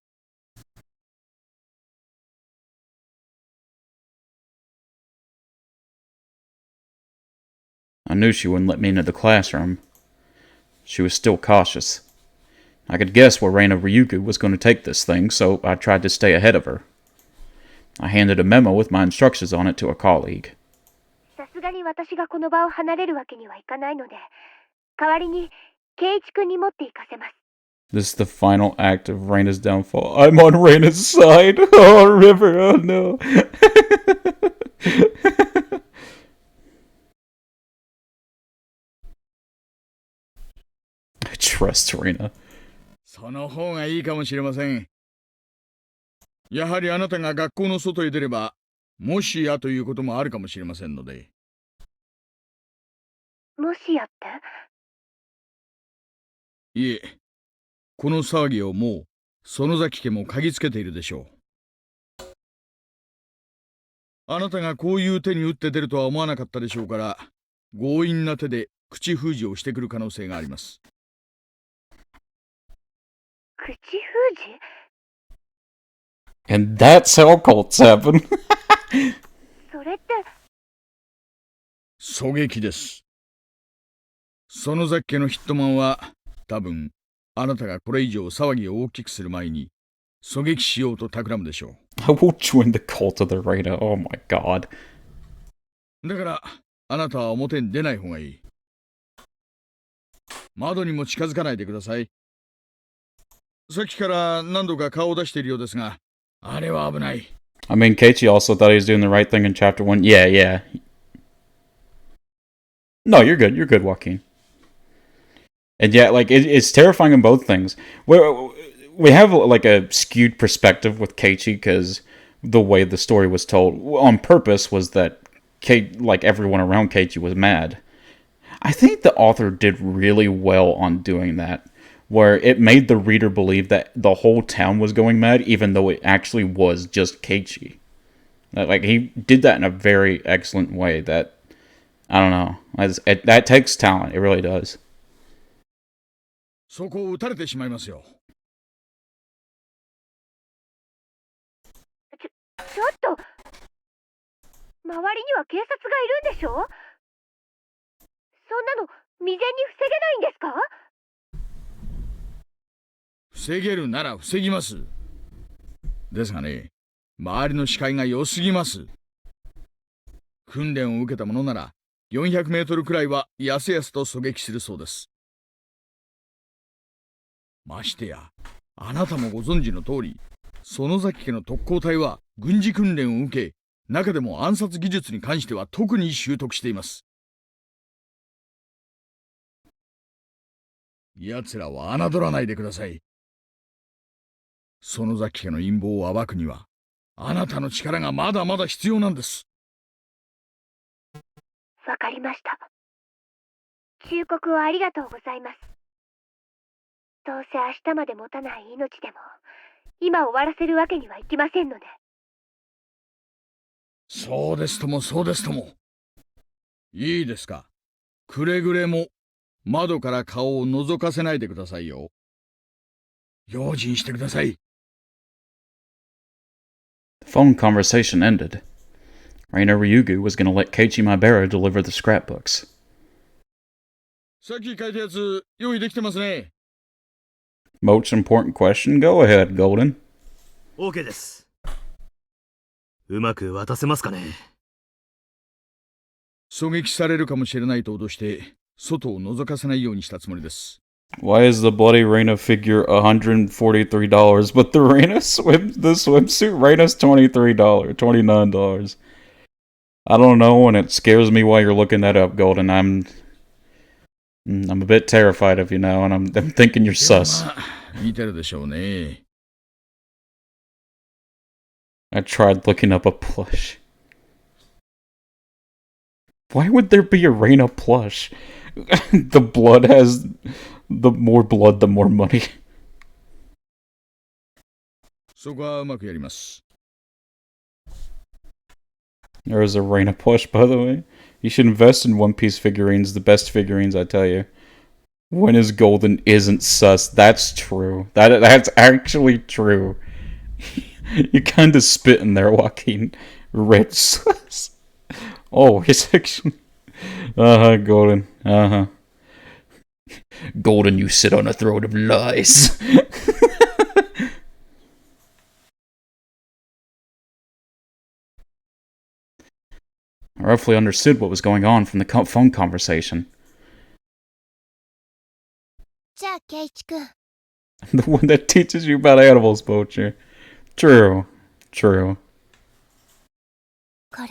I knew she wouldn't let me into the classroom. She was still cautious. I could guess where Reina Ryugu was going to take this thing, so I tried to stay ahead of her. I handed a memo with my instructions on it to a colleague. さすがに私がこの場を離れるわけにはいかないので、代わりに圭一君に持って行かせます。This is the final act of Reina's downfall. I'm on Reina's side. Oh, River, oh no. I trust Reina. その方がいいかもしれません。やはりあなたが学校の外へ出れば、もしやということもあるかもしれませんので。もしやって？いえ、この騒ぎをもう、園崎家も嗅ぎつけているでしょう。あなたがこういう手に打って出るとは思わなかったでしょうから、強引な手で口封じをしてくる可能性があります。口封じ？ And that's how cults happen. それって。狙撃です。園崎家のヒットマンは、多分、あなたがこれ以上騒ぎを大きくする前に、狙撃しようと企むでしょう。I will join the cult of the Reina. Oh my god. だから、あなたは表に出ない方がいい。窓にも近づかないでください。さっきから何度か顔を出しているようですが、あれは危ない。I mean, Keiichi also thought he was doing the right thing in chapter 1. Yeah, yeah. No, you're good. You're good, Joaquin. And yeah, like, it's terrifying in both things. We have, like, a skewed perspective with Keiichi because the way the story was told on purpose was that, like, everyone around Keiichi was mad. I think the author did really well on doing that, where it made the reader believe that the whole town was going mad, even though it actually was just Keiichi. Like, he did that in a very excellent way that, I don't know, that takes talent, it really does. そこを撃たれてしまいますよ。ちょっと、周りには警察がいるんでしょ？そんなの未然に防げないんですか？防げるなら防ぎます。ですがね、周りの視界が良すぎます。訓練を受けたものなら、400メートルくらいはやすやすと狙撃するそうです。ましてや、あなたもご存知の通り、園崎家の特攻隊は軍事訓練を受け、中でも暗殺技術に関しては特に習得しています。奴らは侮らないでください。園崎家の陰謀を暴くには、あなたの力がまだまだ必要なんです。わかりました。忠告をありがとうございます。どうせ明日まで持たない命でも、今終わらせるわけにはいきませんので。そうですともそうですとも。いいですか。くれぐれも窓から顔を覗かせないでくださいよ。用心してください。The phone conversation ended. Reina Ryugu was going to let Keiichi Maibara deliver the scrapbooks. さっき書いたやつ、用意できてますね。Most important question? Go ahead, Golden. OK です。うまく渡せますかね。狙撃されるかもしれないと脅して、外を覗かせないようにしたつもりです。Why is the bloody Reina figure $143, but the swimsuit Reina's $29. I don't know, and it scares me while you're looking that up, Golden. I'm a bit terrified of you now, and I'm thinking you're sus. 見てるでしょうね。I tried looking up a plush. Why would there be a Reina plush? The blood has... The more blood, the more money. そこはうまくやります。There is a Reina plush, by the way. You should invest in One Piece figurines, the best figurines, I tell you. When is Golden isn't sus. That's true. That's actually true. You kind of spit in there, Joaquin. Red sus. Oh, he's actually... Golden. Golden, you sit on a throne of lies. I roughly understood what was going on from the phone conversation. じゃあ、ケイチ君。The one that teaches you about animals, Poacher. True. これ、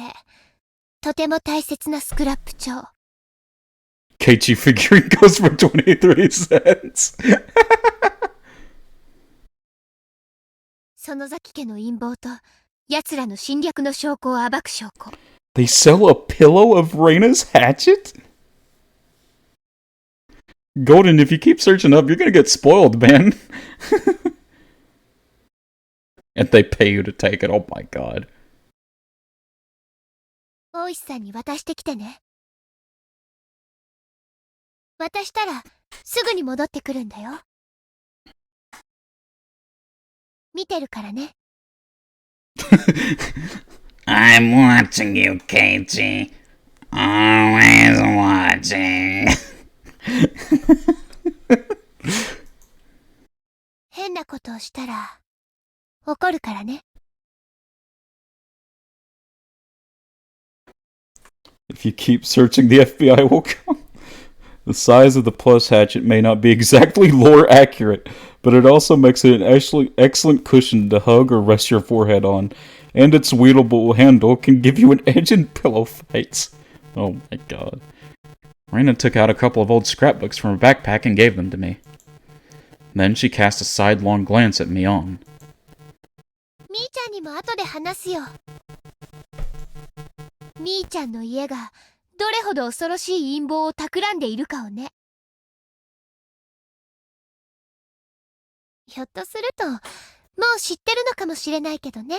とても大切なスクラップ帳。Keiichi figurine goes for 23 cents. 園崎家の陰謀と、奴らの侵略の証拠を暴く証拠。They sell a pillow of Reina's hatchet? Golden, if you keep searching up, you're gonna get spoiled, man. And they pay you to take it. Oh my god. 大石さんに渡してきてね。渡したら、すぐに戻ってくるんだよ。見てるからね。I'm watching you, Keiichi. Always watching. 変なことをしたら、怒るからね。If you keep searching, the FBI will come. The size of the plus hatchet may not be exactly lore accurate, but it also makes it an excellent cushion to hug or rest your forehead on, and its wielable handle can give you an edge in pillow fights. Oh my god. Reina took out a couple of old scrapbooks from her backpack and gave them to me. Then she cast a sidelong glance at Mion. みーちゃんにも後で話すよ。みーちゃんの家がどれほど恐ろしい陰謀を企んでいるかをね。ひょっとすると、もう知ってるのかもしれないけどね。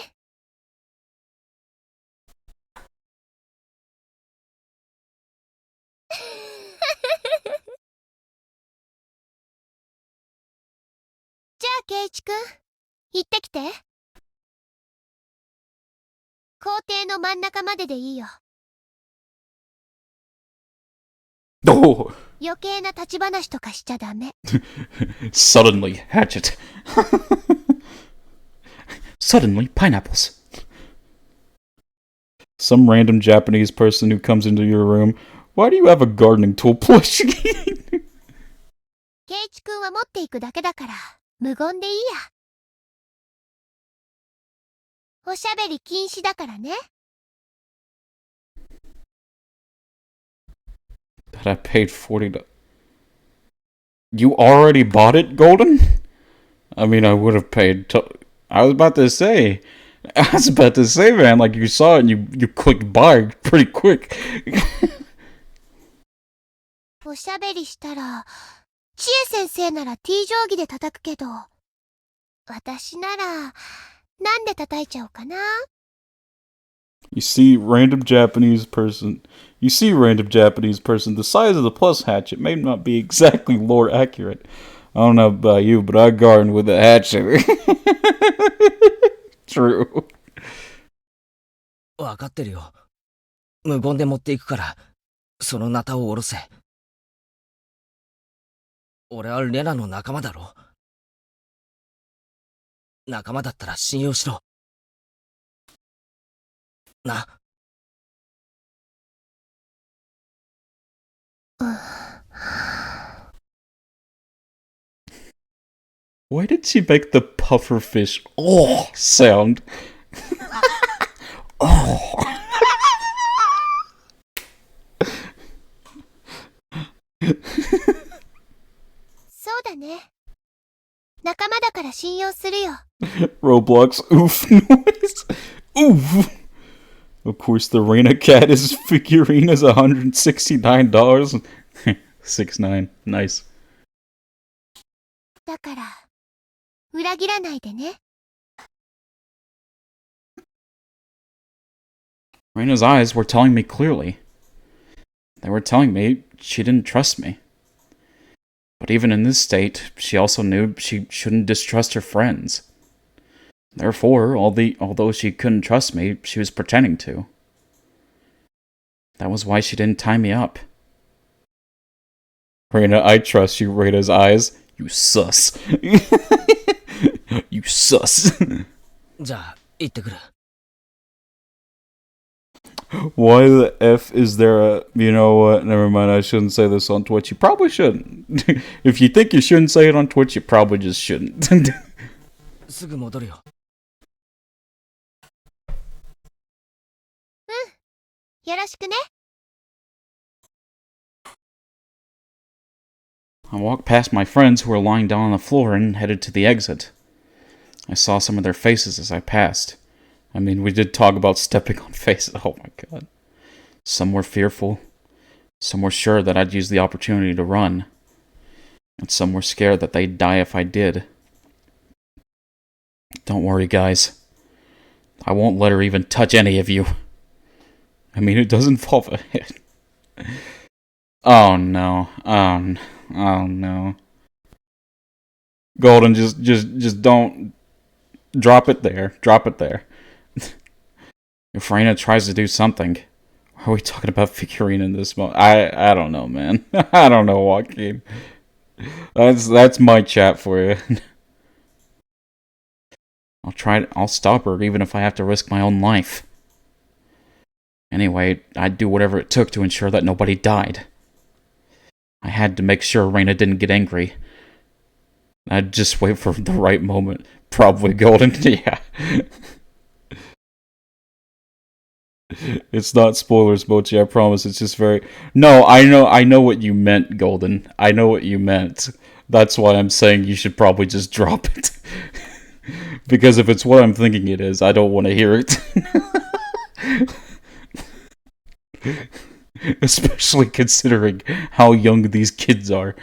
じゃあ、ケイチくん、行ってきて。校庭の真ん中まででいいよ。Oh! 余計な立ち話とかしちゃダメ。Suddenly, hatchet. Suddenly, pineapples. Some random Japanese person who comes into your room. Why do you have a gardening tool plushie? ケイチくんは持っていくだけだから、無言でいいや。おしゃべり禁止だからね。That I paid $40. You already bought it, Golden? I mean, I would have paid. I was about to say, I was about to say, man, like you saw it and you clicked buy pretty quick. おしゃべりしたら、千恵先生なら T 定規で叩くけど、私なら、なんで叩いちゃおうかな。You see random Japanese person. You see random Japanese person. The size of the plus hatchet may not be exactly lore accurate. I don't know about you, but I garden with a hatchet. True. わかってるよ。無言で持っていくから、そのナタを下ろせ。俺はレナの仲間だろ。仲間だったら信用しろ。な。Why did she make the pufferfish sound? Oh. そうだね。仲間だから信用するよ。Roblox oof noise. Oof. Of course, the Reina Cat is figurine is $169. 69. Nice. だから、裏切らないでね。Reina's eyes were telling me clearly. They were telling me she didn't trust me. But even in this state, she also knew she shouldn't distrust her friends. Therefore, although she couldn't trust me, she was pretending to. That was why she didn't tie me up. Reina, I trust you, Reina's eyes. You sus. You sus. じゃあ、行ってくる。Why the F is there a... You know what? Never mind, I shouldn't say this on Twitch. You probably shouldn't. If you think you shouldn't say it on Twitch, you probably just shouldn't. すぐ戻るよ。よろしくね。I walked past my friends who were lying down on the floor and headed to the exit. I saw some of their faces as I passed. I mean, we did talk about stepping on faces. Oh my god. Some were fearful. Some were sure that I'd use the opportunity to run. And some were scared that they'd die if I did. Don't worry, guys. I won't let her even touch any of you. I mean, it does involve a hit. Oh no. Oh no. Golden, just don't... Drop it there. Drop it there. If Reina tries to do something... Why are we talking about figurine in this moment? I don't know, man. I don't know, Joaquin. That's my chat for you. I'll stop her even if I have to risk my own life. Anyway, I'd do whatever it took to ensure that nobody died. I had to make sure Reina didn't get angry. I'd just wait for the right moment. Probably Golden, yeah. It's not spoilers, Mochi, I promise. It's just very... No, I know what you meant, Golden. I know what you meant. That's why I'm saying you should probably just drop it. Because if it's what I'm thinking it is, I don't want to hear it. Especially considering how young these kids are.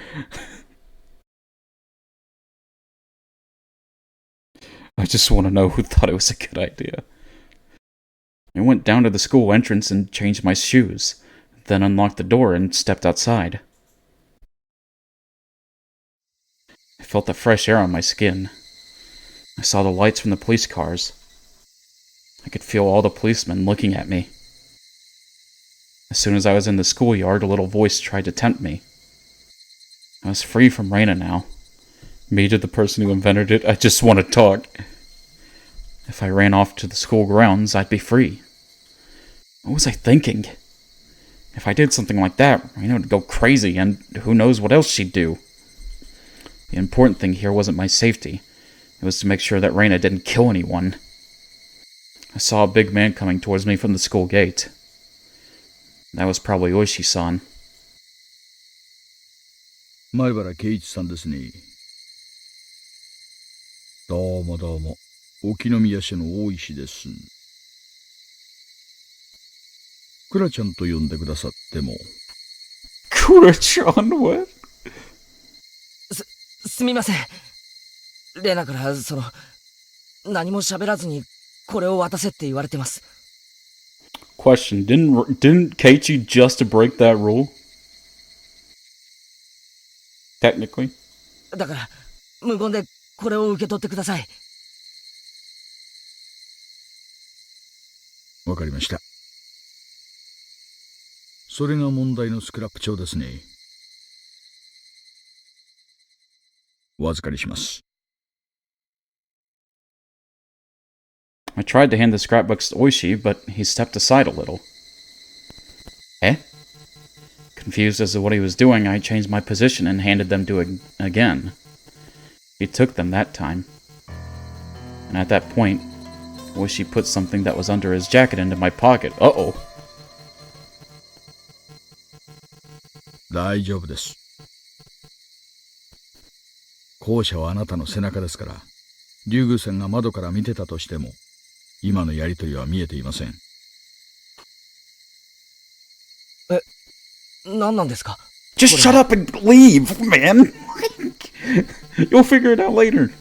I just want to know who thought it was a good idea. I went down to the school entrance and changed my shoes, then unlocked the door and stepped outside. I felt the fresh air on my skin. I saw the lights from the police cars. I could feel all the policemen looking at me. As soon as I was in the schoolyard, a little voice tried to tempt me. I was free from Reina now. Me to the person who invented it, I just want to talk. If I ran off to the school grounds, I'd be free. What was I thinking? If I did something like that, Reina would go crazy, and who knows what else she'd do. The important thing here wasn't my safety. It was to make sure that Reina didn't kill anyone. I saw a big man coming towards me from the school gate. That was probably Oishi-san. 前原圭一さんですね。どうもどうも。沖宮市の大石です。クラちゃんと呼んでくださっても。クラちゃん what? すみません。レナから、何も喋らずに、これを渡せって言われてます。Question, didn't Keiichi just break that rule? Technically. だから、無言でこれを受け取ってください。わかりました。それが問題のスクラップ帳ですね。お預かりします。I tried to hand the scrapbooks to Oishi, but he stepped aside a little. Eh? Confused as to what he was doing, I changed my position and handed them to him again. He took them that time. And at that point, Oishi put something that was under his jacket into my pocket. Uh-oh. 大丈夫です。校舎はあなたの背中ですから、竜宮船が窓から見てたとしても、今のやりとりは見えていません。何なんですか? Just shut up and leave, man! You'll figure it out later.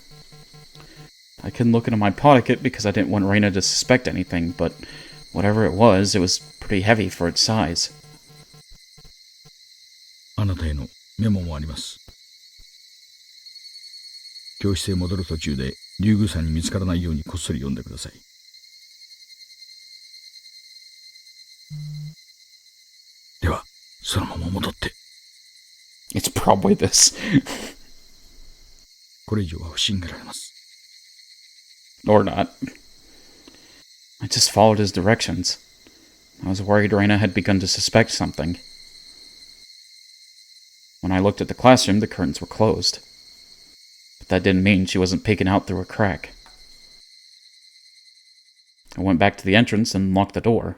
I couldn't look into my pocket because I didn't want Reina to suspect anything, but whatever it was pretty heavy for its size. あなたへのメモもあります。教室へ戻る途中で竜宮さんに見つからないようにこっそり読んでください。では、そのまま戻って。It's probably this. これ以上は不信がられます。Or not. I just followed his directions. I was worried Reina had begun to suspect something. When I looked at the classroom, the curtains were closed. But that didn't mean she wasn't peeking out through a crack. I went back to the entrance and locked the door.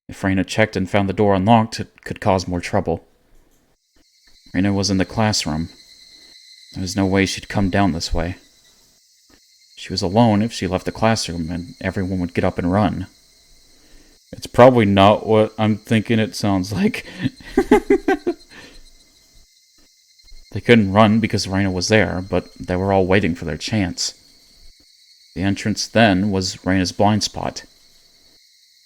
If Reina checked and found the door unlocked, it could cause more trouble. Reina was in the classroom. There was no way she'd come down this way. She was alone if she left the classroom, and everyone would get up and run. It's probably not what I'm thinking it sounds like. They couldn't run because Reina was there, but they were all waiting for their chance. The entrance then was Reina's blind spot.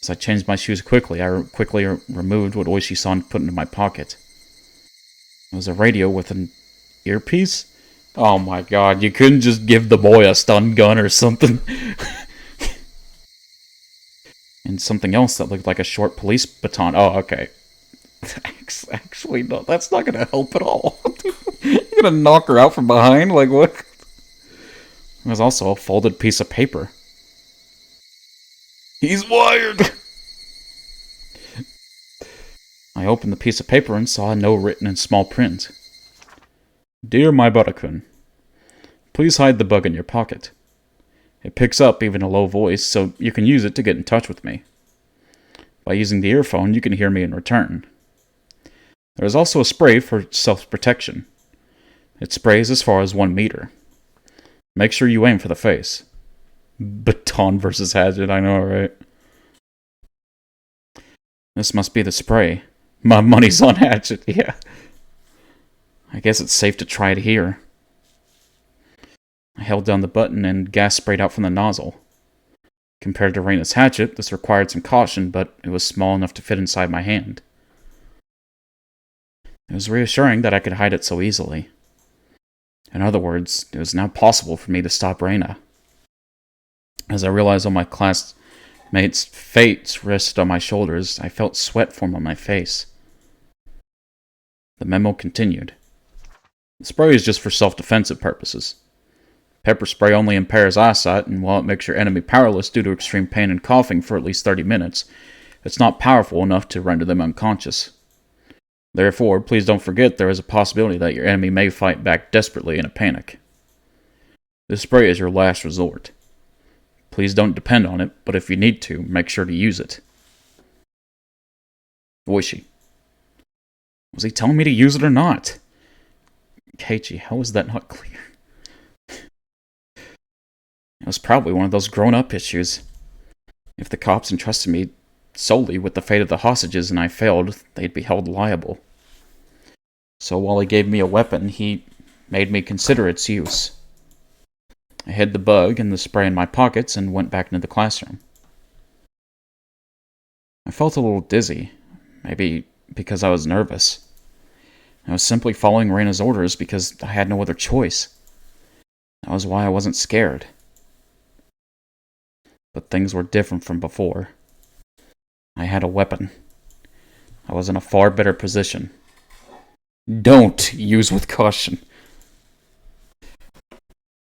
As I changed my shoes quickly, I quickly removed what Oishi-san put into my pocket. It was a radio with an earpiece? Oh my god, you couldn't just give the boy a stun gun or something. And something else that looked like a short police baton. Oh, okay. Actually, no, that's not gonna help at all. You're gonna knock her out from behind? Like, what? There was also a folded piece of paper. He's wired! I opened the piece of paper and saw a note written in small print. Dear Maibara-kun, please hide the bug in your pocket. It picks up even a low voice, so you can use it to get in touch with me. By using the earphone, you can hear me in return. There is also a spray for self-protection. It sprays as far as 1 meter. Make sure you aim for the face. Baton versus hatchet, I know, right? This must be the spray. My money's on hatchet, yeah. I guess it's safe to try it here. I held down the button and gas sprayed out from the nozzle. Compared to Reina's hatchet, this required some caution, but it was small enough to fit inside my hand. It was reassuring that I could hide it so easily. In other words, it was now possible for me to stop Reina. As I realized all my classmates' fates rested on my shoulders, I felt sweat form on my face. The memo continued. The spray is just for self-defensive purposes. Pepper spray only impairs eyesight, and while it makes your enemy powerless due to extreme pain and coughing for at least 30 minutes, it's not powerful enough to render them unconscious. Therefore, please don't forget there is a possibility that your enemy may fight back desperately in a panic. This spray is your last resort. Please don't depend on it, but if you need to, make sure to use it. Oishi. Was he telling me to use it or not? Keiichi, how is that not clear? It was probably one of those grown-up issues. If the cops entrusted me solely with the fate of the hostages and I failed, they'd be held liable. So while he gave me a weapon, he made me consider its use. I hid the bug and the spray in my pockets and went back into the classroom. I felt a little dizzy, maybe because I was nervous. I was simply following Reina's orders because I had no other choice. That was why I wasn't scared. But things were different from before. I had a weapon. I was in a far better position. Don't use with caution.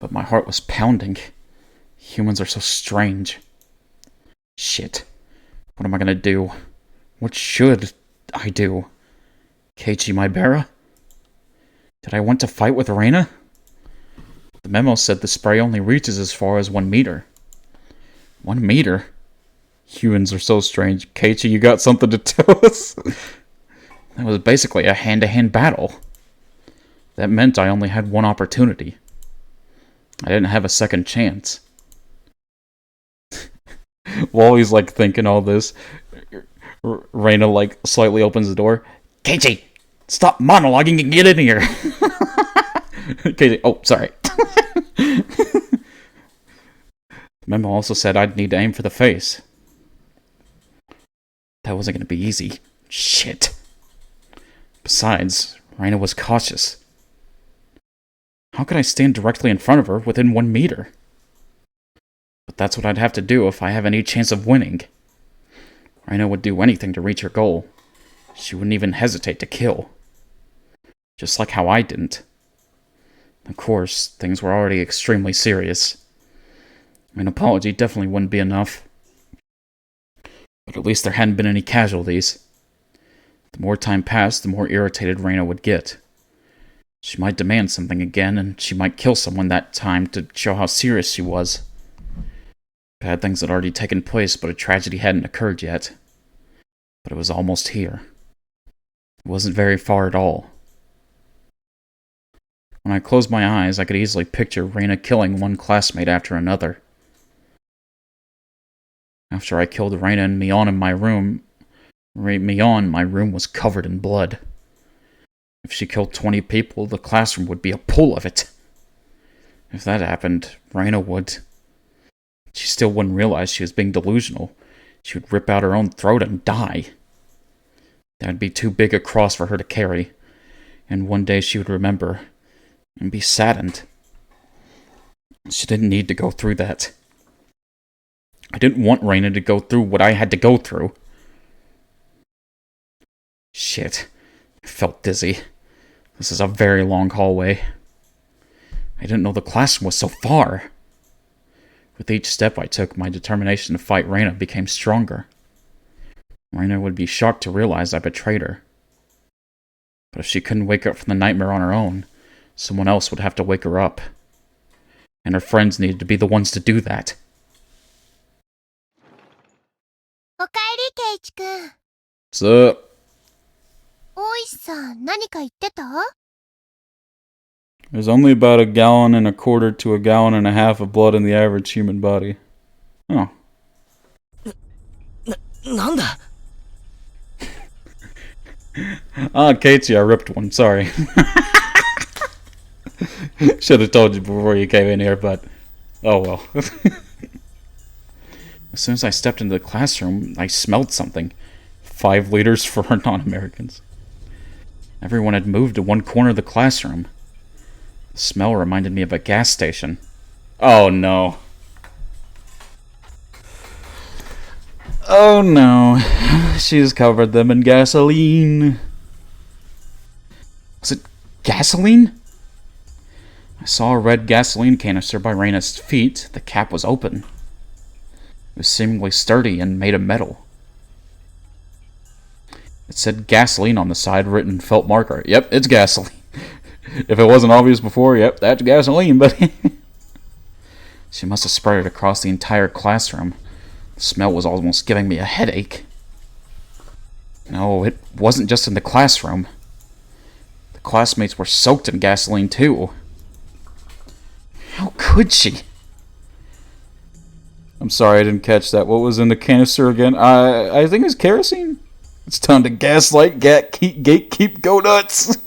But my heart was pounding. Humans are so strange. Shit. What am I gonna do? What should I do? Keiichi Maibara? Did I want to fight with Reina? The memo said the spray only reaches as far as 1 meter. 1 meter? Humans are so strange. Keiichi, you got something to tell us? That was basically a hand-to-hand battle. That meant I only had one opportunity. I didn't have a second chance. While he's like thinking all this, Reina like slightly opens the door. Keiichi, stop monologuing and get in here. Keiichi, oh, sorry. The memo also said I'd need to aim for the face. That wasn't going to be easy. Shit. Besides, Reina was cautious. How could I stand directly in front of her within 1 meter? But that's what I'd have to do if I have any chance of winning. Reina would do anything to reach her goal. She wouldn't even hesitate to kill. Just like how I didn't. Of course, things were already extremely serious. An apology definitely wouldn't be enough. But at least there hadn't been any casualties. The more time passed, the more irritated Reina would get. She might demand something again, and she might kill someone that time to show how serious she was. Bad things had already taken place, but a tragedy hadn't occurred yet. But it was almost here. It wasn't very far at all. When I closed my eyes, I could easily picture Reina killing one classmate after another. After I killed Reina and Mion in my room, my room was covered in blood. If she killed 20 people, the classroom would be a pool of it. If that happened, Reina would... She still wouldn't realize she was being delusional. She would rip out her own throat and die. That would be too big a cross for her to carry. And one day she would remember and be saddened. She didn't need to go through that. I didn't want Reina to go through what I had to go through. Shit. I felt dizzy. This is a very long hallway. I didn't know the classroom was so far. With each step I took, my determination to fight Reina became stronger. Reina would be shocked to realize I betrayed her. But if she couldn't wake up from the nightmare on her own, someone else would have to wake her up. And her friends needed to be the ones to do that. おかえり、ケイチくん。What's up? 大石さん、何か言ってた？ There's only about 1.25 gallons to 1.5 gallons of blood in the average human body. Oh. なんだ Ah, Keiichi, I ripped one, sorry. Should have told you before you came in here, but... Oh well. As soon as I stepped into the classroom, I smelled something. 5 liters for non-Americans. Everyone had moved to one corner of the classroom. The smell reminded me of a gas station. Oh no. Oh no. She's covered them in gasoline. Was it gasoline? I saw a red gasoline canister by Reina's feet. The cap was open. It was seemingly sturdy and made of metal. It said gasoline on the side, written in felt marker. Yep, it's gasoline. If it wasn't obvious before, yep, that's gasoline, buddy. She must have spread it across the entire classroom. The smell was almost giving me a headache. No, it wasn't just in the classroom. The classmates were soaked in gasoline, too. How could she? I'm sorry I didn't catch that. What was in the canister again? I think it's kerosene. It's time to gaslight, keep, go nuts.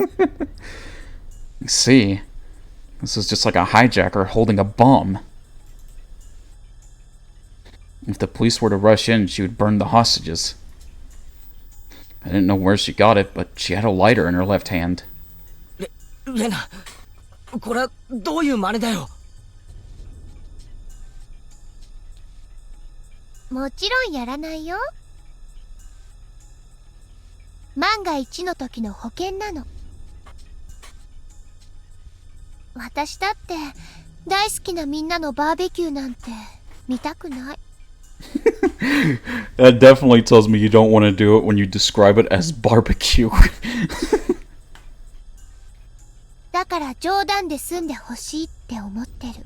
See, this is just like a hijacker holding a bomb. If the police were to rush in, she would burn the hostages. I didn't know where she got it, but she had a lighter in her left hand. レナ、これはどういう真似だよ。もちろんやらないよ。万が一の時の保険なの。私だって大好きなみんなのバーベキューなんて見たくない。That definitely tells me you don't want to do it when you describe it as barbecue. だから冗談で済んでほしいって思ってる。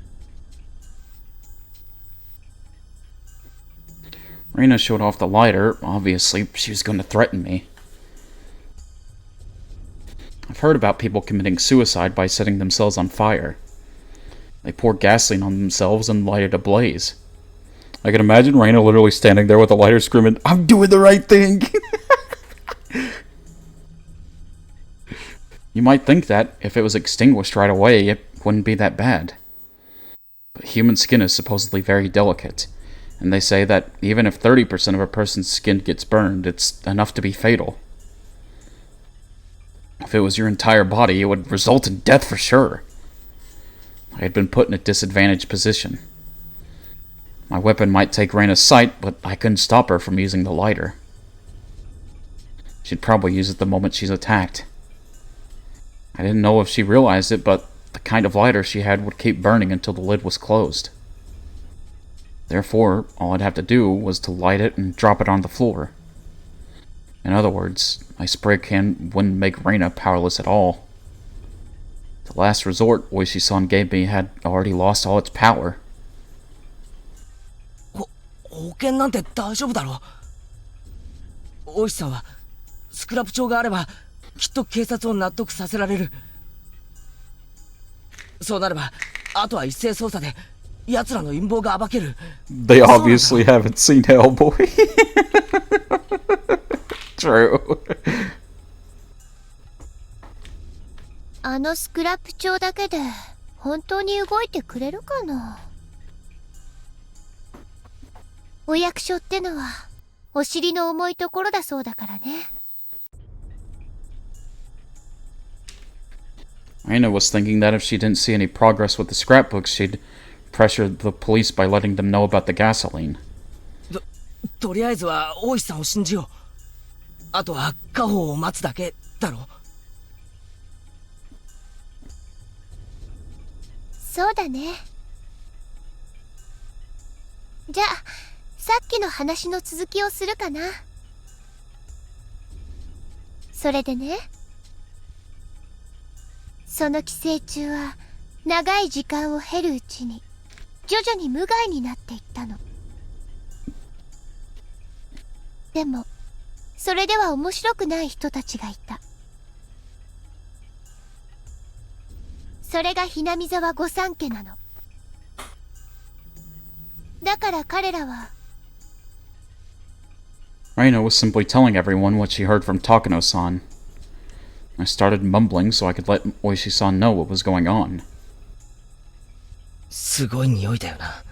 Reina showed off the lighter. Obviously, she was going to threaten me. I've heard about people committing suicide by setting themselves on fire. They pour gasoline on themselves and light it ablaze. I can imagine Reina literally standing there with a lighter screaming, "I'm doing the right thing!" You might think that, if it was extinguished right away, it wouldn't be that bad. But human skin is supposedly very delicate, and they say that even if 30% of a person's skin gets burned, it's enough to be fatal. If it was your entire body, it would result in death for sure. I had been put in a disadvantaged position. My weapon might take Reina's sight, but I couldn't stop her from using the lighter. She'd probably use it the moment she's attacked. I didn't know if she realized it, but the kind of lighter she had would keep burning until the lid was closed. Therefore, all I'd have to do was to light it and drop it on the floor. In other words, my spray can wouldn't make Reina powerless at all. The last resort Oishi-san gave me had already lost all its power. 保険なんて大丈夫だろう。大石さんはスクラップ帳があればきっと警察を納得させられる。そうなればあとは一斉捜査で奴らの陰謀が暴ける。They obviously haven't seen Hellboy. True. あのスクラップ帳だけで本当に動いてくれるかな。お役所ってのはお尻の重いところだそうだからね。Reina was thinking that if she didn't see any progress with the scrapbooks, she'd pressure the police by letting them know about the gasoline. とりあえずは大石さんを信じよう。あとは家宝を待つだけだろ。そうだね。じゃあさっきの話の続きをするかな。それでね、その寄生虫は長い時間を経るうちに徐々に無害になっていったの。でもそれでは面白くない人たちがいた。それがひなみ沢御三家なの。だから彼らは。Reina was simply telling everyone what she heard from Takano-san. I started mumbling so I could let Oishi-san know what was going on. すごい匂いだよな。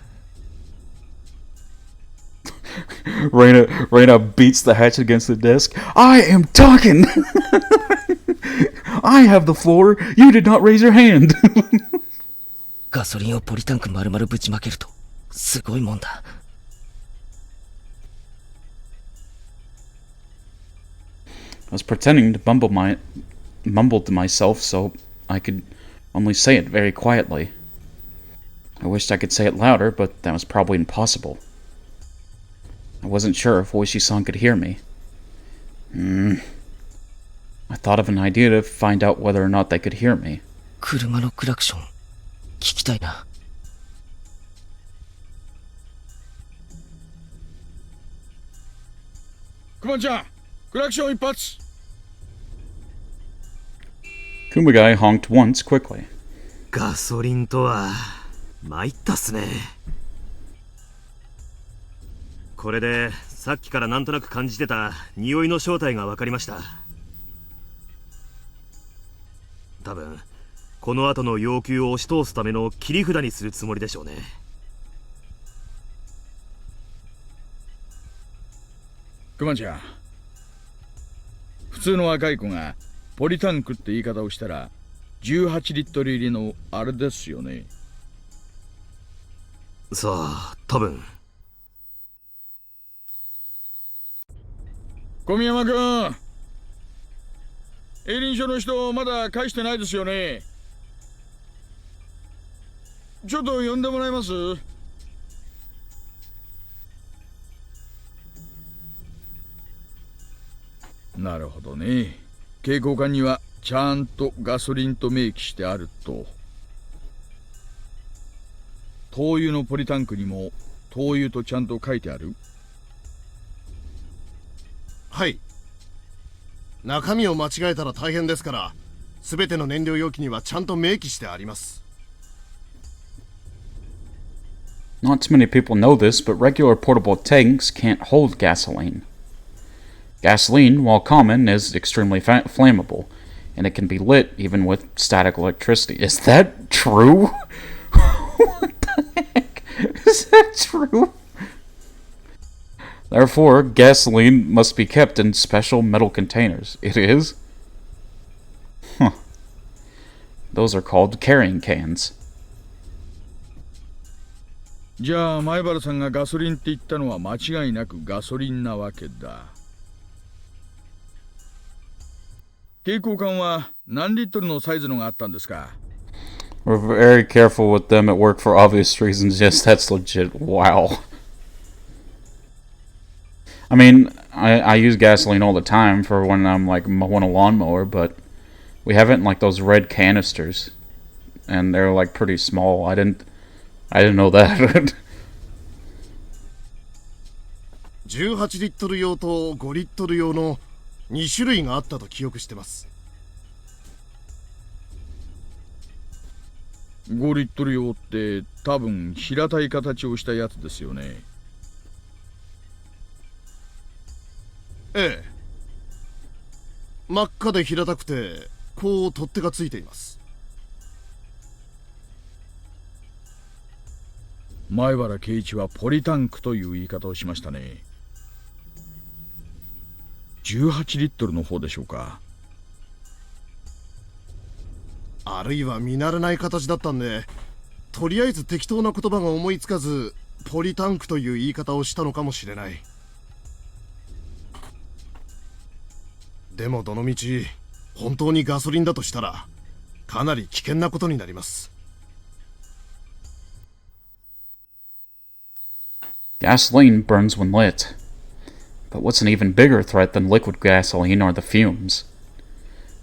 Reina beats the hatchet against the desk. I am talking! I have the floor. You did not raise your hand. ガソリンをポリタンク丸々ぶちまけるとすごいもんだ。I was pretending to mumble to myself so I could only say it very quietly. I wished I could say it louder, but that was probably impossible. I wasn't sure if Oishi-san could hear me. I thought of an idea to find out whether or not they could hear me. 車のクラクション聞きたいな。クマちゃん、クラクション一発。Kumagai honked once quickly. ガソリンとは参ったっすね。これでさっきからなんとなく感じてた匂いの正体が分かりました。多分この後の要求を押し通すための切り札にするつもりでしょうね。クマちゃん、普通の若い子がポリタンクって言い方をしたら18リットル入りのあれですよね。さあ、多分。小宮山君、営林署の人まだ返してないですよね。ちょっと呼んでもらえます？なるほどね。携行缶にはちゃんとガソリンと明記してあると。灯油のポリタンクにも灯油とちゃんと書いてある？はい。中身を間違えたら大変ですから、すべての燃料容器にはちゃんと明記してあります。Not too many people know this, but regular portable tanks can't hold gasoline. Gasoline, while common, is extremely flammable, and it can be lit even with static electricity. Is that true? What the heck? Is that true? Therefore, gasoline must be kept in special metal containers. It is? Huh. Those are called carrying cans. じゃあ前原さんがガソリンって言ったのは間違いなくガソリンなわけだ。携行缶は何リットルのサイズのがあったんですか？ We're very careful with them at work for obvious reasons. Yes, that's legit. Wow. I mean, I use gasoline all the time for when I'm like mowing a lawnmower, but we have it in like those red canisters, and they're like pretty small. I didn't know that. 18リットル用と5リットル用の2種類があったと記憶してます。5リットル用って多分平たい形をしたやつですよね。ええ。真っ赤で平たくてこう取っ手がついています。前原圭一はポリタンクという言い方をしましたね。18リットルの方でしょうか。あるいは見慣れない形だったんで、とりあえず適当な言葉が思いつかずポリタンクという言い方をしたのかもしれない。でもどのみち本当にガソリンだとしたらかなり危険なことになります。Gasoline burns when lit. But what's an even bigger threat than liquid gasoline are the fumes.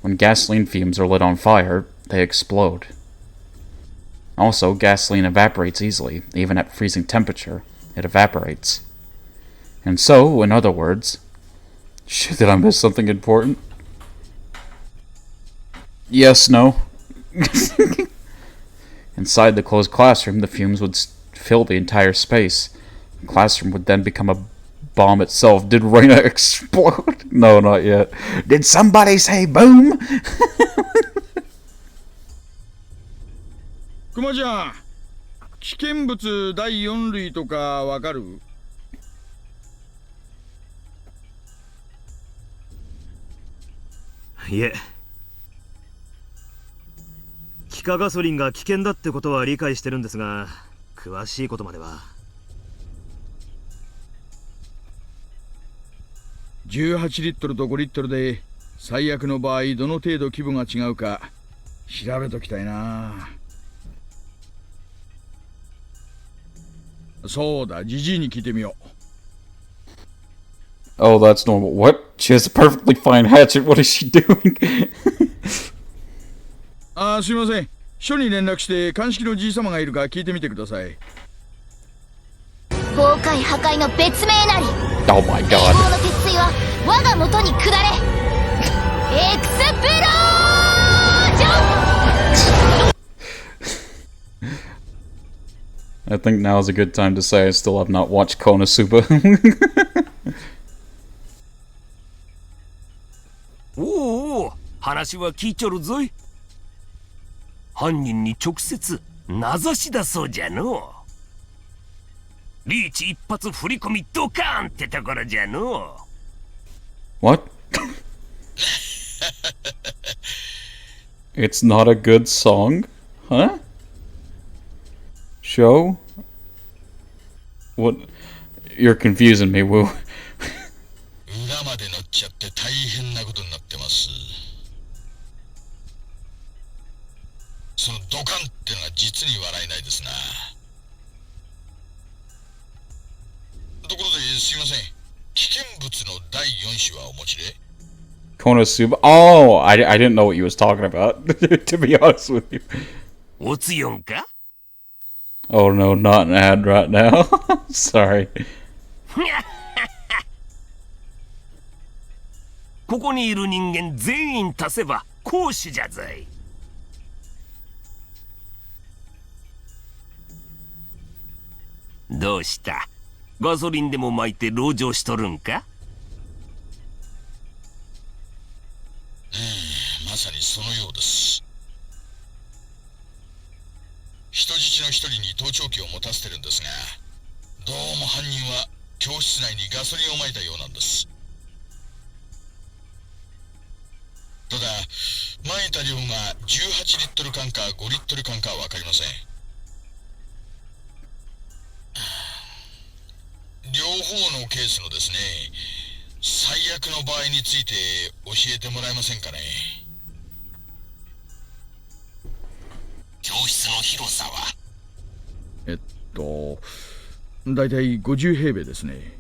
When gasoline fumes are lit on fire, they explode. Also, gasoline evaporates easily, even at freezing temperature. It evaporates. And so, in other words... Shit, did I miss something important? Yes, no. Inside the closed classroom, the fumes would fill the entire space. The classroom would then become a bomb itself. Did Reina explode? No, not yet. Did somebody say boom? クマちゃん、危険物第4類とかわかる？いえ。気化ガソリンが危険だってことは理解してるんですが、詳しいことまでは。18リットルと5リットルで最悪の場合どの程度規模が違うか調べときたいな。そうだ、ジジイに聞いてみよう。Oh, that's normal. What? She has a perfectly fine hatchet. What is she doing? すいません。署に連絡して鑑識のじい様がいるか聞いてみてください。崩壊破壊の別名なり。Oh my god. 栄光の鉄槌は我が元に下れ。エクスプロージョン。I think now is a good time to say I still have not watched Konosuba. おお、話は聞いちょるぞい。犯人に直接名指しだそうじゃの。リーチ一発振り込みドカーンってところじゃの。What? It's not a good song? Huh? Show? What? You're confusing me, Woo. 裏まで乗っちゃって大変なことになってます。そのドカンってのが実に笑えないですな。ところですいません。危険物の第4種はお持ちで？ Konosuba? Oh, I didn't know what you was talking about, to be honest with you. おつよんか？ Oh no, not an ad right now. Sorry. ここにいる人間全員足せば公主じゃぞい。どうした？ガソリンでも巻いて籠城しとるんか？まさにそのようです。人質の一人に盗聴器を持たせてるんですが、どうも犯人は教室内にガソリンをまいたようなんです。ただ、まいた量が18リットル缶か5リットル缶かは分かりません。両方のケースのですね、最悪の場合について教えてもらえませんかね。教室の広さは？だいたい50平米ですね。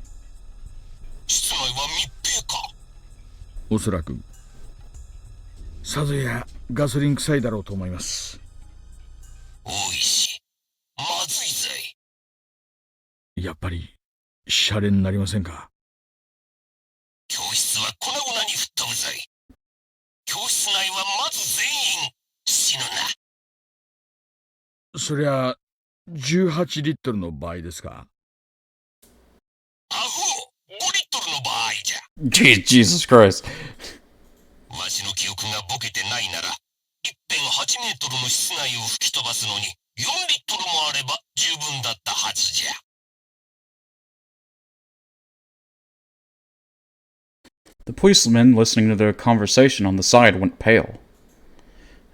室内は密閉か？おそらく。さぞやガソリン臭いだろうと思います。多いし、まずいぜ。やっぱりシャレになりませんか？教室は粉々に吹っ飛ぶぞい。教室内はまず全員死ぬな。そりゃ18リットルの場合ですか？アホ、5リットルの場合じゃ。Jesus Christ. わしの記憶がボケてないなら、1.8メートルの室内を吹き飛ばすのに4リットルもあれば十分だったはずじゃ。The policeman listening to their conversation on the side went pale.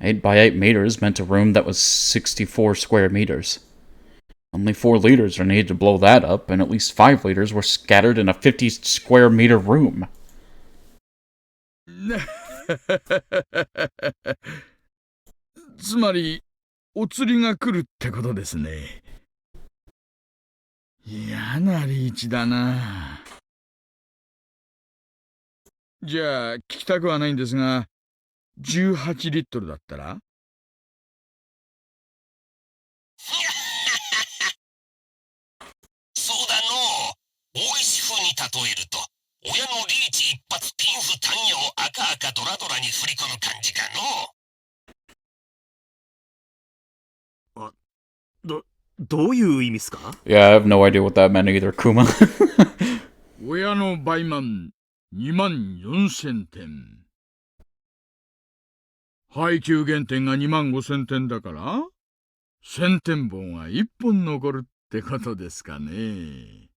8 by 8 meters meant a room that was 64 square meters. Only 4 liters are needed to blow that up, and at least 5 liters were scattered in a 50 square meter room. つまり、お釣りが来るってことですね。嫌なリーチだな。じゃあ、聞きたくはないんですが、18リットルだったら？そうだのう。大石風に例えると、親のリーチ一発ピンフ単葉を赤々ドラドラに振り込む感じかのう。どういう意味っすか？ Yeah, I have no idea what that meant either, Kuma. 親の倍満24000点。配給減点が25000点だから、1000点本は1本残るってことですかね。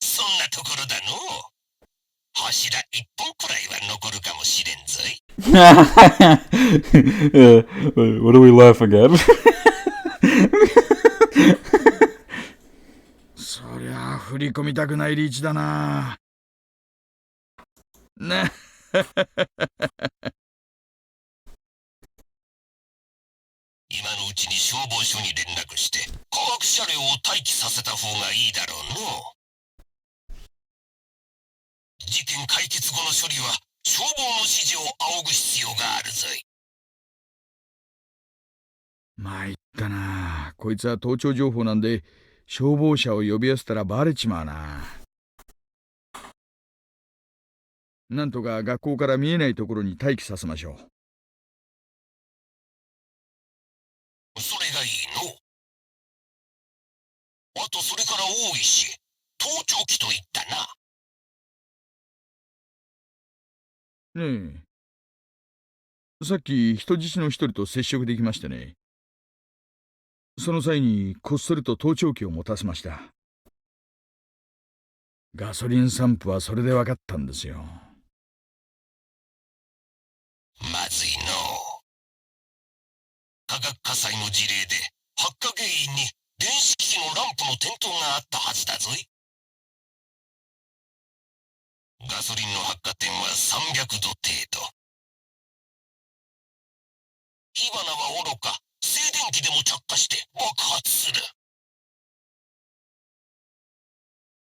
そんなところだのう。柱一本くらいは残るかもしれんぞい。What are we laughing at? そりゃあ振り込みたくないリーチだな。ね。今のうちに消防署に連絡して化学車両を待機させた方がいいだろうのう。事件解決後の処理は消防の指示を仰ぐ必要があるぞい。参ったな。こいつは盗聴情報なんで消防車を呼び寄せたらバレちまうな。なんとか学校から見えないところに待機させましょう。大石、盗聴器と言ったな。ねえ。さっき人質の一人と接触できましてね。その際にこっそりと盗聴器を持たせました。ガソリン散布はそれで分かったんですよ。まずいのう。化学火災の事例で発火原因に電子機器のランプの点灯があったはずだぞい。ガソリンの発火点は300度程度。火花はおろか、静電気でも着火して爆発する。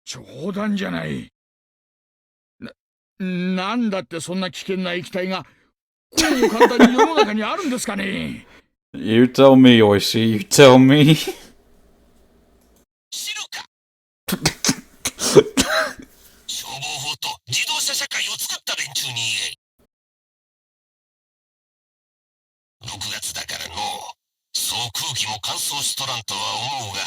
冗談じゃない。なんだってそんな危険な液体がこうも簡単に世の中にあるんですかね。You tell me, Oishi, you tell me. 知るか。消防法と自動車社会を作った連中に言え。6月だからのう、そう空気も乾燥しとらんとは思うが、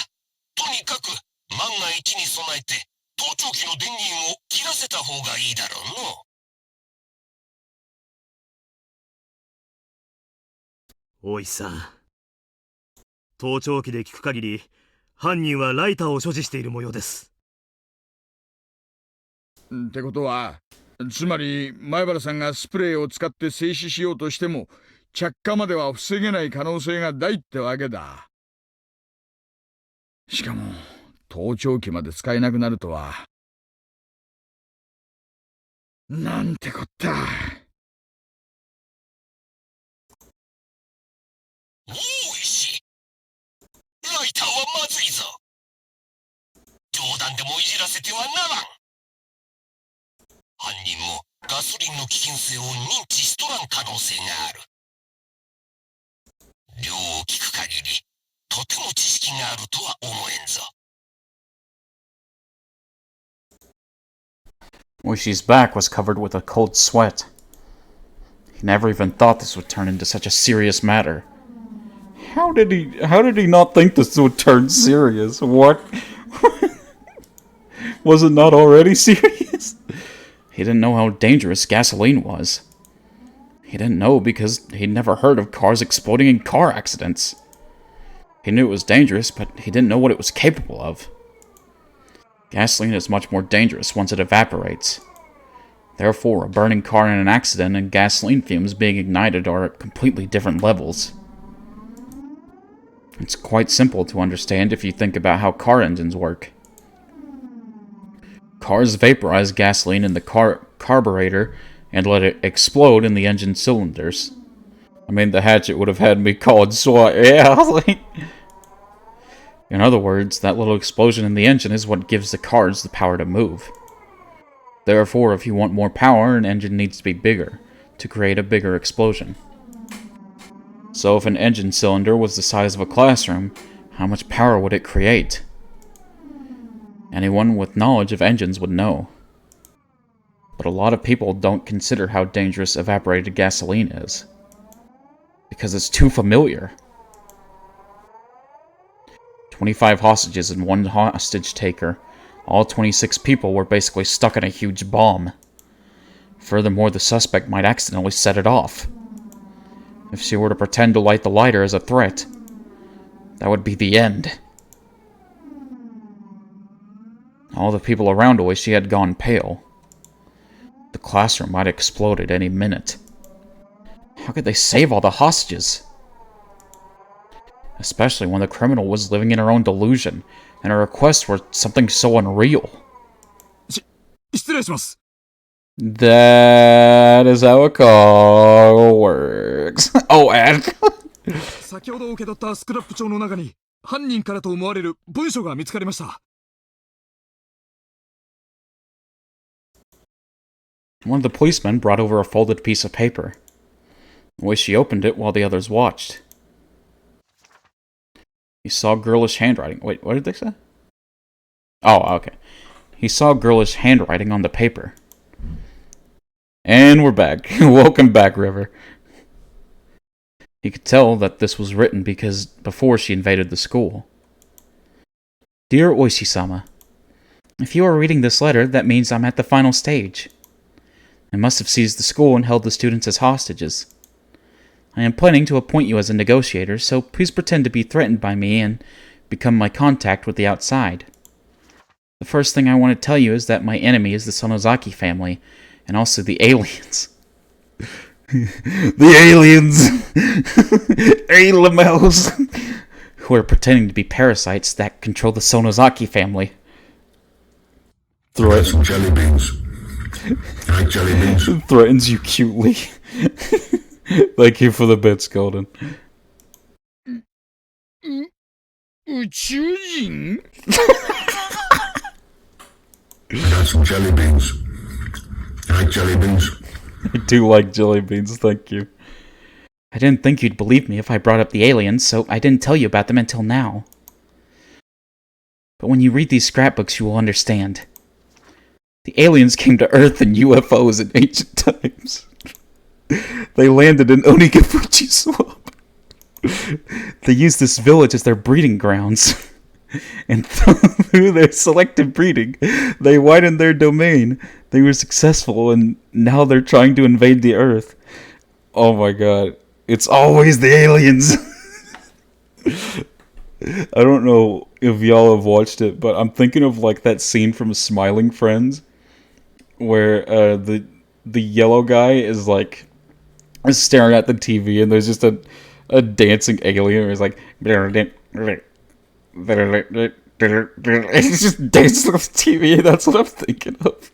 とにかく万が一に備えて盗聴器の電源を切らせた方がいいだろうの。大石さん、盗聴器で聞く限り犯人はライターを所持している模様です。ってことは、つまり前原さんがスプレーを使って静止しようとしても着火までは防げない可能性が大ってわけだ。しかも盗聴器まで使えなくなるとは。なんてこった。大石、ライターはまずいぞ。冗談でもいじらせてはならん。犯人もガソリンの危険性を認知しとらん可能性がある。量を聞く限り、とても知識があるとは思えんぞ。Oishi's back was covered with a cold sweat. He never even thought this would turn into such a serious matter. How did he not think this would turn serious? What? Was it not already serious? He didn't know how dangerous gasoline was. He didn't know because he'd never heard of cars exploding in car accidents. He knew it was dangerous, but he didn't know what it was capable of. Gasoline is much more dangerous once it evaporates. Therefore, a burning car in an accident and gasoline fumes being ignited are at completely different levels. It's quite simple to understand if you think about how car engines work. Cars vaporize gasoline in the carburetor and let it explode in the engine cylinders. I mean, the hatchet would have had me called SWAT, yeah. In other words, that little explosion in the engine is what gives the cars the power to move. Therefore, if you want more power, an engine needs to be bigger, to create a bigger explosion. So if an engine cylinder was the size of a classroom, how much power would it create? Anyone with knowledge of engines would know. But a lot of people don't consider how dangerous evaporated gasoline is. Because it's too familiar. 25 hostages and one hostage taker. All 26 people were basically stuck in a huge bomb. Furthermore, the suspect might accidentally set it off. If she were to pretend to light the lighter as a threat, that would be the end. All the people around Oishi had gone pale. The classroom might explode at any minute. How could they save all the hostages? Especially when the criminal was living in her own delusion, and her requests were something so unreal. That is how a call works. Oh, and... 先ほど受け取ったスクラップ帳の中に犯人からと思われる文書が見つかりました。One of the policemen brought over a folded piece of paper. Oishi opened it while the others watched. He saw girlish handwriting. Wait, what did they say? Oh, okay. He saw girlish handwriting on the paper. And we're back. Welcome back, River. He could tell that this was written because before she invaded the school. Dear Oishi-sama, If you are reading this letter, that means I'm at the final stage. I must have seized the school and held the students as hostages. I am planning to appoint you as a negotiator, so please pretend to be threatened by me and become my contact with the outside. The first thing I want to tell you is that my enemy is the Sonozaki family, and also the aliens. The aliens! Alamels! Who are pretending to be parasites that control the Sonozaki family. Some jelly beans. I like jelly beans. Threatens you cutely. Thank you for the bits, Golden. 宇宙人 I got some jelly beans. I like jelly beans. I do like jelly beans, thank you. I didn't think you'd believe me if I brought up the aliens, so I didn't tell you about them until now. But when you read these scrapbooks, you will understand. The aliens came to Earth in UFOs in ancient times. They landed in Onigafuchi Swamp. They used this village as their breeding grounds. And through their selective breeding, they widened their domain. They were successful, and now they're trying to invade the Earth. Oh my god. It's always the aliens! I don't know if y'all have watched it, but I'm thinking of like that scene from Smiling Friends, where the yellow guy is like staring at the TV, and there's just a dancing alien. Where he's like, he's just dancing off the TV. That's what I'm thinking of.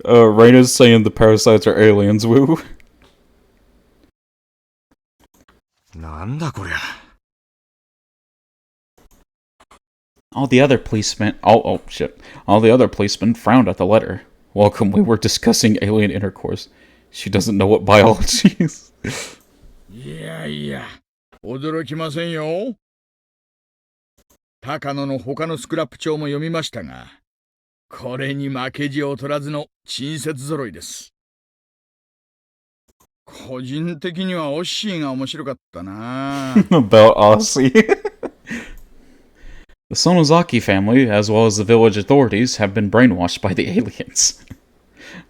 Reina's saying the parasites are aliens. Woo. なんだこりゃ。All the other policemen frowned at the letter. Welcome, we were discussing alien intercourse. She doesn't know what biology is. いやいや、驚きませんよ。高野の他のスクラップ帳も読みましたが、これに負けじを取らずの親切揃いです。個人的にはオッシーが面白かったな。About Aussie. The Sonozaki family, as well as the village authorities, have been brainwashed by the aliens.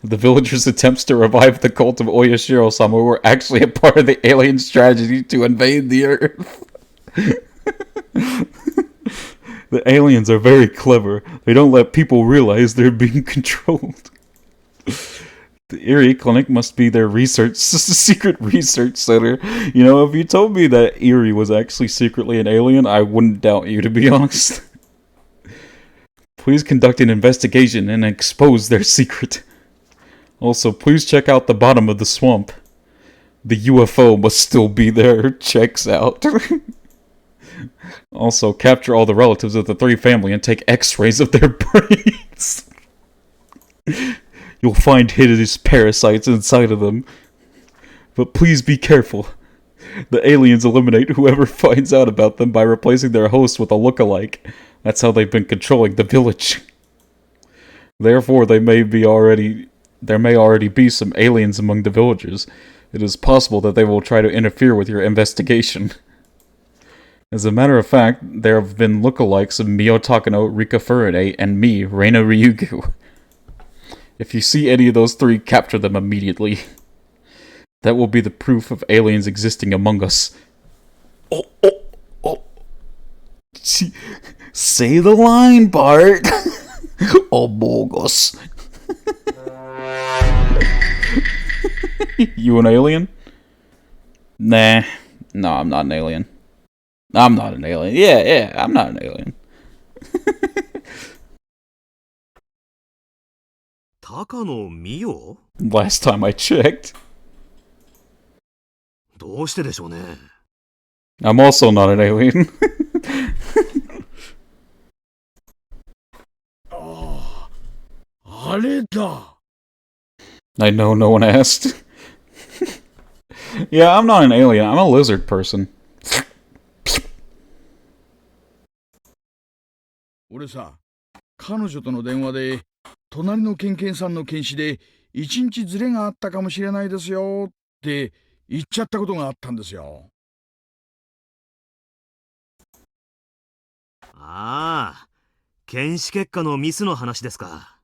The villagers' attempts to revive the cult of Oyashiro-sama were actually a part of the alien strategy to invade the Earth. The aliens are very clever. They don't let people realize they're being controlled. The Erie Clinic must be their secret research center. You know, if you told me that Erie was actually secretly an alien, I wouldn't doubt you, to be honest. Please conduct an investigation and expose their secret. Also, please check out the bottom of the swamp. The UFO must still be there. Checks out. Also, capture all the relatives of the three family and take x-rays of their brains. You'll find hideous parasites inside of them. But please be careful. The aliens eliminate whoever finds out about them by replacing their host with a look-alike. That's how they've been controlling the village. Therefore, there may already be some aliens among the villagers. It is possible that they will try to interfere with your investigation. As a matter of fact, there have been lookalikes of Mio Takano, Rika Furaday, and me, Reina Ryugu. If you see any of those three, capture them immediately. That will be the proof of aliens existing among us. Oh. Say the line, Bart. Among us. You an alien? Nah. No, I'm not an alien. I'm not an alien. Yeah, I'm not an alien. 高野美代 Last time I checked. どうしてでしょうね。I'm also not an alien. あれだ。I know no one asked. Yeah, I'm not an alien. I'm a lizard person. 俺さ、彼女との電話で、隣のケンケンさんの検視で一日ズレがあったかもしれないですよって言っちゃったことがあったんですよ。ああ、検視結果のミスの話ですか。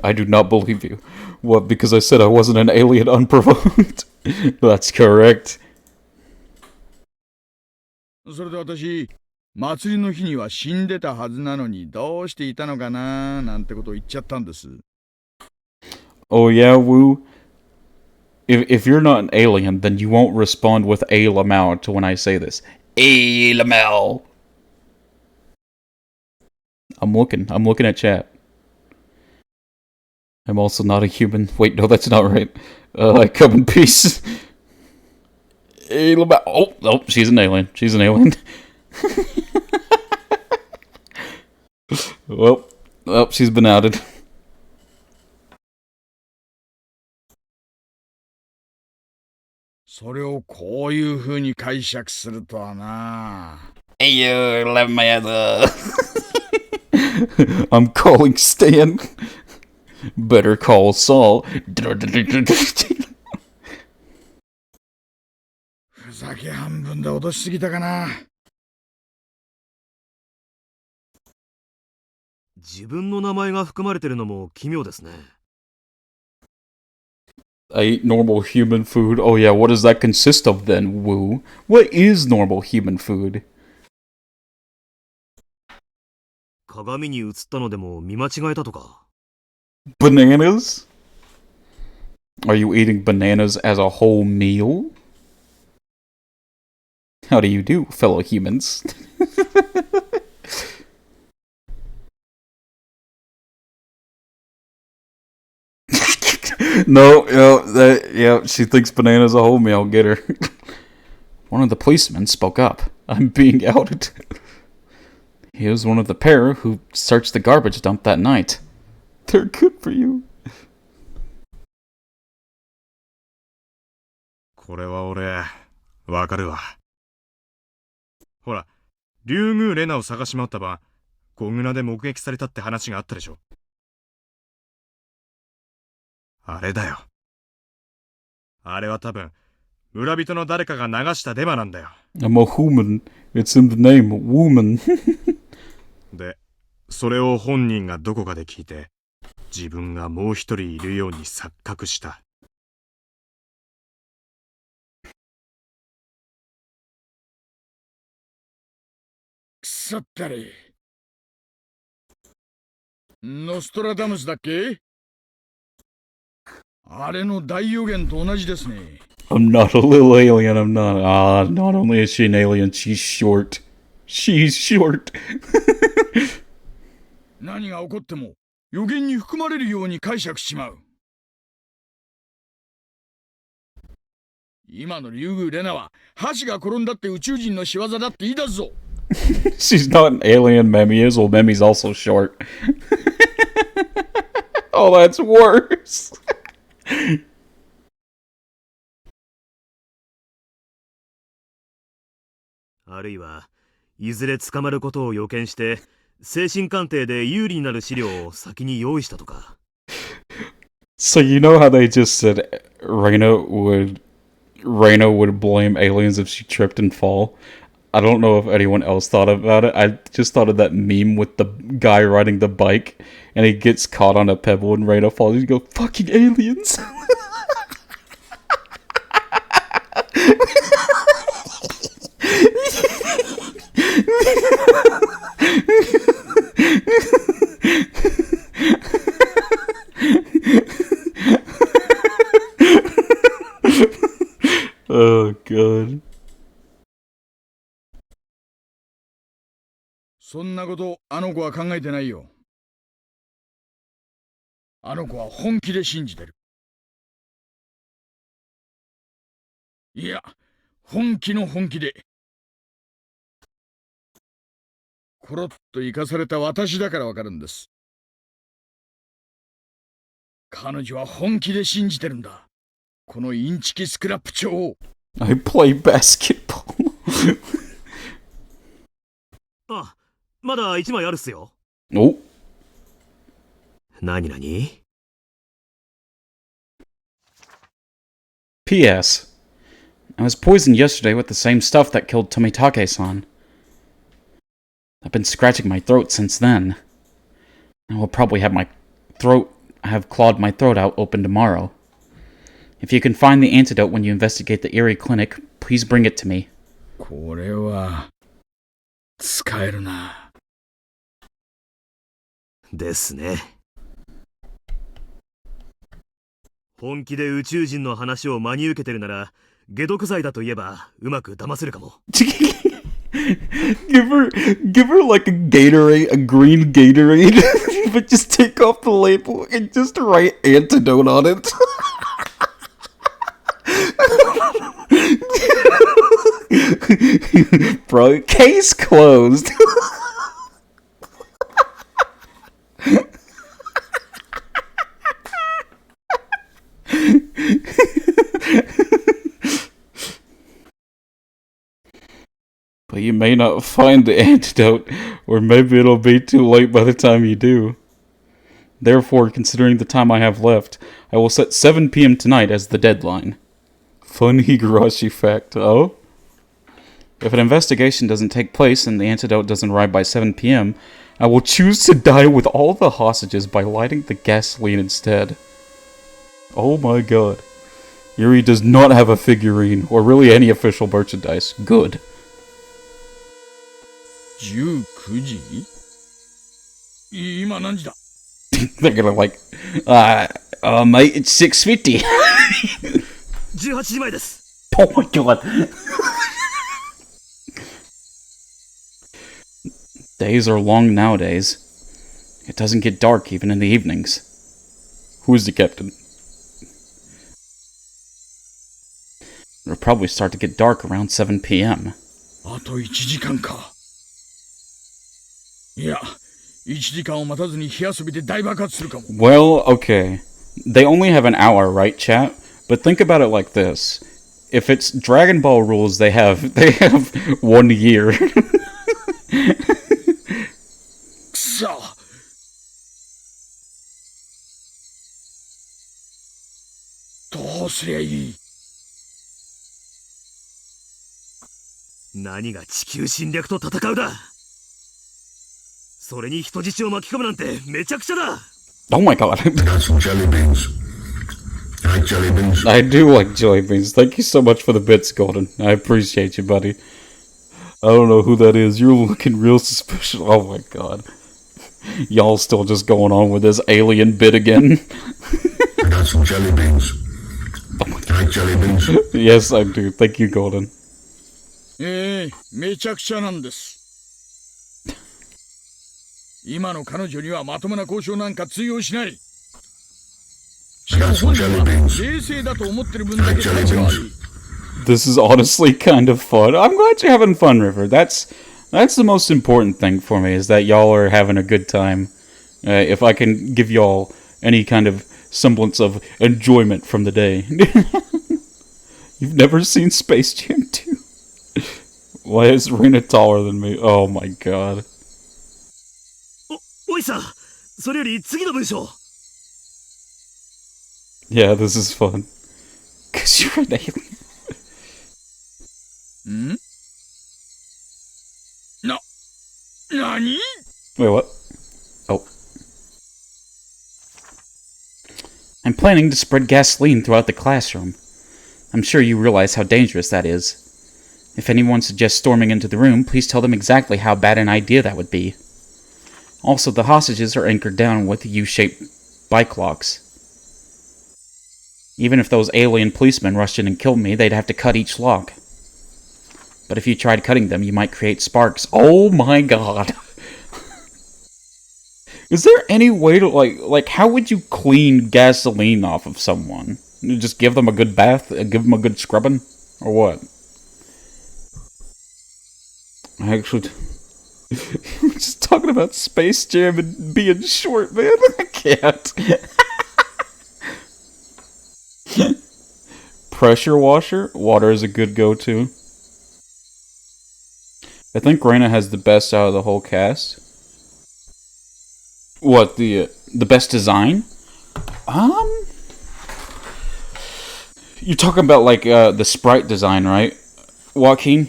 I do not believe you. What, because I said I wasn't an alien unprovoked? That's correct. それで私、祭りの日には死んでたはずなのにどうしていたのかななんてことを言っちゃったんです。Oh yeah, Woo? If you're not an alien, then you won't respond with a lamau to when I say this. A lamau. I'm looking at chat. I'm also not a human. Wait, no, that's not right. I come in peace. A lamau. Oh, oh, she's an alien. She's an alien. Well, she's been outed. それをこういう風に解釈するとはな。Hey, you love my other. I'm calling Stan. Better call Saul. ふざけ半分で脅しすぎたかな。自分の名前が含まれてるのも奇妙ですね。I eat normal human food. Oh yeah, what does that consist of then, Woo? What is normal human food? 鏡に映ったのでも見間違えたとか。Bananas? Are you eating bananas as a whole meal? How do you do, fellow humans? No, she thinks banana's a whole meal. Get her. One of the policemen spoke up. I'm being outed. He was one of the pair who searched the garbage dump that night. They're good for you. これは俺、わかるわ。ほら、竜宮レナを探し回った晩、ゴグナで目撃されたって話があったでしょ。あれだよ。あれは多分、村人の誰かが流したデマなんだよ。I'm a human. It's in the name, woman. で、それを本人がどこかで聞いて、自分がもう一人いるように錯覚した。くそったり。ノストラダムスだっけ？あれの大予言と同じですね。I'm not a little alien, I'm not. Not only is she an alien, she's short. She's short. 何が起こっても予言に含まれるように解釈しちまう。今の竜宮レナは箸が転んだって宇宙人の仕業だって言い出すぞ。She's not an alien, Memi is. Well, Memi's also short. Oh, that's worse. あるいは、いずれ捕まることを予見して、精神鑑定で有利になる資料を先に用意したとか。So you know how they just said Reina would blame aliens if she tripped and fall? I don't know if anyone else thought about it. I just thought of that meme with the guy riding the bike and he gets caught on a pebble and Reina falls. You go, fucking aliens. Oh, God. そんなことあの子は考えてないよ。あの子は本気で信じてる。いや、本気の本気で。コロッと生かされた私だからわかるんです。彼女は本気で信じてるんだ。このインチキスクラップ長を。I play basketball. あ、まだ一枚あるっすよ。お。なになに？ P.S. I was poisoned yesterday with the same stuff that killed Tomitake-san. I've been scratching my throat since then. I will probably have clawed my throat out open tomorrow. If you can find the antidote when you investigate the Erie Clinic, please bring it to me. これは使えるな。ですね。本気で宇宙人の話を真に受けてるなら、解毒剤だと言えばうまく騙せるかも。give her like a Gatorade, a green Gatorade, but just take off the label and just write antidote on it. Bro, case closed. But you may not find the antidote, or maybe it'll be too late by the time you do. Therefore, considering the time I have left, I will set 7 p.m. tonight as the deadline. Fun Higurashi fact, oh? If an investigation doesn't take place and the antidote doesn't arrive by 7 p.m., I will choose to die with all the hostages by lighting the gasoline instead. Oh my god. Yuri does not have a figurine, or really any official merchandise. Good. 19時今何時だ They're gonna like, mate, it's 6:50. 18時前です。Oh my god. Days are long nowadays. It doesn't get dark even in the evenings. Who's the captain? It'll probably start to get dark around 7 p.m. あと1時間か。いや、1時間を待たずに火遊びで大爆発するかも。Well, okay. They only have an hour, right, chat? But think about it like this. If it's Dragon Ball rules, they have 1 year. くそ。どうすりゃいい。何が地球侵略と戦うだ。それに人質を巻き込むなんてめちゃくちゃだ。Oh my god. Got some jelly beans. I like jelly beans. I do like jelly beans. Thank you so much for the bits, Golden. I appreciate you, buddy. I don't know who that is. You're looking real suspicious. Oh my god. Y'all still just going on with this alien bit again. I got some jelly beans. I like jelly beans. Yes, I do. Thank you, Golden. めちゃくちゃなんです。今の彼女にはまともな交渉なんか通用しない。しかも本人は冷静だと思ってる分だけ価値はある。This is honestly kind of fun. I'm glad you're having fun, River. That's the most important thing for me, is that y'all are having a good time. If I can give y'all any kind of semblance of enjoyment from the day. You've never seen Space Jam 2? Why is Rena taller than me? Oh my god. おいさん、それより次の文章。Yeah, this is fun. Cause you're an alien. ん？何？ Wait, what? Oh. I'm planning to spread gasoline throughout the classroom. I'm sure you realize how dangerous that is. If anyone suggests storming into the room, please tell them exactly how bad an idea that would be. Also, the hostages are anchored down with U-shaped bike locks. Even if those alien policemen rushed in and killed me, they'd have to cut each lock. But if you tried cutting them, you might create sparks. Oh my god. Is there any way to, like, how would you clean gasoline off of someone? You just give them a good bath? Give them a good scrubbing? Or what? I actually... We're just talking about Space Jam and being short, man. I can't. Pressure washer? Water is a good go-to. I think Reina has the best out of the whole cast. What, the best design? You're talking about, like, the sprite design, right, Joaquin?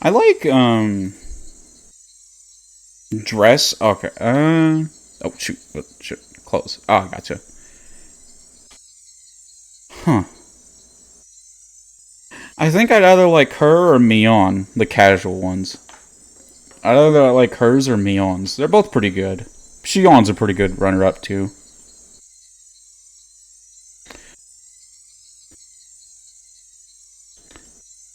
I like, dress. Okay. Oh, shoot. Shoot. Close. Oh, gotcha. Huh. I think I'd either like her or Mion, the casual ones. I'd either like hers or Mion's. They're both pretty good. Shion's a pretty good runner-up, too.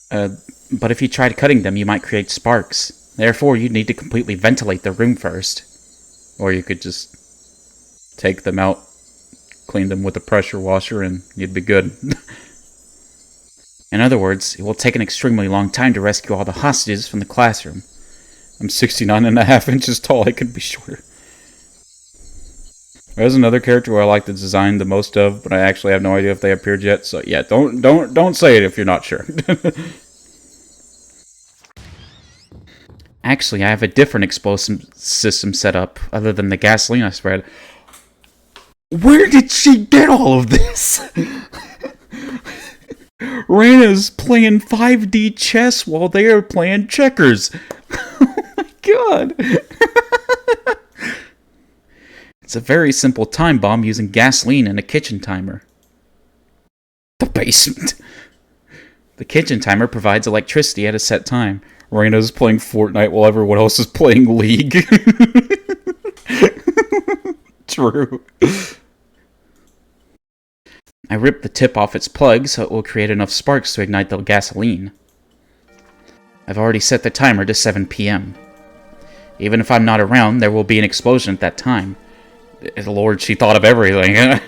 But if you tried cutting them, you might create sparks. Therefore, you'd need to completely ventilate the room first. Or you could just take them out, clean them with a pressure washer, and you'd be good. In other words, it will take an extremely long time to rescue all the hostages from the classroom. I'm 69.5 inches tall, I could be shorter. There's another character who I like the design the most of, but I actually have no idea if they appeared yet, so yeah, don't say it if you're not sure. Actually, I have a different explosive system set up, other than the gasoline I spread. Where did she get all of this? Reina's playing 5D chess while they are playing checkers. Oh my god. It's a very simple time bomb using gasoline and a kitchen timer. The basement. The kitchen timer provides electricity at a set time. Reina's playing Fortnite while everyone else is playing League. True. I ripped the tip off its plug so it will create enough sparks to ignite the gasoline. I've already set the timer to 7 p.m. Even if I'm not around, there will be an explosion at that time. Lord, she thought of everything.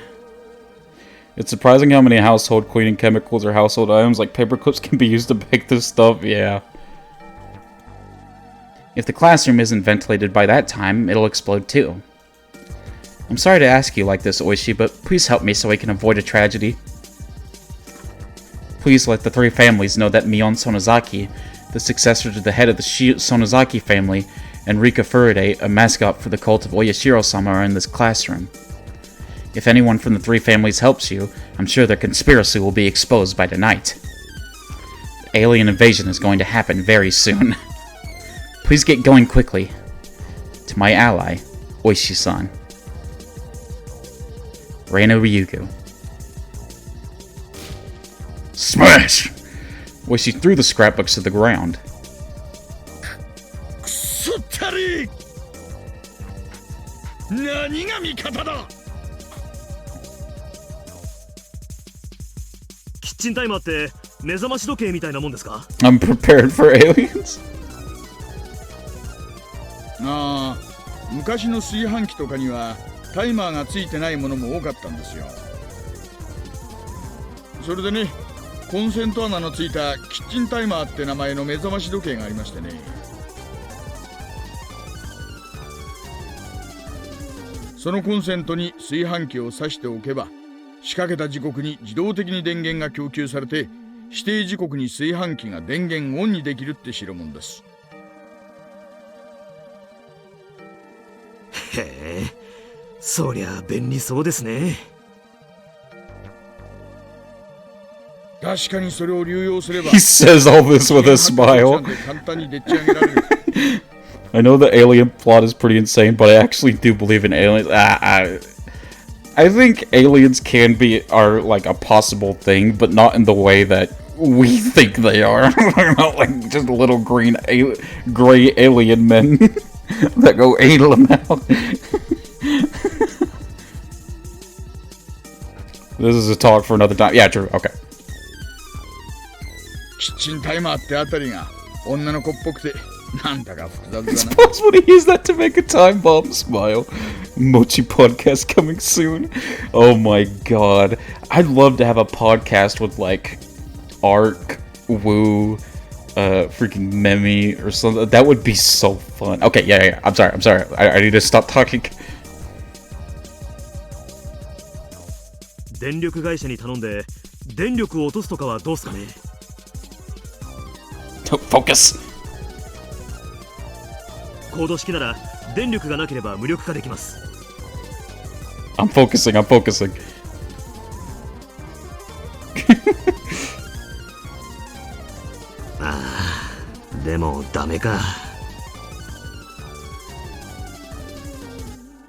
It's surprising how many household cleaning chemicals or household items like paper clips can be used to bake this stuff, yeah. If the classroom isn't ventilated by that time, it'll explode too. I'm sorry to ask you like this, Oishi, but please help me so we can avoid a tragedy. Please let the three families know that Mion Sonozaki, the successor to the head of the Sonozaki family, and Rika Furide, a mascot for the cult of Oyashiro-sama, are in this classroom. If anyone from the three families helps you, I'm sure their conspiracy will be exposed by tonight. The alien invasion is going to happen very soon. Please get going quickly. To my ally, Oishi-san. Reina Ryugu. Smash! Oishi threw the scrapbooks to the ground. I'm prepared for aliens. ああ、昔の炊飯器とかにはタイマーがついてないものも多かったんですよ。それでね、コンセント穴のついたキッチンタイマーって名前の目覚まし時計がありましてね。そのコンセントに炊飯器を挿しておけば、仕掛けた時刻に自動的に電源が供給されて、指定時刻に炊飯器が電源オンにできるって代物です。へえ、そりゃ便利そうですね。確かにそれを流用すれば。He says all this with a smile. I know the alien plot is pretty insane, but I actually do believe in aliens. I think aliens are like a possible thing, but not in the way that we think they are. Not like just little gray alien men that go anal about. This is a talk for another time. Yeah, true. Okay. キッチンタイマーってあたりが女の子っぽくてなんだか複雑だな。It's possible to use that to make a time bomb. Smile. Mochi podcast coming soon. Oh my god. I'd love to have a podcast with like Ark, Woo, freaking Memi or something. That would be so fun. Okay, yeah. I'm sorry. I need to stop talking. 電力会社に頼んで電力を落とすとかはどうすかね。Focus. コード式なら電力がなければ無力化できます。I'm focusing. でもダメか。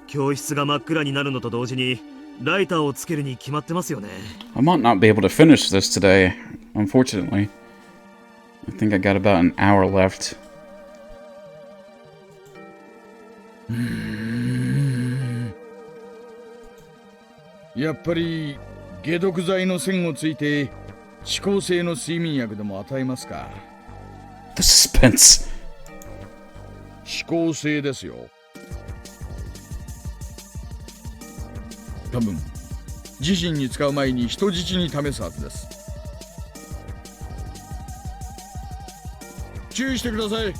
教室が真っ暗になるのと同時にライターをつけるに決まってますよね。 I might not be able to finish this today, unfortunately. I think I got about an hour left. やっぱり解毒剤の線をついて遅効性の睡眠薬でも与えますか。 The suspense. 遅効性ですよ。多分自身に使う前に人質に試すはずです。注意してください。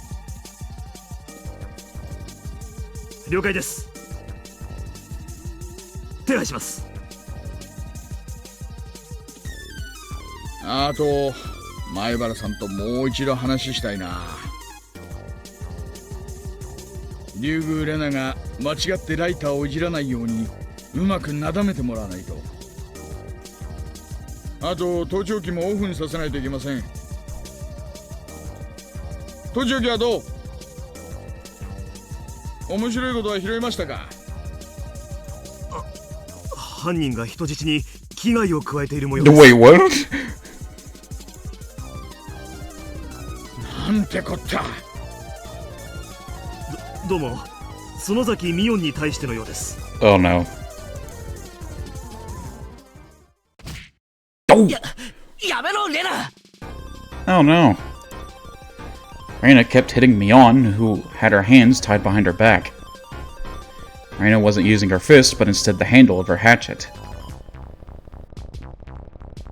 了解です。手配します。あと前原さんともう一度話したいな。竜宮レナが間違ってライターをいじらないようにうまくなだめてもらわないと。あと盗聴器もオフにさせないといけません。盗聴器はどう？面白いことは拾いましたか？犯人が人質に危害を加えている模様です。 Wait, what? なんてこった。どうも園崎ミオンに対してのようです。 Oh no. やめろレナ。 Oh no. Reina kept hitting Mion, who had her hands tied behind her back. Reina wasn't using her fist, but instead the handle of her hatchet.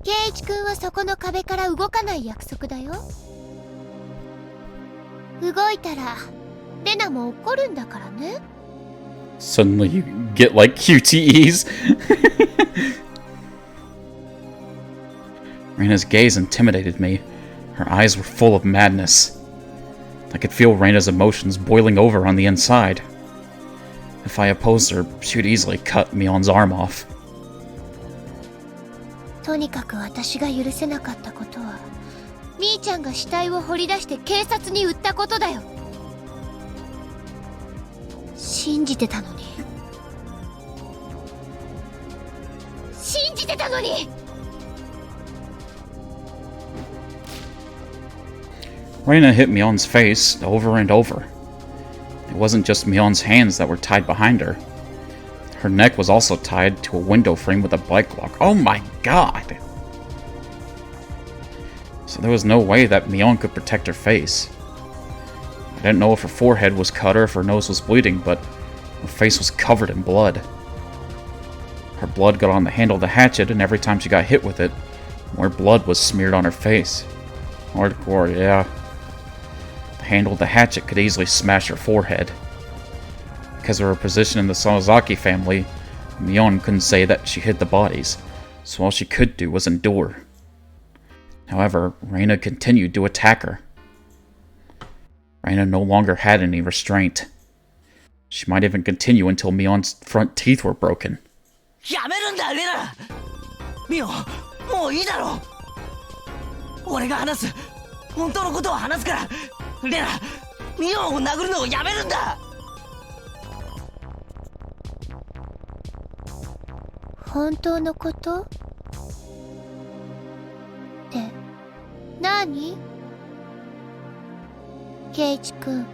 圭一君はそこの壁から動かない約束だよ。動いたらレナも怒るんだからね。 Suddenly you get like QTEs. Reina's gaze intimidated me. Her eyes were full of madness. I could feel Reina's emotions boiling over on the inside. If I opposed her, she would easily cut Mion's arm off. とにかく私が許せなかったことはみーちゃんが死体を掘り出して警察に売ったことだよ。信じてたのに。信じてたのに。 Reina hit Mion's face over and over. It wasn't just Mion's hands that were tied behind her. Her neck was also tied to a window frame with a bike lock. Oh my god! So there was no way that Mion could protect her face. I didn't know if her forehead was cut or if her nose was bleeding, but her face was covered in blood. Her blood got on the handle of the hatchet, and every time she got hit with it, more blood was smeared on her face. Hardcore, yeah. The handle of the hatchet could easily smash her forehead. Because of her position in the Sonozaki family, Mion couldn't say that she hid the bodies, so all she could do was endure. However, Reina continued to attack her. Reina no longer had any restraint. She might even continue until Mion's front teeth were broken. やめるんだレナ。ミオン、もういいだろ。俺が話す。本当のことを話すから。レナ、ミオンを殴るのをやめるんだ。本当のことって何？圭一君。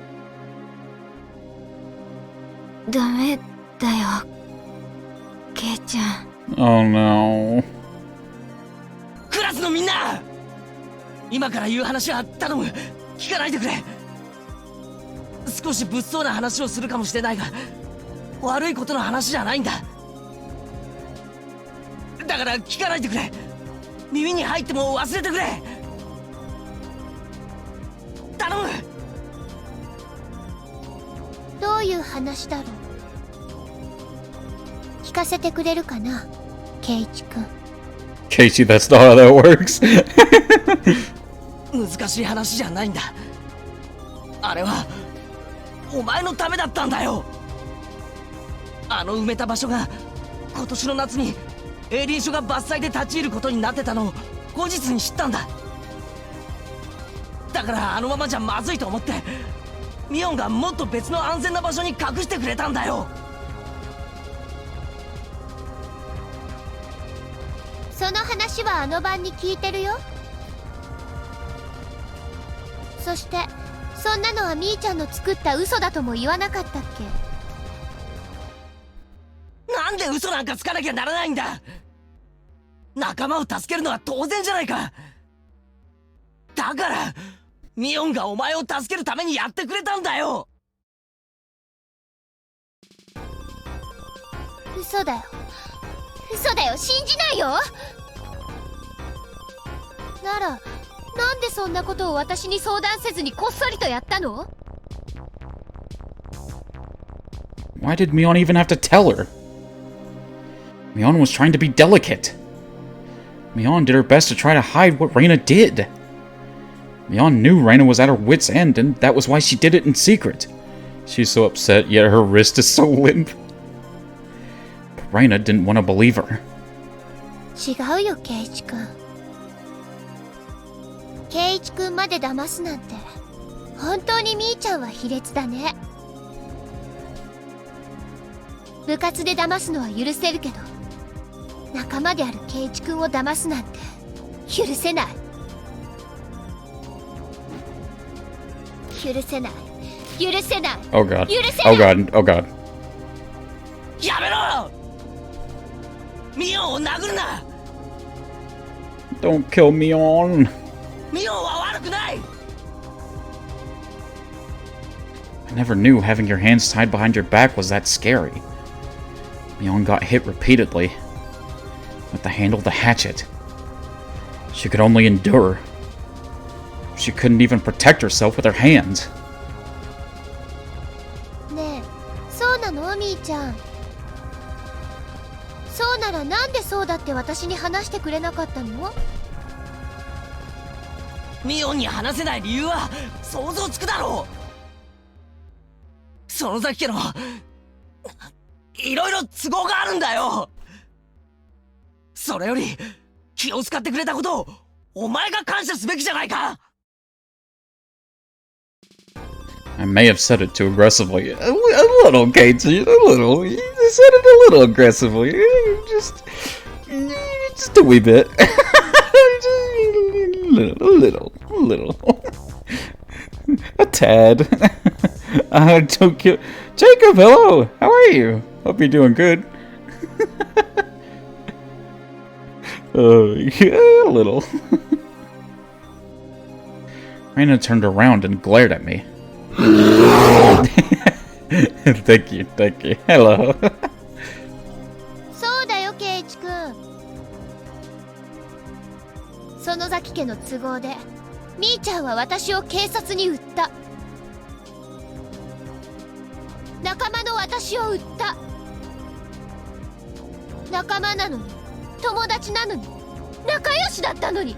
ダメだよケイちゃん。 Oh no. クラスのみんな、今から言う話は頼む。聞かないでくれ。少し物騒な話をするかもしれないが悪いことの話じゃないんだ。だから聞かないでくれ。耳に入っても忘れてくれ。頼む。どういう話だろう。聞かせてくれるかな、圭一君。 Casey, that's not how that works. 難しい話じゃないんだ。あれはお前のためだったんだよ。あの埋めた場所が今年の夏に営林署が伐採で立ち入ることになってたのを後日に知ったんだ。だからあのままじゃまずいと思ってミオンがもっと別の安全な場所に隠してくれたんだよ。その話はあの晩に聞いてるよ。そしてそんなのはみーちゃんの作った嘘だとも言わなかったっけ？なんで嘘なんかつかなきゃならないんだ。仲間を助けるのは当然じゃないか。だからミオンがお前を助けるためにやってくれたんだよ。嘘だよ、嘘だよ、信じないよ。ならなんでそんなことを私に相談せずにこっそりとやったの？ Why did Mion even have to tell her? Mion was trying to be delicate. Mion did her best to try to hide what Reina did. Mion knew Reina was at her wit's end, and that was why she did it in secret. She's so upset, yet her wrist is so limp. But Reina didn't want to believe her. 違うよ、圭一君。圭一君まで騙すなんて本当にみーちゃんは卑劣だね。部活で騙すのは許せるけど、仲間である圭一君を騙すなんて許せない。許せない、許せない。 Oh god. 許せない。 Oh god. Oh god. やめろ！ミオンを殴るな！ Don't kill Mion. ミオンは悪くない！ I never knew having your hands tied behind your back was that scary. Mion got hit repeatedly with the handle of the hatchet. She could only endure. She couldn't even protect herself with her hands. ねえ、そうなのみーちゃん。そうならなんでそうだって私に話してくれなかったの？ミオンに話せない理由は想像つくだろう。園崎家のいろいろ都合があるんだよ。それより気を使ってくれたことをお前が感謝すべきじゃないか。 I may have said it too aggressively. A little, Katie. A little. You said it a little aggressively. Just a wee bit. A little. A tad. Tokyo. Jacob, hello. How are you? Hope you're doing good. Yeah, a little. Reina turned around and glared at me. Thank you. Hello. そうだよ、圭一君。園崎家の都合でみーちゃんは私を警察に売った。仲間の私を売った。仲間なのに、友達なのに、仲良しだったのに。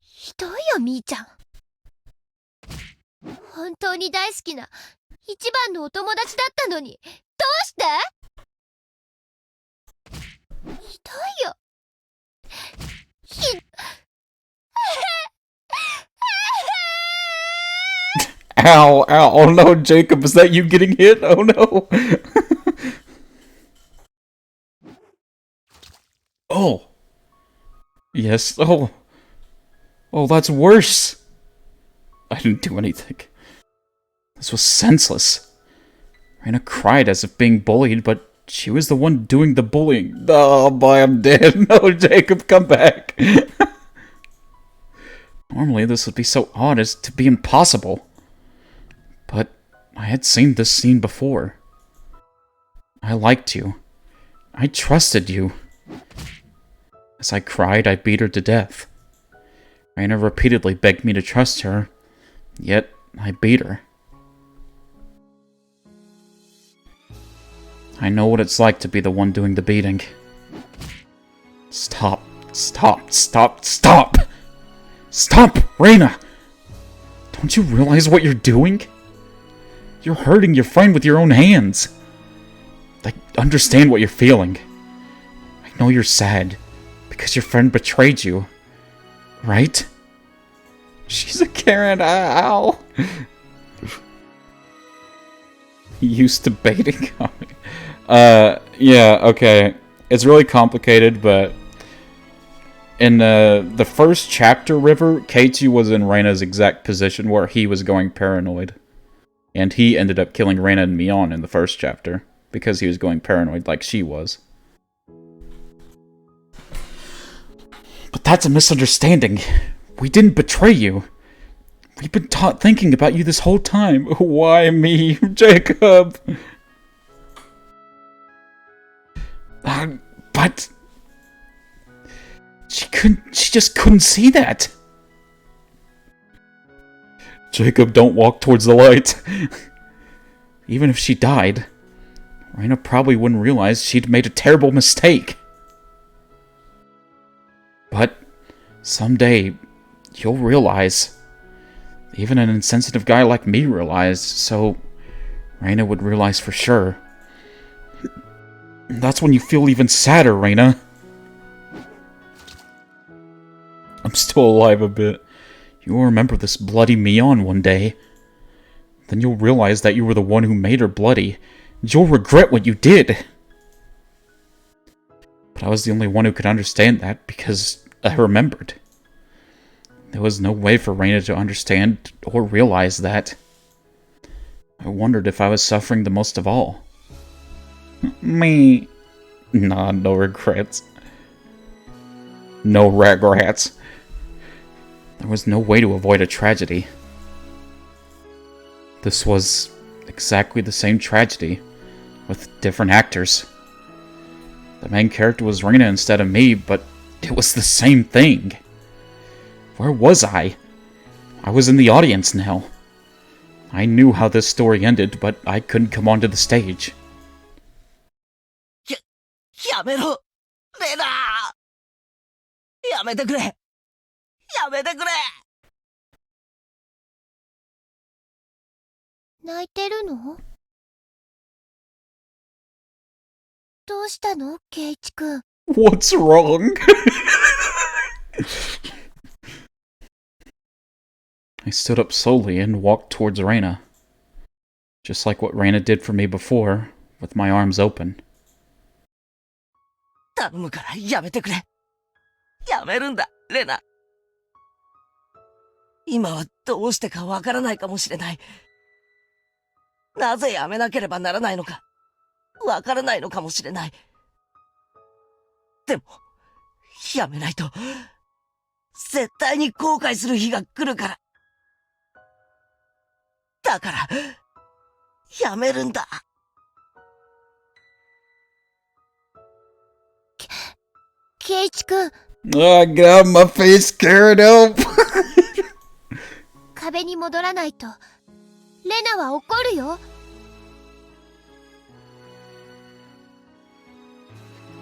ひどいよ、みーちゃん。本当に大好きな一番のお友達だったのに、どうして？ひどいよ。Ow, ow, oh no, Jacob, is that you getting hit? Oh no. Oh. Yes, oh. Oh, that's worse. I didn't do anything. This was senseless. Reina cried as if being bullied, but she was the one doing the bullying. Oh boy, I'm dead. No, Jacob, come back. Normally this would be so odd as to be impossible. But I had seen this scene before. I liked you. I trusted you. As I cried, I beat her to death. Reina repeatedly begged me to trust her, yet I beat her. I know what it's like to be the one doing the beating. Stop. Stop. Stop. Stop! Stop, Reina! Don't you realize what you're doing? You're hurting your friend with your own hands. I understand what you're feeling. I know you're sad, because your friend betrayed you. Right? She's a Karen, ow! Used to baiting on me. Yeah, okay. It's really complicated, but in the first chapter, River, Keiichi was in Reina's exact position where he was going paranoid. And he ended up killing Reina and Mion in the first chapter, because he was going paranoid like she was. But that's a misunderstanding. We didn't betray you. We've been thinking about you this whole time. Why me, Jacob? But she just couldn't see that. Jacob, don't walk towards the light. Even if she died, Reina probably wouldn't realize she'd made a terrible mistake. But someday, you'll realize. Even an insensitive guy like me realized, so Reina would realize for sure. That's when you feel even sadder, Reina. I'm still alive a bit. You'll remember this bloody Mion one day. Then you'll realize that you were the one who made her bloody. And you'll regret what you did. But I was the only one who could understand that because I remembered. There was no way for Reina to understand or realize that. I wondered if I was suffering the most of all. Me. Nah, no regrets. No regrets. There was no way to avoid a tragedy. This was exactly the same tragedy, with different actors. The main character was Reina instead of me, but it was the same thing. Where was I? I was in the audience now. I knew how this story ended, but I couldn't come onto the stage. やめろレナやめてくれやめてくれ泣いてるの？どうしたのケイチ君。 What's wrong? I stood up slowly and walked towards Reina. Just like what Reina did for me before, with my arms open. 頼むからやめてくれやめるんだレナ今はどうしてかわからないかもしれないなぜやめなければならないのかわからないのかもしれないでもやめないと絶対に後悔する日が来るからだからやめるんだケイチ君 Oh, get out of my face, Karen, help! 壁に戻らないとレナは怒るよ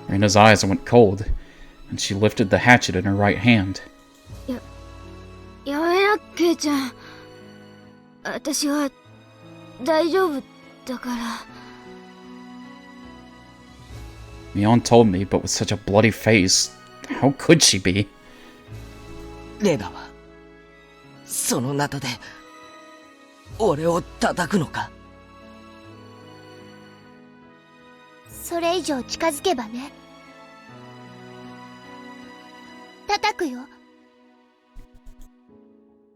Reina's eyes went cold, and she lifted the hatchet in her right hand. やめな、ケイちゃん。私は大丈夫だから。Mion told me, but with such a bloody face, how could she be? レナはそのナタで俺を叩くのかそれ以上近づけばね叩くよ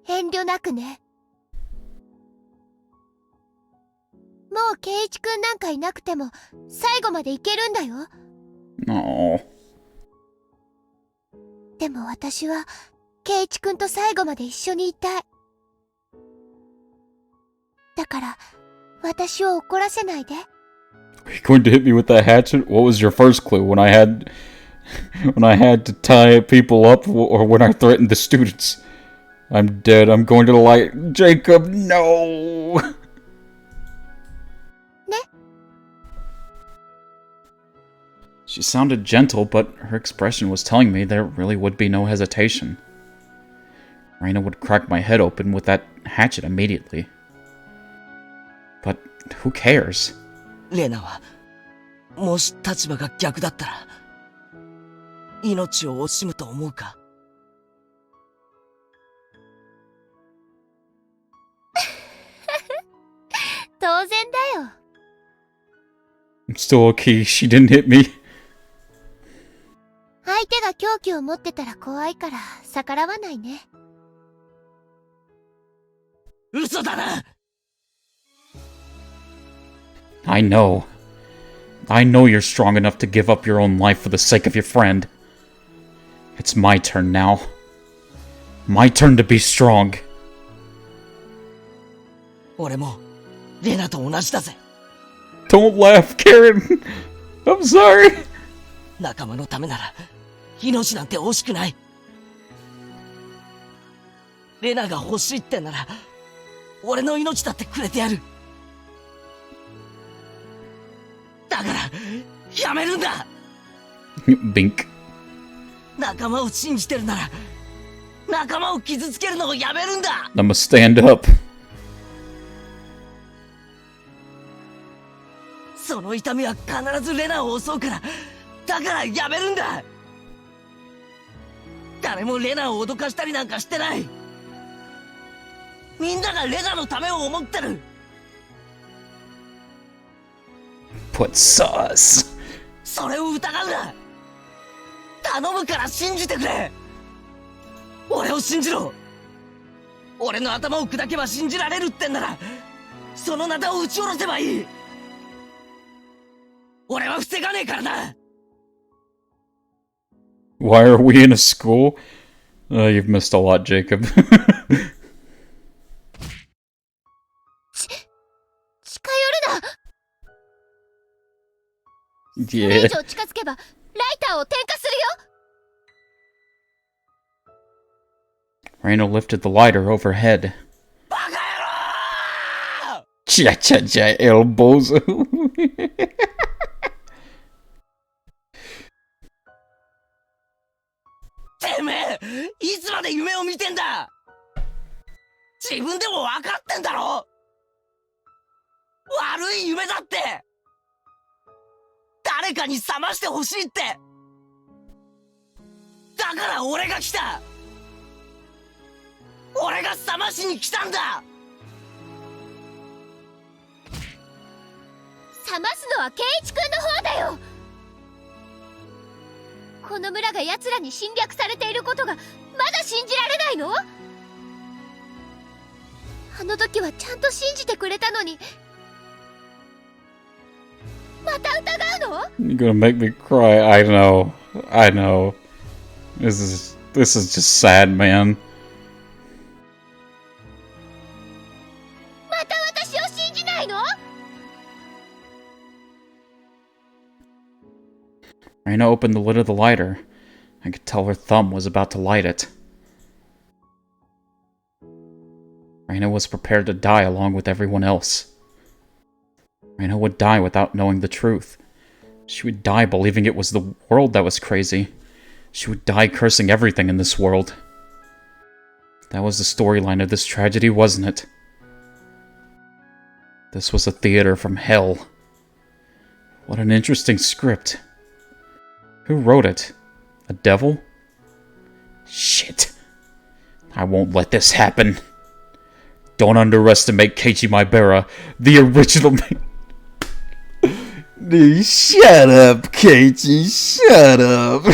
遠慮なくねもうケイチ君なんかいなくても最後までいけるんだよ No. でも私はケイチ君と最後まで一緒にいたいだから私を怒らせないで Are you going to hit me with that hatchet? What was your first clue when I had to tie people up or when I threatened the students? I'm dead. I'm going to the light. Jacob, no! She sounded gentle, but her expression was telling me there really would be no hesitation. Reina would crack my head open with that hatchet immediately. But who cares? レナはもし立場が逆だったら命を惜しむと思うか当然だよ。I'm still okay. She didn't hit me. 相手が凶器を持ってたら怖いから逆らわないね。嘘だな。I know. I know you're strong enough to give up your own life for the sake of your friend. It's my turn now. My turn to be strong. 俺もレナと同じだぜ。 Don't laugh, Karen. I'm sorry. 仲間のためなら命なんて惜しくない。レナが欲しいってなら俺の命だってくれてやる。だからやめるんだ。Bink. 仲間を信じてるなら仲間を傷つけるのをやめるんだ。 I'm gonna stand up. その痛みは必ずレナを襲うから、だからやめるんだ。誰もレナを脅かしたりなんかしてない。みんながレナのためを思ってる。Put sauce. それを疑うな。頼むから信じてくれ。俺を信じろ。俺の頭を砕けば信じられるってんならそのナタを撃ち下ろせばいい。俺は防がねえからな。 Why are we in a school? You've missed a lot, Jacob. 近寄るな。それ以 Yeah. 上近づけばライターを点火するよ。 Reno lifted the lighter overhead. Cha-cha-cha elbows. てめえいつまで夢を見てんだ。自分でも分かってんだろ。悪い夢だって。誰かに覚ましてほしいって。だから俺が来た。俺が覚ましに来たんだ。覚ますのはケイイチ君の方だよ。この村が奴らに侵略されていることがまだ信じられないの？あの時はちゃんと信じてくれたのにまた疑うの？ You're gonna make me cry. I know. I know. This is just sad, man. また私を信じないの？ Reno opened the lid of the lighter. I could tell her thumb was about to light it. Reno was prepared to die along with everyone else. Reno would die without knowing the truth. She would die believing it was the world that was crazy. She would die cursing everything in this world. That was the storyline of this tragedy, wasn't it? This was a theater from hell. What an interesting script. Who wrote it? A devil? Shit. I won't let this happen. Don't underestimate Keiichi Maibara, the original Shut up, Keiichi. Shut up.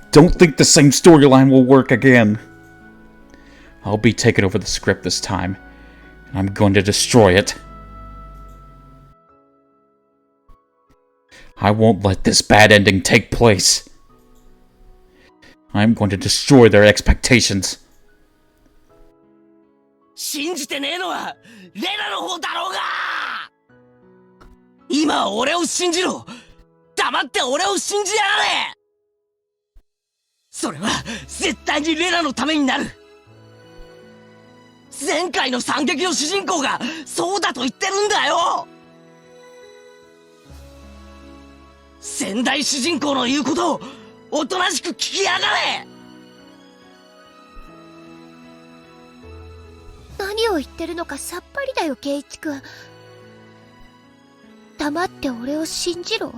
Don't think the same storyline will work again. I'll be taking over the script this time, and I'm going to destroy it. I won't let this bad ending take place. I'm going to destroy their expectations. 信じてねえのはレナの方だろうが。今は俺を信じろ。黙って俺を信じやがれ。それは絶対にレナのためになる。前回の惨劇の主人公がそうだと言ってるんだよ。先代主人公の言うことをおとなしく聞きやがれ。何を言ってるのかさっぱりだよ、ケイイチ君。黙って俺を信じろ。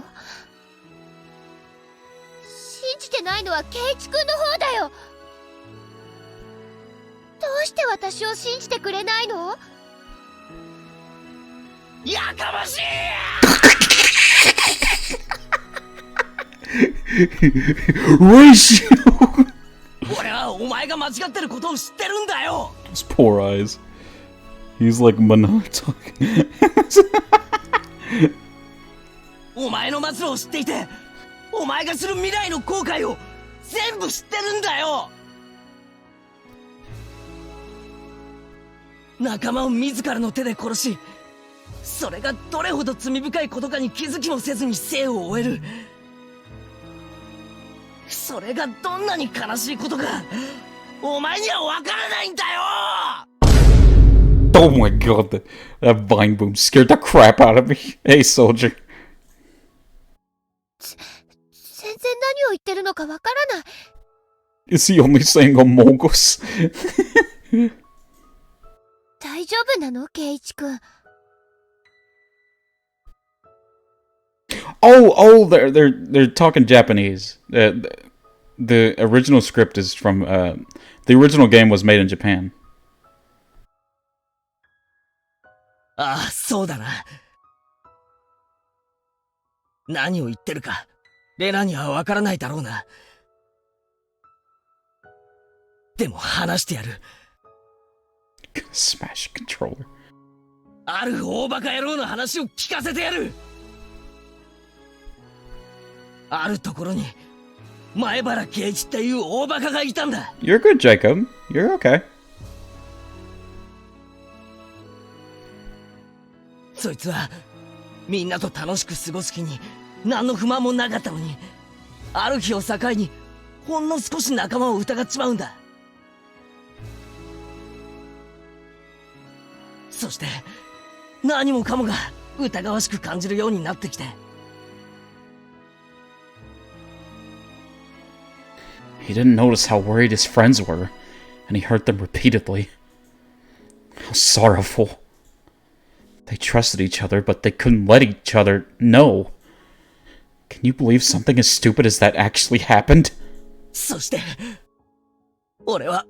信じてないのはケイイチ君の方だよ。どうして私を信じてくれないの？やかましい Ratio! 俺はお前が間違ってることを知ってるんだよ His poor eyes. He's like Monarch. お前の末路を知っていて、お前がする未来の後悔を全部知ってるんだよ。仲間を自らの手で殺し、それがどれほど罪深いことかに気づきもせずに生を終える。それがどんなに悲しいことか、お前にはわからないんだよ。 Oh my god, that vine boom scared the crap out of me. Hey, soldier. 全然何を言ってるのかわからない。Is he only saying Amogus? 大丈夫なの圭一君。Oh, they're talking Japanese. The original script is from the original game was made in Japan. ああ、そうだな。何を言ってるか、レナにはわからないだろうな。でも話してやる。Smash controller. ある大バカ野郎の話を聞かせてやる。あるところに前原圭一っていう大バカがいたんだ。You're good, Jacob. You're okay. そいつはみんなと楽しく過ごす気に何の不満もなかったのに、ある日を境にほんの少し仲間を疑っちまうんだ。そして何もかもが疑わしく感じるようになってきて。He didn't notice how worried his friends were, and he hurt them repeatedly. How sorrowful. They trusted each other, but they couldn't let each other know. Can you believe something as stupid as that actually happened? そして俺は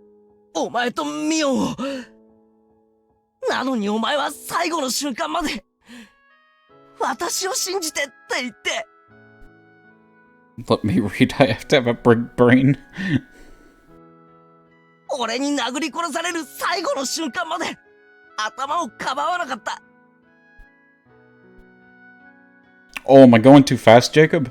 お前とミオンを、なのにお前は最後の瞬間まで私を信じてって言って。 Let me read, I have to have a big brain. 俺に殴り殺される最後の瞬間まで頭をかばわなかった。 Oh, am I going too fast, Jacob?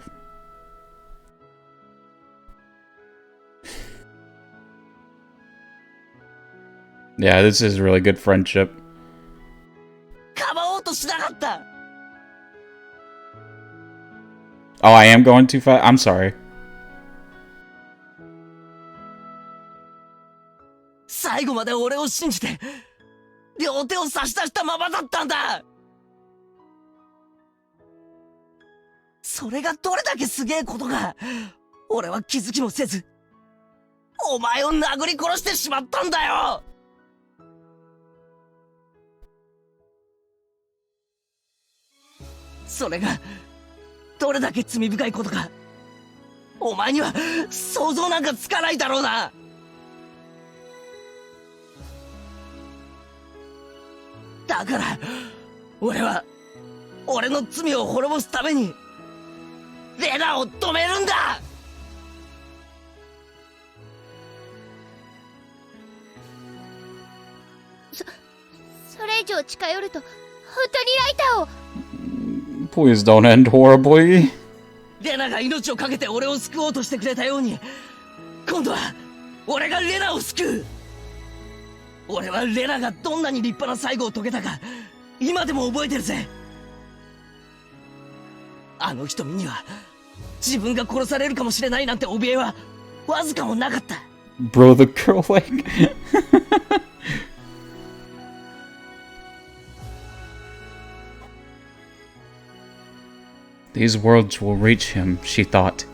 Yeah, this is really good friendship. かばおうとしなかった。 Oh, I am going too fast? I'm sorry. 最後まで俺を信じて両手を差し出したままだったんだ。それがどれだけすげえことか、俺は気づきもせずお前を殴り殺してしまったんだよ。それがどれだけ罪深いことか、お前には想像なんかつかないだろうな。だから俺は俺の罪を滅ぼすためにレナを止めるんだ。それ以上近寄ると本当にライターを。 Please don't end horribly. レナが命を懸けて俺を救おうとしてくれたように、今度は俺がレナを救う。俺はレナがどんなに立派な最後を遂げたか今でも覚えてるぜ。あの瞳には自分が殺されるかもしれないなんて怯えはわずかもなかった。 Bro, the girl like... These words will reach him, she thought.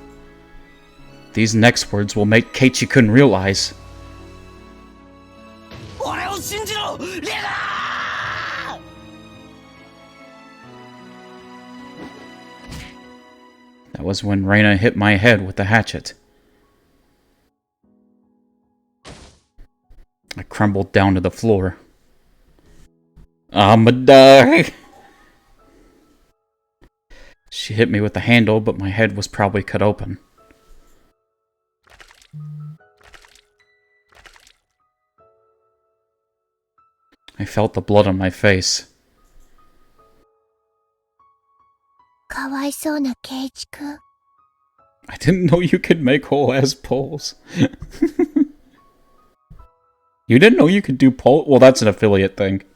These next words will make Keiichi-kun realize. 俺を信じろ、レナー! That was when Reina hit my head with the hatchet. I crumbled down to the floor. I'ma die! She hit me with the handle, but my head was probably cut open. I felt the blood on my face. かわいそうなケイチ君。 I didn't know you could make whole ass poles. You didn't know you could do pole? Well, that's an affiliate thing.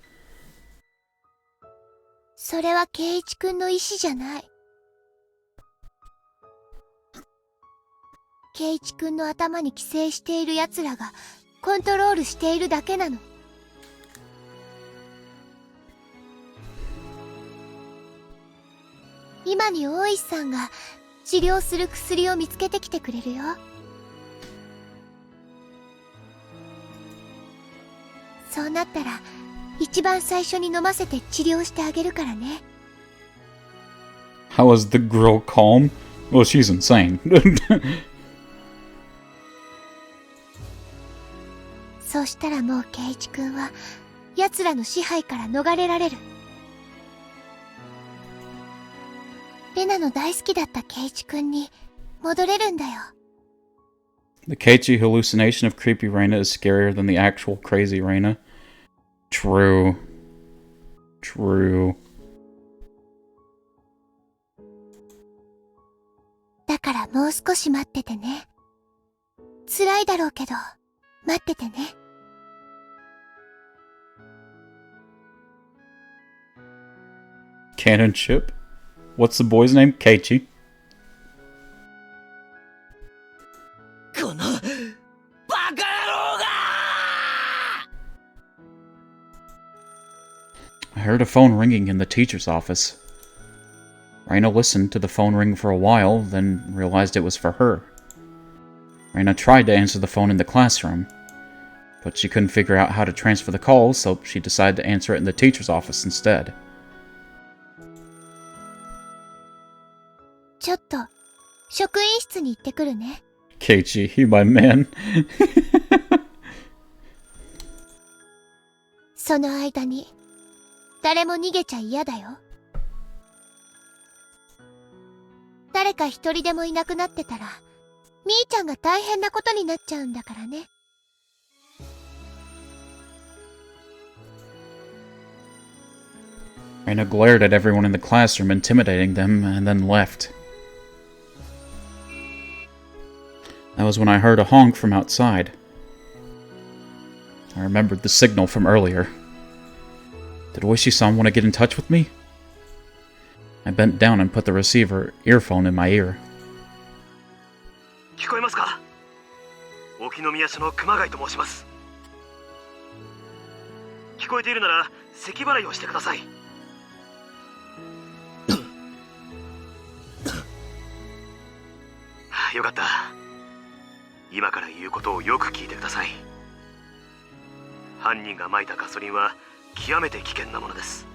それはケイチ君の意思じゃない。ケイチ君の頭に寄生している奴らがコントロールしているだけなの。今に大石さんが治療する薬を見つけてきてくれるよ。そうなったら一番最初に飲ませて治療してあげるからね。 How is the girl calm? Well, she's insane. そうしたらもうケイチ君は奴らの支配から逃れられる。レナの大好きだったケイチ君に戻れるんだよ。 The Keiichi hallucination of creepy Reina is scarier than the actual crazy Reina. True. True. だからもう少し待っててね。辛いだろうけど待っててね。Cannon ship? What's the boy's name? Keiichi. このバカ野郎が! I heard a phone ringing in the teacher's office. Reina listened to the phone ring for a while, then realized it was for her. Reina tried to answer the phone in the classroom, but she couldn't figure out how to transfer the call, so she decided to answer it in the teacher's office instead. ちょっと職員室に行ってくるね。 Keiichi, you my man. その間に誰も逃げちゃ嫌だよ。誰か一人でもいなくなってたらみーちゃんが大変なことになっちゃうんだからね。 Reina glared at everyone in the classroom, intimidating them, and then left. That was when I heard a honk from outside. I remembered the signal from earlier. Did Oishi-san want to get in touch with me? I bent down and put the receiver earphone in my ear. 聞こえますか？沖宮署の熊谷と申します。聞こえているなら咳払いをしてください。よかった。今から言うことをよく聞いてください。犯人が撒いたガソリンは極めて危険なものです。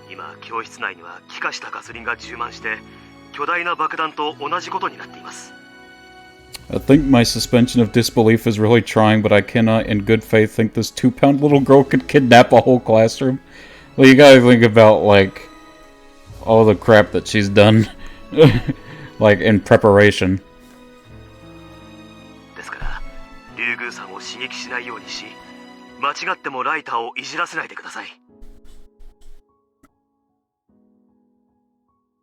今教室内には気化したガソリンが充満して巨大な爆弾と同じことになっています。 I think my suspension of disbelief is really trying, but I cannot in good faith think this 2-pound little girl could kidnap a whole classroom. Well, you gotta think about, like, all the crap that she's done, like, in preparation. ですから、竜宮さんを刺激しないようにし、間違ってもライターをいじらせないでください。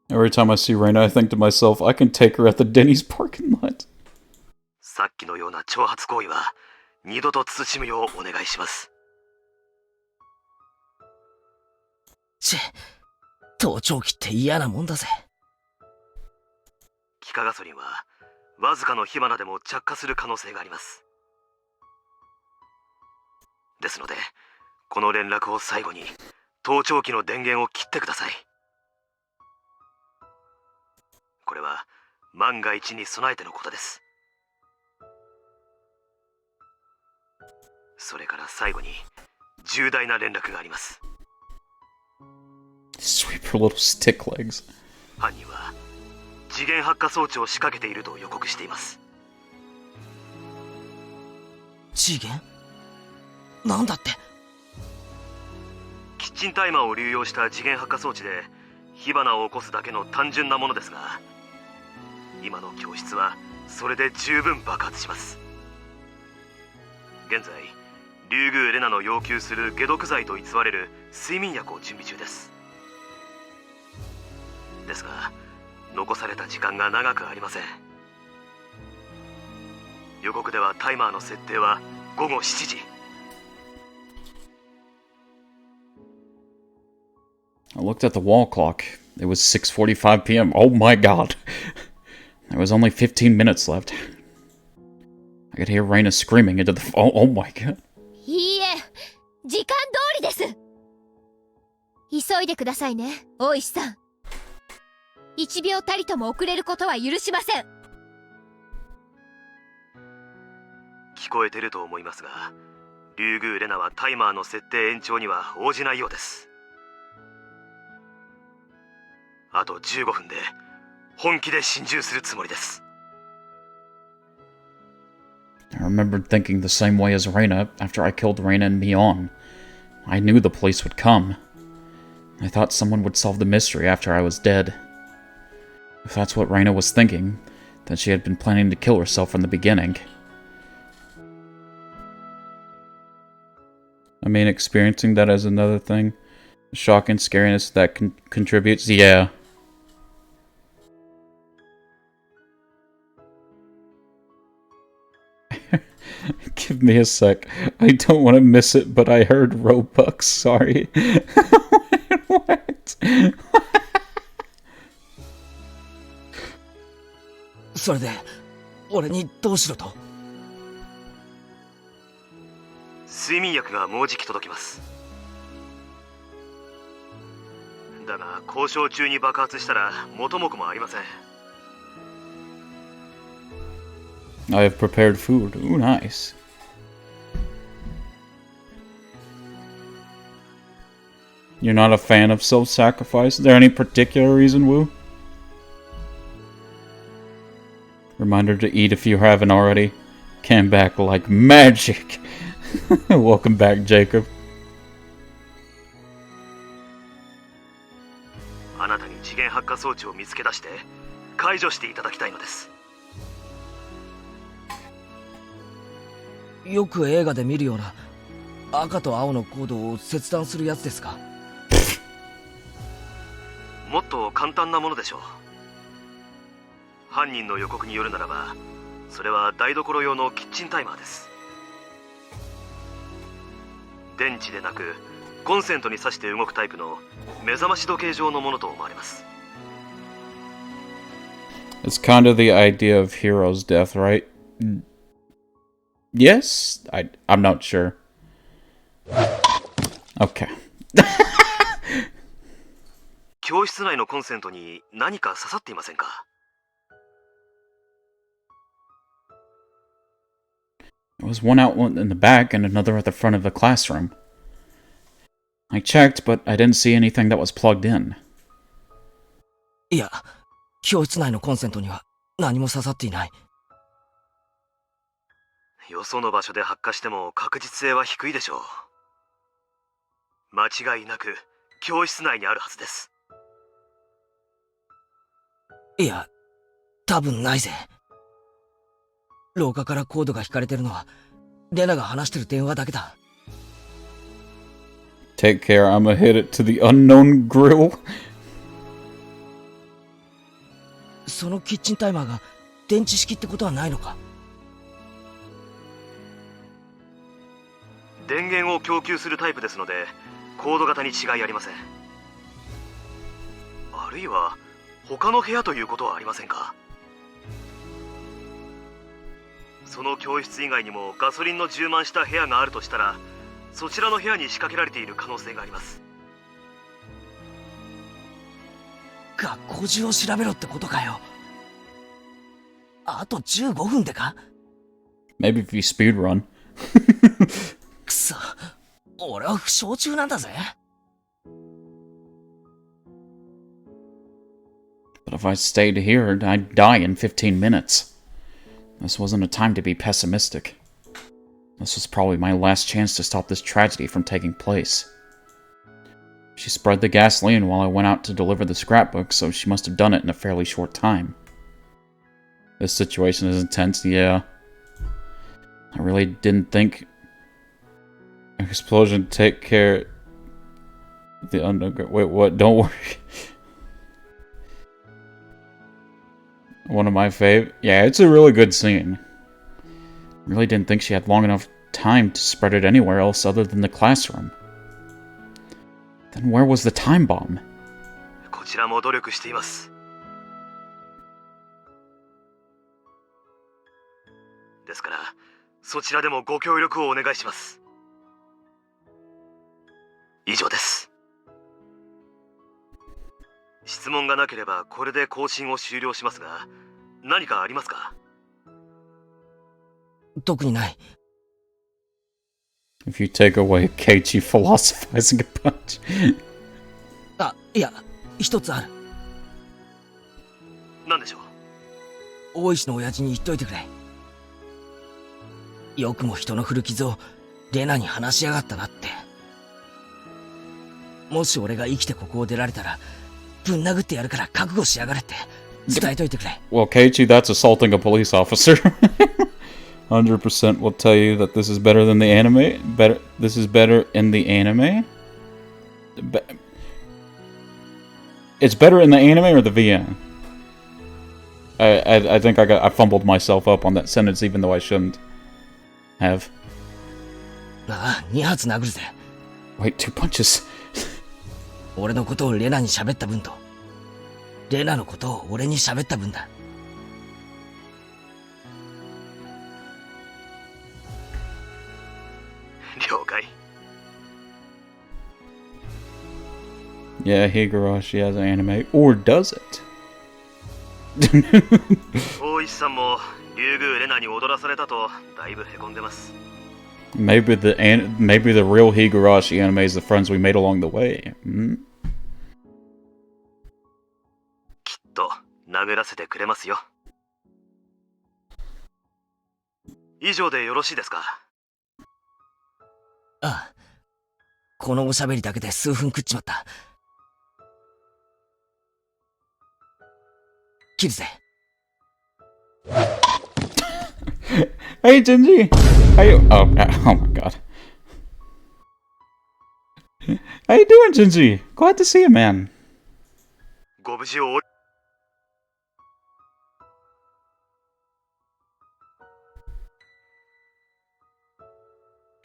Every time I see Reina, I think to myself, I can take her at the Denny's parking lot. さっきのような挑発行為は二度と慎むようお願いします。盗聴器って嫌なもんだぜ。気化ガソリンはわずかの火花でも着火する可能性があります。ですので、この連絡を最後に盗聴器の電源を切ってください。これは万が一に備えてのことです。それから最後に重大な連絡があります。 Sweep her little stick legs. 犯人は次元発火装置を仕掛けていると予告しています。次元？なんだって？キッチンタイマーを流用した次元発火装置で火花を起こすだけの単純なものですが、今の教室はそれで十分爆発します。現在リュウグウレナの要求する解毒剤と偽れる睡眠薬を準備中です。ですが残された時間が長くありません。予告ではタイマーの設定は午後7時。I looked at the wall clock. It was 6:45 p.m. Oh my god. There was only 15 minutes left. I could hear Reina screaming into the... Oh my god. いいえ、時間通りです。急いでくださいね、大石さん。1秒たりとも遅れることは許しません。聞こえてると思いますが、リュウグウレナはタイマーの設定延長には応じないようです。あと15分で本気で心中するつもりです。I remembered thinking the same way as Reina after I killed Reina and Mion. I knew the police would come. I thought someone would solve the mystery after I was dead. If that's what Reina was thinking, then she had been planning to kill herself from the beginning. I mean, experiencing that as another thing. Shock and scariness that contributes, yeah. Give me a sec. I don't want to miss it, but I heard Robux. Sorry. What? それで俺にどうしろと？睡眠薬がもうじき届きます。だが交渉中に爆発したら元も子もありません。I have prepared food. Ooh, nice. You're not a fan of self-sacrifice? Is there any particular reason, Wu? Reminder to eat if you haven't already. Came back like magic. Welcome back, Jacob. あなたに次元発火装置を見つけ出して解除していただきたいのです。よく映画で見るような赤と青のコードを切断するやつですか？もっと簡単なものでしょう。犯人の予告によるならば、それは台所用のキッチンタイマーです。電池でなくコンセントに挿して動くタイプの目覚まし時計状のものと思われます。It's kind of the idea of Hero's death, right? Yes? I'm not sure. Okay. 教室内のコンセントに何か刺さっていませんかThere was one outlet in the back and another at the front of the classroom. I checked, but I didn't see anything that was plugged in. いや、教室内のコンセントには何も刺さっていない。よその場所で発火しても確実性は低いでしょう。間違いなく教室内にあるはずです。いや、多分ないぜ。廊下からコードが引かれてるのはレナが話してる電話だけだ。Take care, I'ma hit it to the unknown grill. そのキッチンタイマーが電池式ってことはないのか？電源を供給するタイプですのでコード型に違いありません。あるいは他の部屋ということはありませんか？その教室以外にもガソリンの充満した部屋があるとしたら、そちらの部屋に仕掛けられている可能性があります。学校中を調べろってことかよ。あと15分でか？ Maybe if you speedrun. くそ、俺は負傷中なんだぜ。But if I stayed here, I'd die in 15 minutes. This wasn't a time to be pessimistic. This was probably my last chance to stop this tragedy from taking place. She spread the gasoline while I went out to deliver the scrapbook, so she must have done it in a fairly short time. This situation is intense, yeah. I really didn't think explosion take care the underground. Wait, what? Don't worry. One of my fave. Yeah, it's a really good scene. Really didn't think she had long enough time to spread it anywhere else other than the classroom. Then where was the time bomb? こちらも努力しています。ですから、そちらでもご協力をお願いします。以上です。質問がなければこれで更新を終了しますが、何かありますか？特にない。If you take away Keiichi philosophizing a bunch. あ、いや、一つある。何でしょう？大石の親父に言っといてくれ。よくも人の古傷をレナに話しやがったなって。もし俺が生きてここを出られたら、ぶん殴ってやるから覚悟しやがれって伝えといてくれ。Well, Keiichi, that's assaulting a police officer. 100% will tell you that this is better than the anime. This is better in the anime? It's better in the anime or the VN? I think I fumbled myself up on that sentence even though I shouldn't have. ああ、2発殴るぜ。Wait, 2 punches. 俺のことをレナに喋った分と、レナのことを俺に喋った分だ。了解。Yeah, Higurashi has an anime. Or does it? 大石さんも竜宮レナに踊らされたとだいぶへこんでます。Maybe the real Higurashi anime is the friends we made along the way. Hmm? きっと殴らせてくれますよ。以上でよろしいですか？ああ。このおしゃべりだけで数分食っちまった。切るぜ。Hey, Jinji! How you? Oh my god. How you doing, Jinji? Glad to see you, man. ご無事を。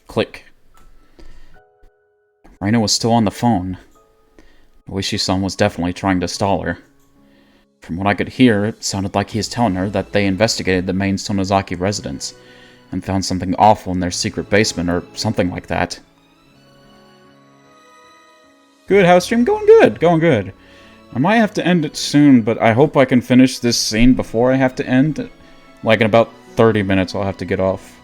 Click. Reina was still on the phone. Oishi-san was definitely trying to stall her. From what I could hear, it sounded like he is telling her that they investigated the main Sonozaki residence and found something awful in their secret basement or something like that. Good, house stream? Going good, going good. I might have to end it soon, but I hope I can finish this scene before I have to end. Like in about 30 minutes I'll have to get off.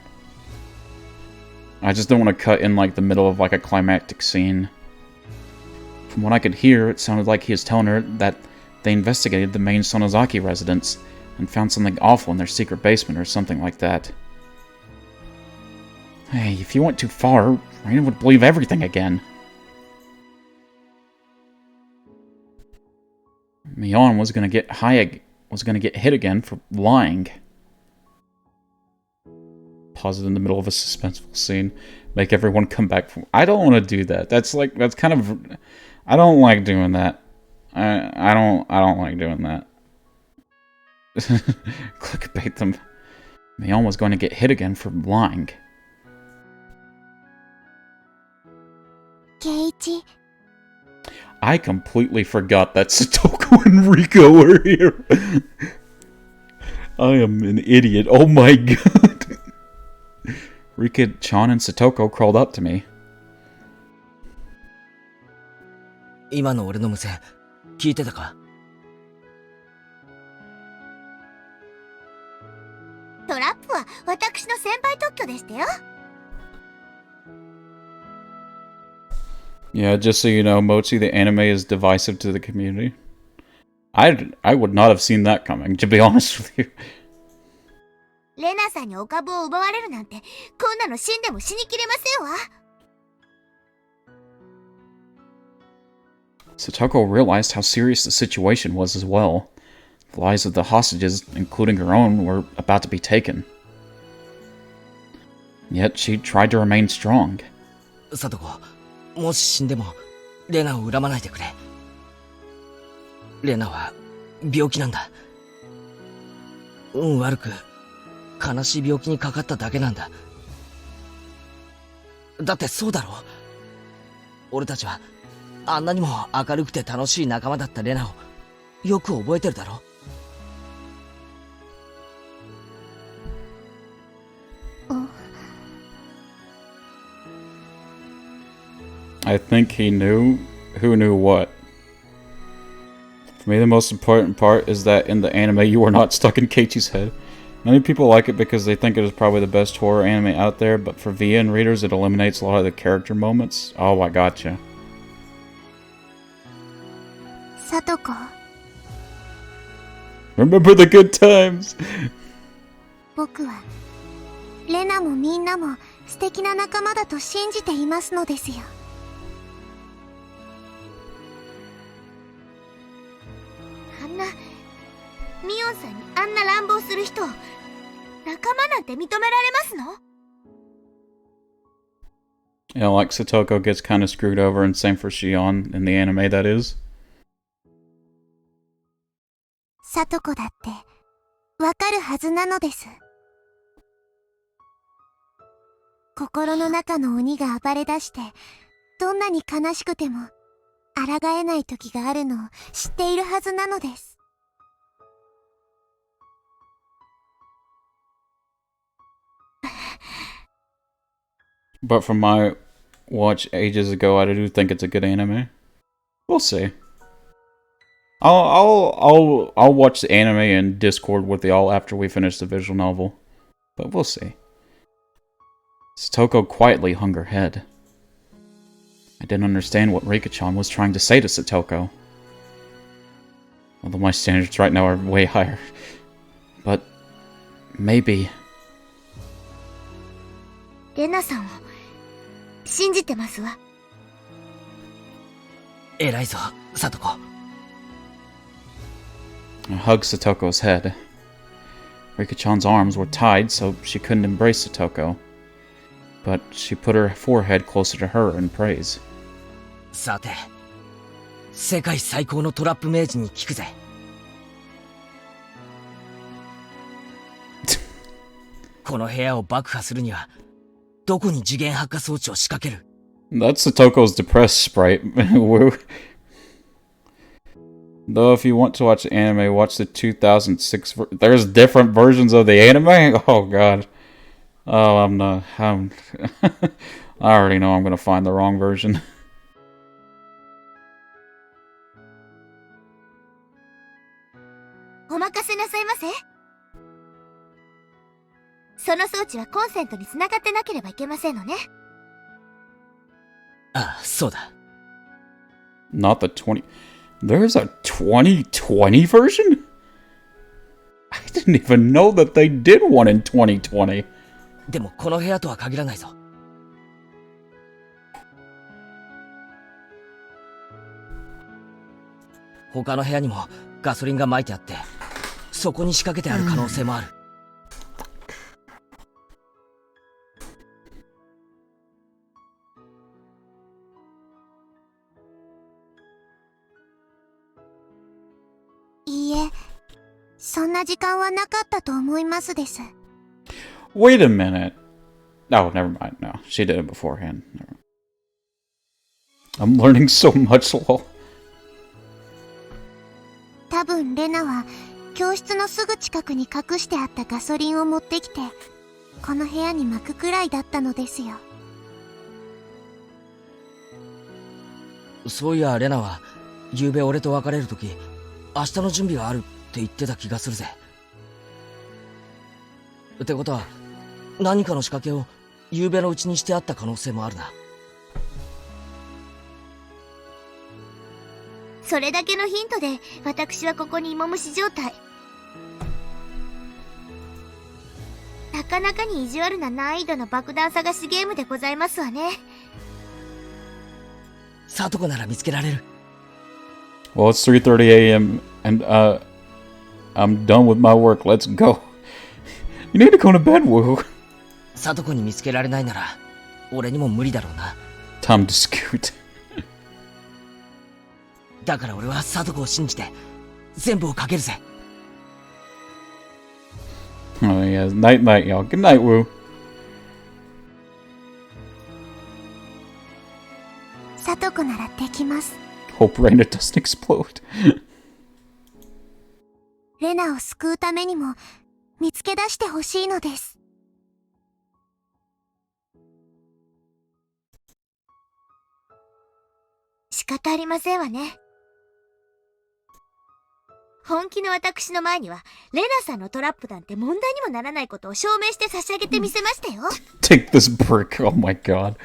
I just don't want to cut in like the middle of like a climactic scene. From what I could hear, it sounded like he is telling her that they investigated the main Sonozaki residence and found something awful in their secret basement or something like that. Hey, if you went too far, Reina would believe everything again. Mion was gonna get hit again for lying. Pause it in the middle of a suspenseful scene. Make everyone come back from... I don't want to do that. That's kind of... I don't like doing that. I don't like doing that. Clickbait them. Mion was going to get hit again for lying. Keiichi. I completely forgot that Satoko and Riko were here. I am an idiot. Oh my god. Rika, Chan, and Satoko crawled up to me. 今の俺の無線聞いてたか？トラップは私の先輩特許でしたよ。Yeah, just so you know, Mochi, the anime is divisive to the community. I would not have seen that coming, to be honest with you. レナさんにお株を奪われるなんて、こんなの死んでも死にきれませんわ。Satoko realized how serious the situation was as well. The lives of the hostages, including her own, were about to be taken. Yet she tried to remain strong. サトコ、もし死んでもレナを恨まないでくれ。レナは病気なんだ。運悪く悲しい病気にかかっただけなんだ。だってそうだろ。俺たちはあんなにも明るくて楽しい仲間だったレナをよく覚えてるだろ。I think he knew who knew what. For me, the most important part is that in the anime, you are not stuck in Keiichi's head. Many people like it because they think it is probably the best horror anime out there, but for VN readers, it eliminates a lot of the character moments. Oh, I gotcha. Satoko. Remember the good times! 僕はレナもみんなも素敵な仲間だと信じていますのですよ。あんなミオンさんにあんな乱暴する人を仲間なんて認められますの？ Yeah, like Satoko gets kind of screwed over, and same for Shion in the anime, that is. サトコだってわかるはずなのです。心の中の鬼が暴れ出してどんなに悲しくても抗えない時があるのを知っているはずなのです。But from my watch ages ago, I do think it's a good anime. We'll see. I'll watch the anime in Discord with y'all after we finish the visual novel. But we'll see. Satoko quietly hung her head. I didn't understand what Rika-chan was trying to say to Satoko. Although my standards right now are way higher. But maybe... レナさんを信じてますわ。偉いぞ、サトコ。I hugged Satoko's head. Rika-chan's arms were tied, so she couldn't embrace Satoko. But she put her forehead closer to her in praise. さて、世界最高のトラップ名人に聞くぜ。この部屋を爆破するには、どこに次元発火装置を仕掛ける？ That's Satoko's depressed sprite. Woo. Though if you want to watch the anime, watch the 2006 There's different versions of the anime? Oh god. Oh, I already know I'm gonna find the wrong version. お任せなさいませ。その装置はコンセントに繋がってなければいけませんのね。ああ、そうだ。Not the 20... There's a 2020 version? I didn't even know that they did one in 2020. でもこの部屋とは限らないぞ。他の部屋にもガソリンが撒いてあって、そこに仕掛けてある可能性もある。いいえ、そんな時間はなかったと思いますです。Wait a minute. Oh, never mind. No, she did it beforehand. I'm learning so much, lol. 多分レナは教室のすぐ近くに隠してあったガソリンを持ってきてこの部屋に巻くくらいだったのですよ。そういやレナは昨べ俺と別れるとき明日の準備があるって言ってた気がするぜ。ってことは何かの仕掛けを昨べのうちにしてあった可能性もあるな。それだけのヒントで私はここに芋虫状態。なかなかに意地悪な難易度の爆弾探しゲームでございますわね。サトコなら見つけられる。Well, it's 3:30 a.m. and I'm done with my work. Let's go. You need to go to bed, Woo. サトコに見つけられないなら俺にも無理だろうな。 Time to scoot. だから俺はサトコを信じて全部をかけるぜ。 Oh yeah, night night, y'all. Good night, Woo. サトコならできます。 Hope Raina doesn't explode. レナを救うためにも見つけ出してほしいのです。仕方ありませんわね。本気の私の前にはレナさんのトラップなんて問題にもならないことを証明して差し上げてみせましたよ。Take this brick. Oh my god.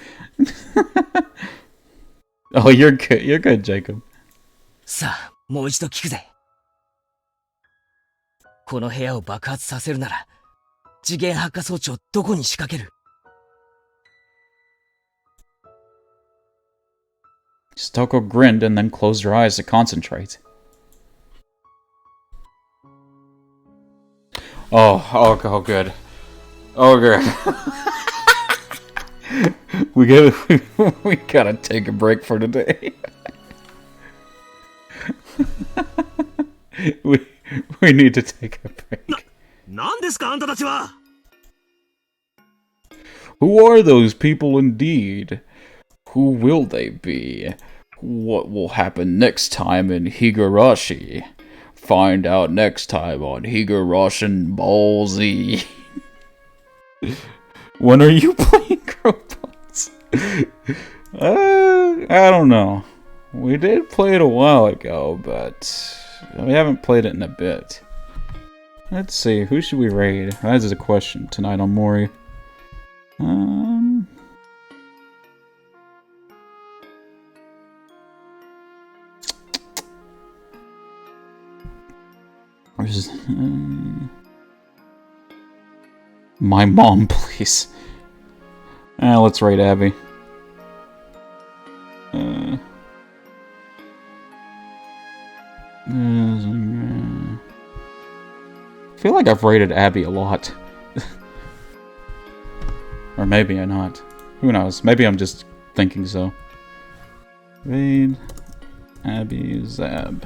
Oh, you're good. You're good, Jacob. さあ、もう一度聞くぜ。この部屋を爆発させるなら次元発火装置をどこに仕掛ける？ Stoko grinned and then closed her eyes to concentrate. Oh, good. Oh, good. we gotta take a break for today. we need to take a break. なんですかあんたたちは? Who are those people indeed? Who will they be? What will happen next time in Higurashi? Find out next time on Higurashin Ball Z. When are you playing Robots? I don't know. We did play it a while ago, but we haven't played it in a bit. Let's see, who should we raid? That is a question tonight on Mori. My mom, please. Let's raid Abby. I feel like I've raided Abby a lot. Or maybe I'm not. Who knows? Maybe I'm just thinking so. Raid Abby Zab.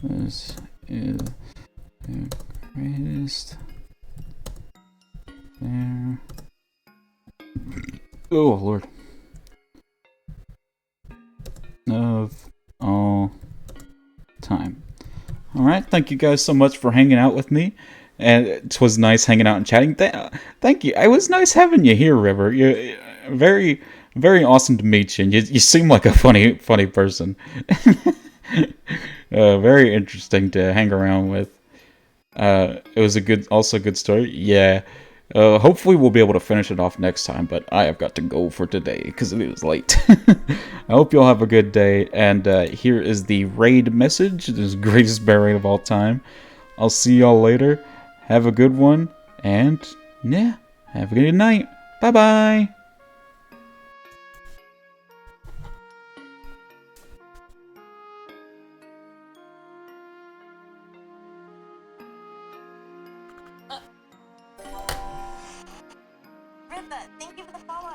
This is the greatest there. Oh Lord. Of all time. Alright, thank you guys so much for hanging out with me. And it was nice hanging out and chatting. Thank you. It was nice having you here, River. You're very, very awesome to meet you. And you seem like a funny person. Very interesting to hang around with. It was also a good story. Yeah. Hopefully we'll be able to finish it off next time, but I have got to go for today because it is late. I hope you all have a good day, and here is the raid message. This greatest bear raid of all time. I'll see y'all later. Have a good one, and yeah, have a good night. Bye-bye. Thank you for the follow.